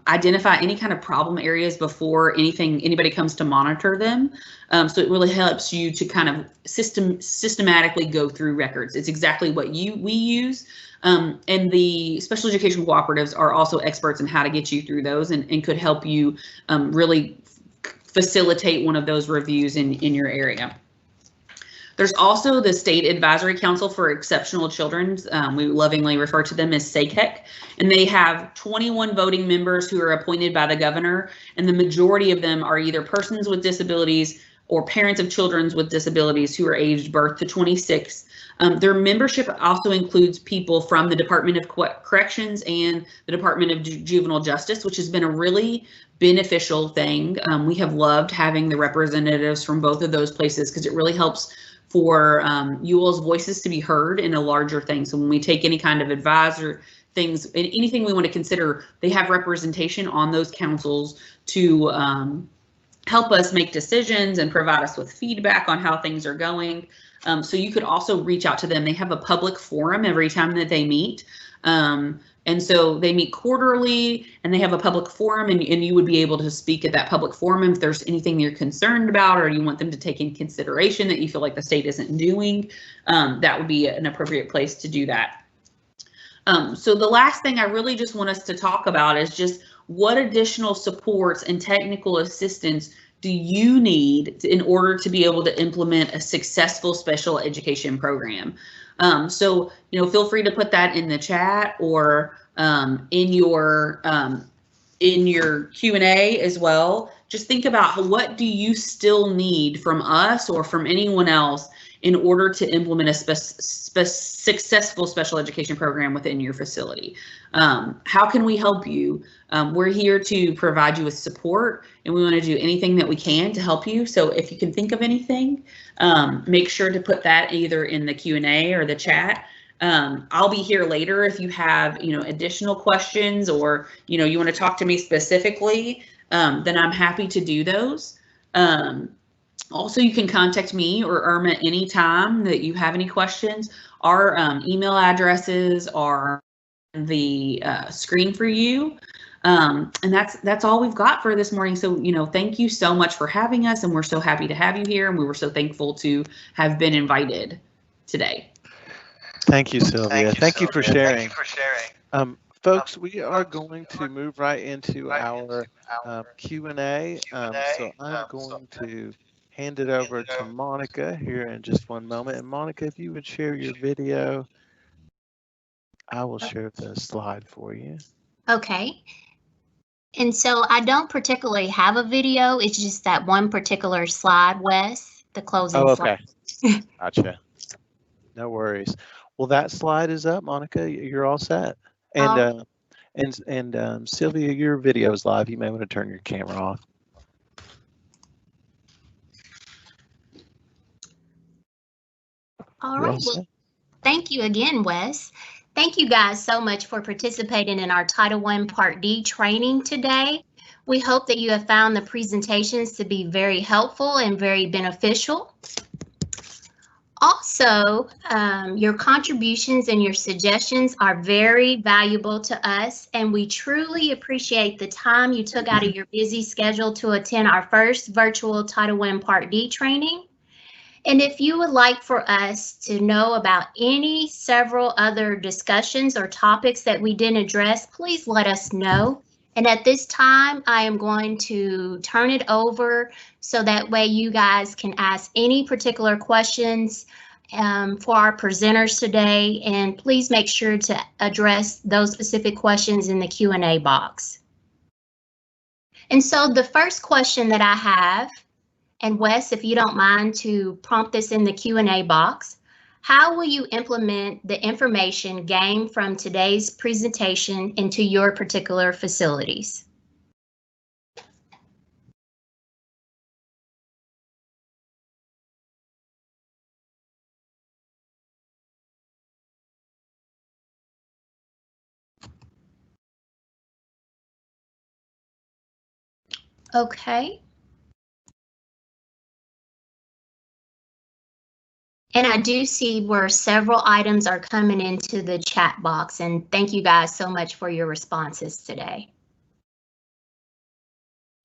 identify any kind of problem areas before anybody comes to monitor them. So it really helps you to kind of systematically go through records. It's exactly what we use. And the special education cooperatives are also experts in how to get you through those and could help you really facilitate one of those reviews in your area. There's also the State Advisory Council for Exceptional Children. We lovingly refer to them as SACEC, and they have 21 voting members who are appointed by the governor, and the majority of them are either persons with disabilities or parents of children with disabilities who are aged birth to 26. Their membership also includes people from the Department of Corrections and the Department of Juvenile Justice, which has been a really beneficial thing. We have loved having the representatives from both of those places because it really helps for you all's voices to be heard in a larger thing. So when we take any kind of advice or things, anything we want to consider, they have representation on those councils to help us make decisions and provide us with feedback on how things are going. So you could also reach out to them. They have a public forum every time that they meet. And so they meet quarterly and they have a public forum, and you would be able to speak at that public forum if there's anything you're concerned about or you want them to take in consideration that you feel like the state isn't doing. That would be an appropriate place to do that. So the last thing I really just want us to talk about is just what additional supports and technical assistance do you need in order to be able to implement a successful special education program? So, feel free to put that in the chat or in your Q&A as well. Just think about what do you still need from us or from anyone else in order to implement a successful special education program within your facility. How can we help you? We're here to provide you with support, and we want to do anything that we can to help you. So if you can think of anything, make sure to put that either in the Q&A or the chat. I'll be here later if you have, additional questions or, you want to talk to me specifically, then I'm happy to do those. Also, you can contact me or Irma anytime that you have any questions. Our email addresses are on the screen for you. And that's all we've got for this morning. So, thank you so much for having us, and we're so happy to have you here, and we were so thankful to have been invited today. Thank you, Sylvia. Thank you for sharing. Folks, we are going to move right into our Q&A. So I'm going to hand it over to Monica here in just one moment. And Monica, if you would share your video, I will share the slide for you. Okay. And so I don't particularly have a video. It's just that one particular slide, Wes, the closing slide. Okay. Gotcha. No worries. Well, that slide is up, Monica. You're all set. And Sylvia, your video is live. You may want to turn your camera off. All right. Well, thank you again, Wes. Thank you guys so much for participating in our Title I Part D training today. We hope that you have found the presentations to be very helpful and very beneficial. Also, your contributions and your suggestions are very valuable to us, and we truly appreciate the time you took out of your busy schedule to attend our first virtual Title I Part D training. And if you would like for us to know about several other discussions or topics that we didn't address, please let us know. And at this time, I am going to turn it over so that way you guys can ask any particular questions for our presenters today. And please make sure to address those specific questions in the Q&A box. And so the first question that I have, and Wes, if you don't mind to prompt this in the Q&A box, how will you implement the information gained from today's presentation into your particular facilities? Okay. And I do see where several items are coming into the chat box, and thank you guys so much for your responses today.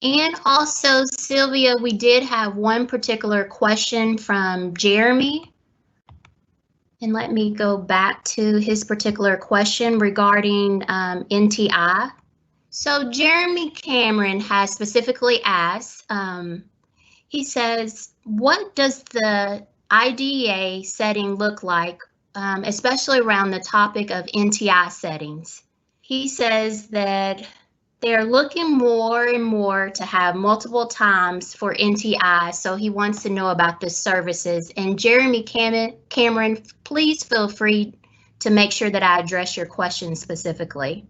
And also, Sylvia, we did have one particular question from Jeremy. And let me go back to his particular question regarding NTI. So Jeremy Cameron has specifically asked, he says, what does the IDEA setting look like, especially around the topic of NTI settings? He says that they're looking more and more to have multiple times for NTI, so he wants to know about the services. And Jeremy Cameron, please feel free to make sure that I address your question specifically.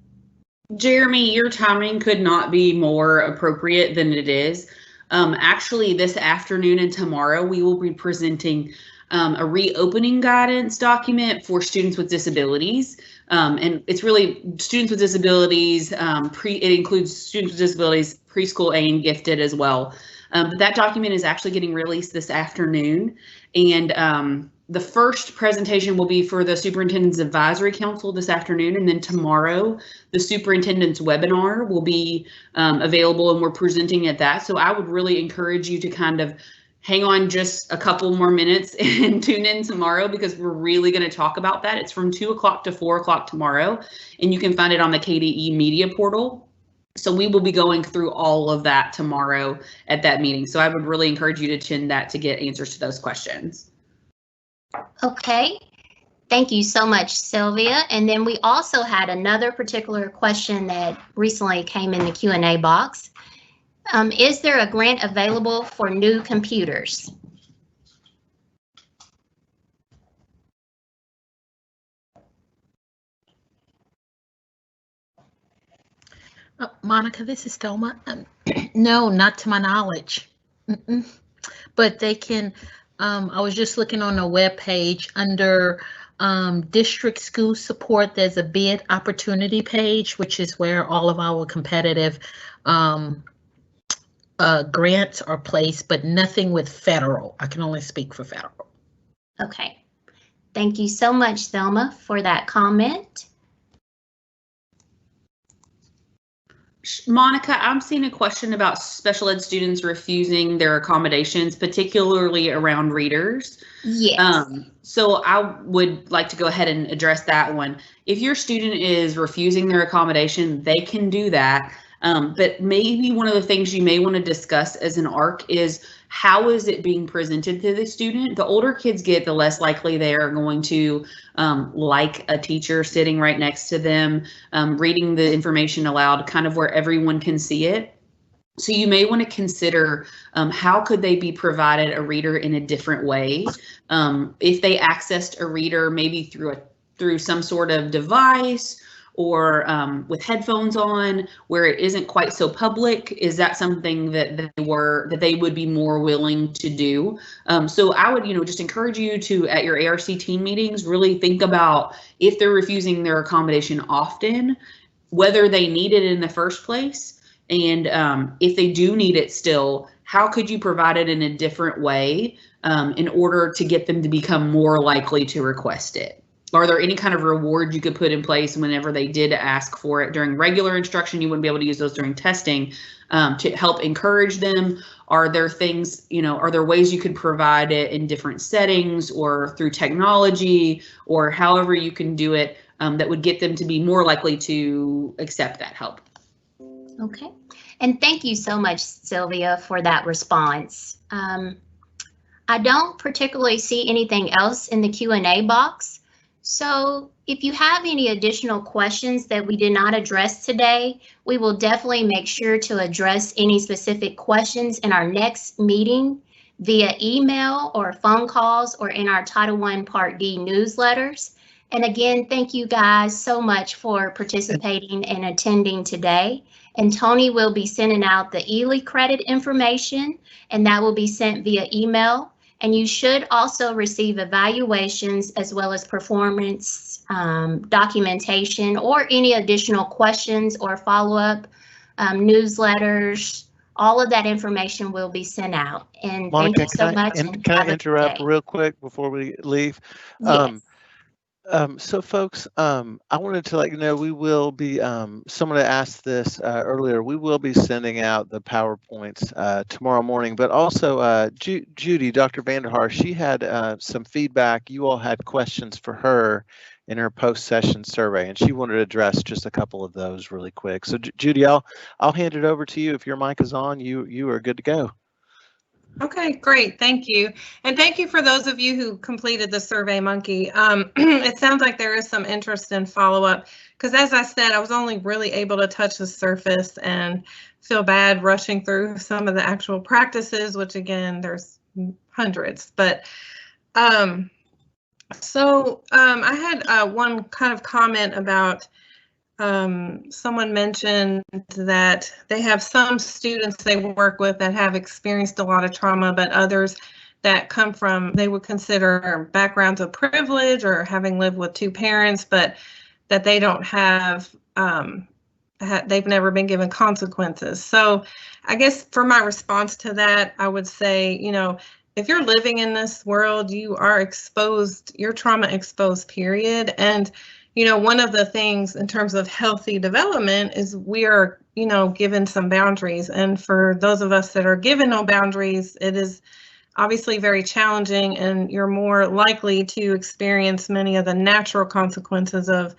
Jeremy, your timing could not be more appropriate than it is. Actually, this afternoon and tomorrow, we will be presenting a reopening guidance document for students with disabilities. And it's really students with disabilities, it includes students with disabilities, preschool and gifted as well. But that document is actually getting released this afternoon. And the first presentation will be for the Superintendent's Advisory Council this afternoon, and then tomorrow the Superintendent's webinar will be available, and we're presenting at that. So I would really encourage you to kind of hang on just a couple more minutes and tune in tomorrow, because we're really going to talk about that. It's from 2 o'clock to 4 o'clock tomorrow, and you can find it on the KDE media portal. So we will be going through all of that tomorrow at that meeting. So I would really encourage you to attend that to get answers to those questions. Okay, thank you so much, Sylvia. And then we also had another particular question that recently came in the Q&A box. Is there a grant available for new computers? Monica, this is Thelma. No, not to my knowledge. But they can, I was just looking on the web page under district school support. There's a bid opportunity page, which is where all of our competitive grants are placed, but nothing with federal. I can only speak for federal. Okay, thank you so much, Thelma, for that comment. Monica, I'm seeing a question about special ed students refusing their accommodations, particularly around readers. Yes. So I would like to go ahead and address that one. If your student is refusing their accommodation, they can do that. But maybe one of the things you may want to discuss as an ARC is, how is it being presented to the student? The older kids get, the less likely they are going to like a teacher sitting right next to them, reading the information aloud, kind of where everyone can see it. So you may want to consider how could they be provided a reader in a different way. If they accessed a reader maybe through some sort of device, or with headphones on, where it isn't quite so public, is that something that they would be more willing to do? So I would, just encourage you to, at your ARC team meetings, really think about, if they're refusing their accommodation often, whether they need it in the first place, and if they do need it still, how could you provide it in a different way in order to get them to become more likely to request it? Are there any kind of reward you could put in place whenever they did ask for it during regular instruction? You wouldn't be able to use those during testing to help encourage them. Are there things, are there ways you could provide it in different settings or through technology, or however you can do it that would get them to be more likely to accept that help? Okay, and thank you so much, Sylvia, for that response. I don't particularly see anything else in the Q&A box. So if you have any additional questions that we did not address today, we will definitely make sure to address any specific questions in our next meeting via email or phone calls, or in our Title I Part D newsletters. And again, thank you guys so much for participating and attending today. And Tony will be sending out the Ely credit information, and that will be sent via email. And you should also receive evaluations as well as performance documentation, or any additional questions or follow-up newsletters. All of that information will be sent out. And Monica, thank you so much. Can I interrupt real quick before we leave? Yes. So folks, I wanted to let you know we will be, someone had asked this earlier, we will be sending out the PowerPoints tomorrow morning, but also Judy, Dr. Vanderhaar, she had some feedback. You all had questions for her in her post-session survey, and she wanted to address just a couple of those really quick. So Judy, I'll hand it over to you. If your mic is on, you are good to go. Okay, great. Thank you. And thank you for those of you who completed the Survey Monkey. It sounds like there is some interest in follow-up because, as I said, I was only really able to touch the surface and feel bad rushing through some of the actual practices, which again, there's hundreds. But I had one kind of comment about someone mentioned that they have some students they work with that have experienced a lot of trauma, but others that come from, they would consider backgrounds of privilege or having lived with two parents, but that they don't have, they've never been given consequences. So I guess for my response to that, I would say, you know, if you're living in this world, you are exposed, you're trauma exposed, period. And you know, one of the things in terms of healthy development is we are, you know, given some boundaries. And for those of us that are given no boundaries, it is obviously very challenging, and you're more likely to experience many of the natural consequences of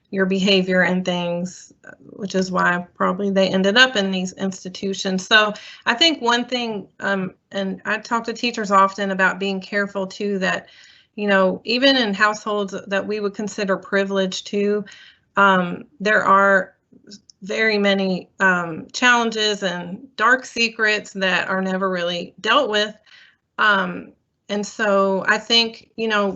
your behavior and things, which is why probably they ended up in these institutions. So I think one thing, and I talk to teachers often about being careful too, that you know, even in households that we would consider privileged too, there are very many challenges and dark secrets that are never really dealt with. And so I think, you know,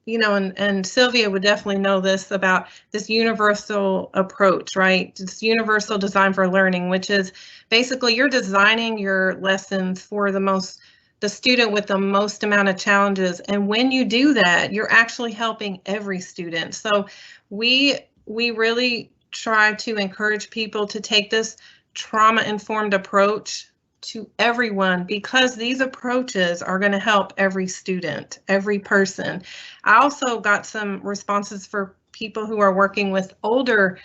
and Sylvia would definitely know this about this universal approach, right? This universal design for learning, which is basically you're designing your lessons for the student with the most amount of challenges. And when you do that, you're actually helping every student. So we really try to encourage people to take this trauma-informed approach to everyone, because these approaches are going to help every student, every person. I also got some responses for people who are working with older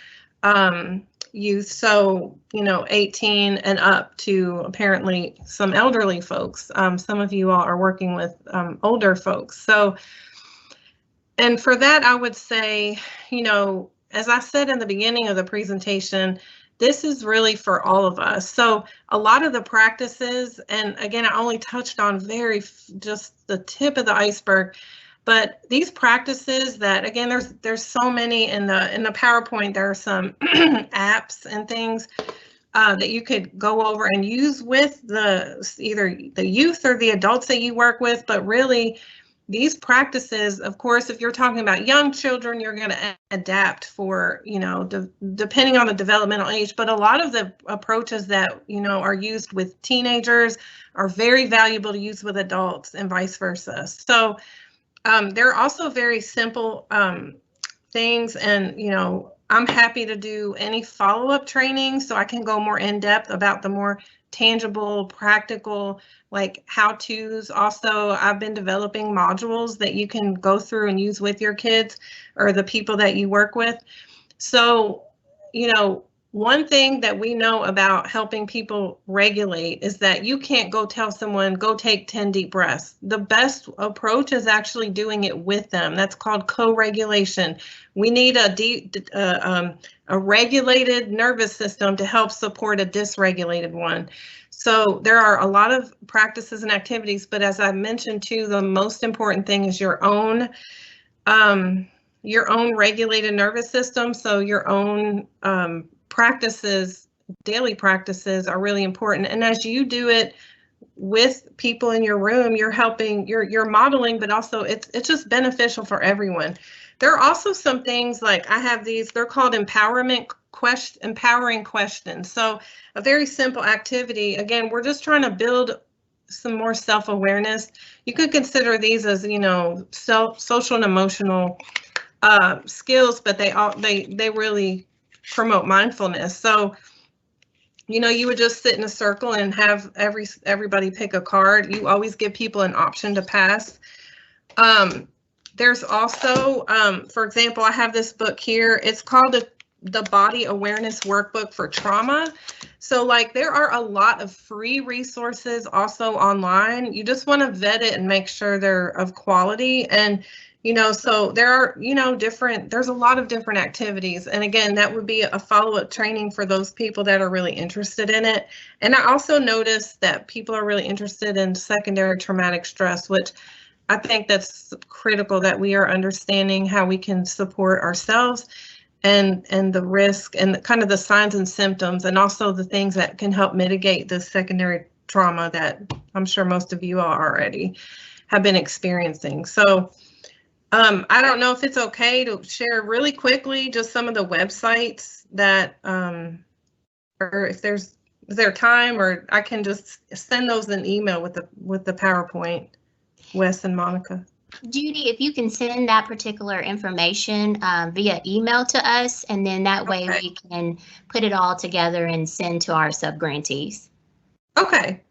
youth, so, you know, 18 and up to apparently some elderly folks. Some of you all are working with older folks. So, and for that, I would say, you know, as I said in the beginning of the presentation, this is really for all of us. So a lot of the practices, and again, I only touched on just the tip of the iceberg, but these practices that, again, there's so many in the PowerPoint. There are some apps and things that you could go over and use with either the youth or the adults that you work with. But really, these practices, of course, if you're talking about young children, you're going to adapt for, you know, depending on the developmental age. But a lot of the approaches that, you know, are used with teenagers are very valuable to use with adults and vice versa. So there are also very simple things, and, you know, I'm happy to do any follow-up training so I can go more in depth about the more tangible, practical, like how-tos. Also, I've been developing modules that you can go through and use with your kids or the people that you work with. So, you know, one thing that we know about helping people regulate is that you can't go tell someone, go take 10 deep breaths. The best approach is actually doing it with them. That's called co-regulation. We need a regulated nervous system to help support a dysregulated one. So there are a lot of practices and activities, but as I mentioned too, the most important thing is your own regulated nervous system. So your own practices, daily practices are really important. And as you do it with people in your room, you're helping, you're modeling, but also it's just beneficial for everyone. There are also some things like I have these, they're called empowering questions. So a very simple activity. Again, we're just trying to build some more self-awareness. You could consider these as, you know, social and emotional skills, but they really promote mindfulness. So, you know, you would just sit in a circle and have everybody pick a card. You always give people an option to pass. There's also, for example, I have this book here. It's called the Body Awareness Workbook for Trauma. So like there are a lot of free resources also online. You just want to vet it and make sure they're of quality. And, you know, so there are, you know, there's a lot of different activities. And again, that would be a follow-up training for those people that are really interested in it. And I also noticed that people are really interested in secondary traumatic stress, which I think that's critical, that we are understanding how we can support ourselves and the risk and kind of the signs and symptoms, and also the things that can help mitigate the secondary trauma that I'm sure most of you all already have been experiencing. So I don't know if it's okay to share really quickly just some of the websites that, or if is there time, or I can just send those in email with the PowerPoint, Wes and Monica. Judy, if you can send that particular information via email to us, and then that way we can put it all together and send to our subgrantees. Okay.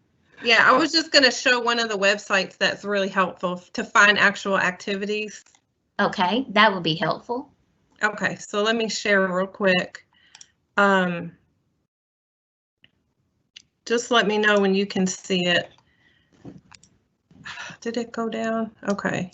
Yeah, I was just going to show one of the websites that's really helpful to find actual activities. Okay, that would be helpful. Okay, so let me share real quick. Just let me know when you can see it. Did it go down? Okay.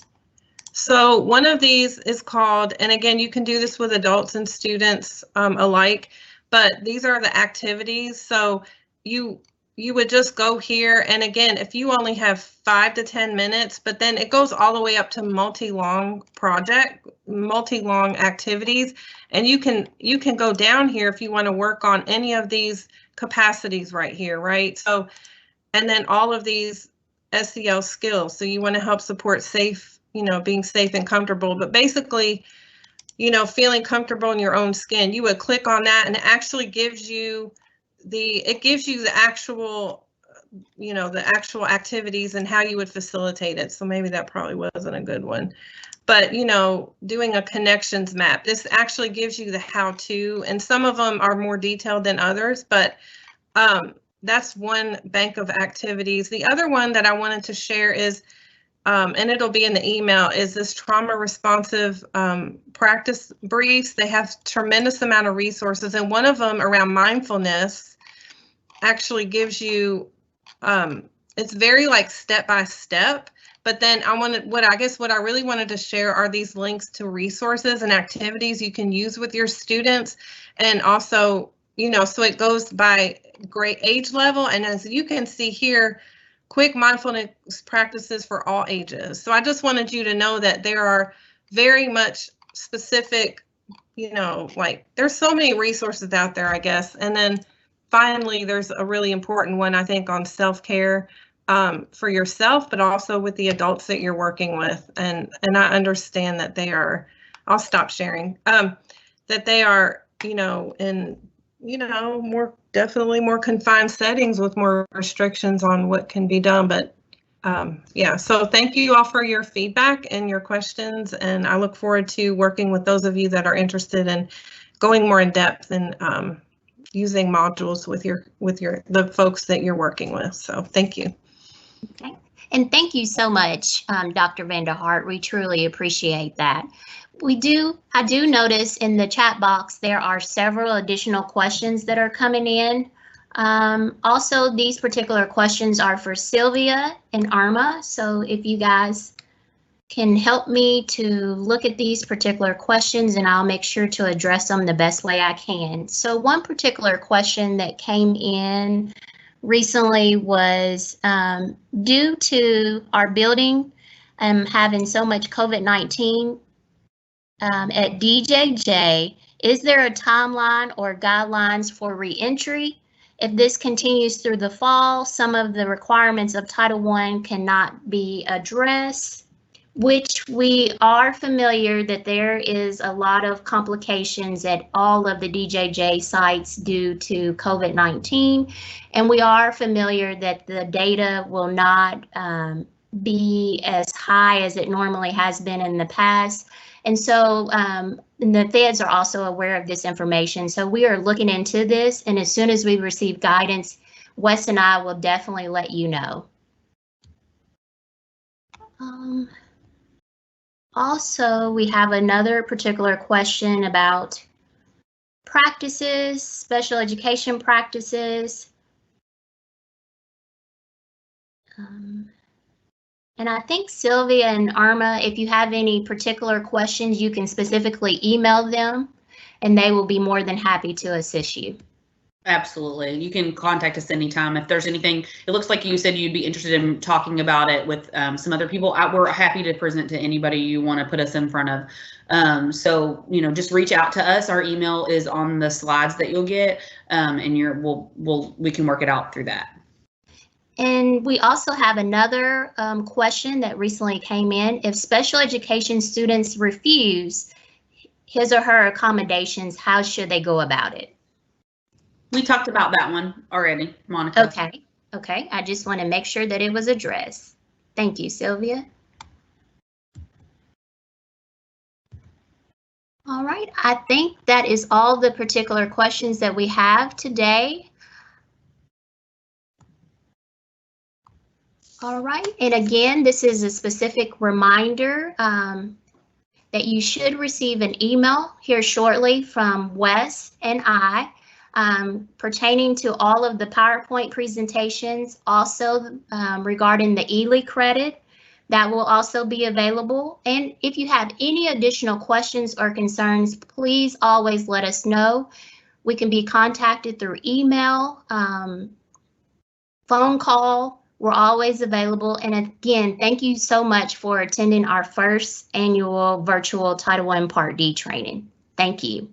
So one of these is called, and again, you can do this with adults and students alike, but these are the activities. So you would just go here, and again, if you only have 5 to 10 minutes, but then it goes all the way up to multi-long activities, and you can go down here if you want to work on any of these capacities right here, right? So, and then all of these SEL skills. So you want to help support safe, you know, being safe and comfortable, but basically, you know, feeling comfortable in your own skin. You would click on that, and it actually gives you the actual, you know, the actual activities and how you would facilitate it. So maybe that probably wasn't a good one, but, you know, doing a connections map. This actually gives you the how-to, and some of them are more detailed than others, but that's one bank of activities. The other one that I wanted to share is, and it'll be in the email, is this trauma responsive practice briefs. They have tremendous amount of resources, and one of them around mindfulness actually gives you, it's very like step by step, but then what I really wanted to share are these links to resources and activities you can use with your students, and also, you know, so it goes by great age level, and as you can see here, quick mindfulness practices for all ages. So I just wanted you to know that there are very much specific, you know, like there's so many resources out there, I guess. And then finally, there's a really important one, I think, on self-care for yourself, but also with the adults that you're working with. And I understand that they are, I'll stop sharing, that they are, you know, in, you know, definitely more confined settings with more restrictions on what can be done. But yeah, so thank you all for your feedback and your questions. And I look forward to working with those of you that are interested in going more in depth and using modules with the folks that you're working with. So thank you. Okay. And thank you so much, Dr. Vanderhart. We truly appreciate that. I do notice in the chat box there are several additional questions that are coming in. Also, these particular questions are for Sylvia and Arma. So if you guys can help me to look at these particular questions, and I'll make sure to address them the best way I can. So one particular question that came in recently was, due to our building having so much COVID-19 at DJJ, is there a timeline or guidelines for reentry? If this continues through the fall, some of the requirements of Title I cannot be addressed, which we are familiar that there is a lot of complications at all of the DJJ sites due to COVID-19, and we are familiar that the data will not be as high as it normally has been in the past. And so the feds are also aware of this information. So we are looking into this, and as soon as we receive guidance, Wes and I will definitely let you know. Also, we have another particular question about practices, special education practices. And I think Sylvia and Irma, if you have any particular questions, you can specifically email them and they will be more than happy to assist you. Absolutely. You can contact us anytime. If there's anything, it looks like you said you'd be interested in talking about it with some other people. We're happy to present to anybody you want to put us in front of. So, you know, just reach out to us. Our email is on the slides that you'll get, and we can work it out through that. And we also have another question that recently came in. If special education students refuse his or her accommodations, how should they go about it? We talked about that one already, Monica. Okay. I just want to make sure that it was addressed. Thank you, Sylvia. All right, I think that is all the particular questions that we have today. All right, and again, this is a specific reminder that you should receive an email here shortly from Wes and I pertaining to all of the PowerPoint presentations, also regarding the ELE credit that will also be available. And if you have any additional questions or concerns, please always let us know. We can be contacted through email, phone call. We're always available. And again, thank you so much for attending our first annual virtual Title I Part D training. Thank you.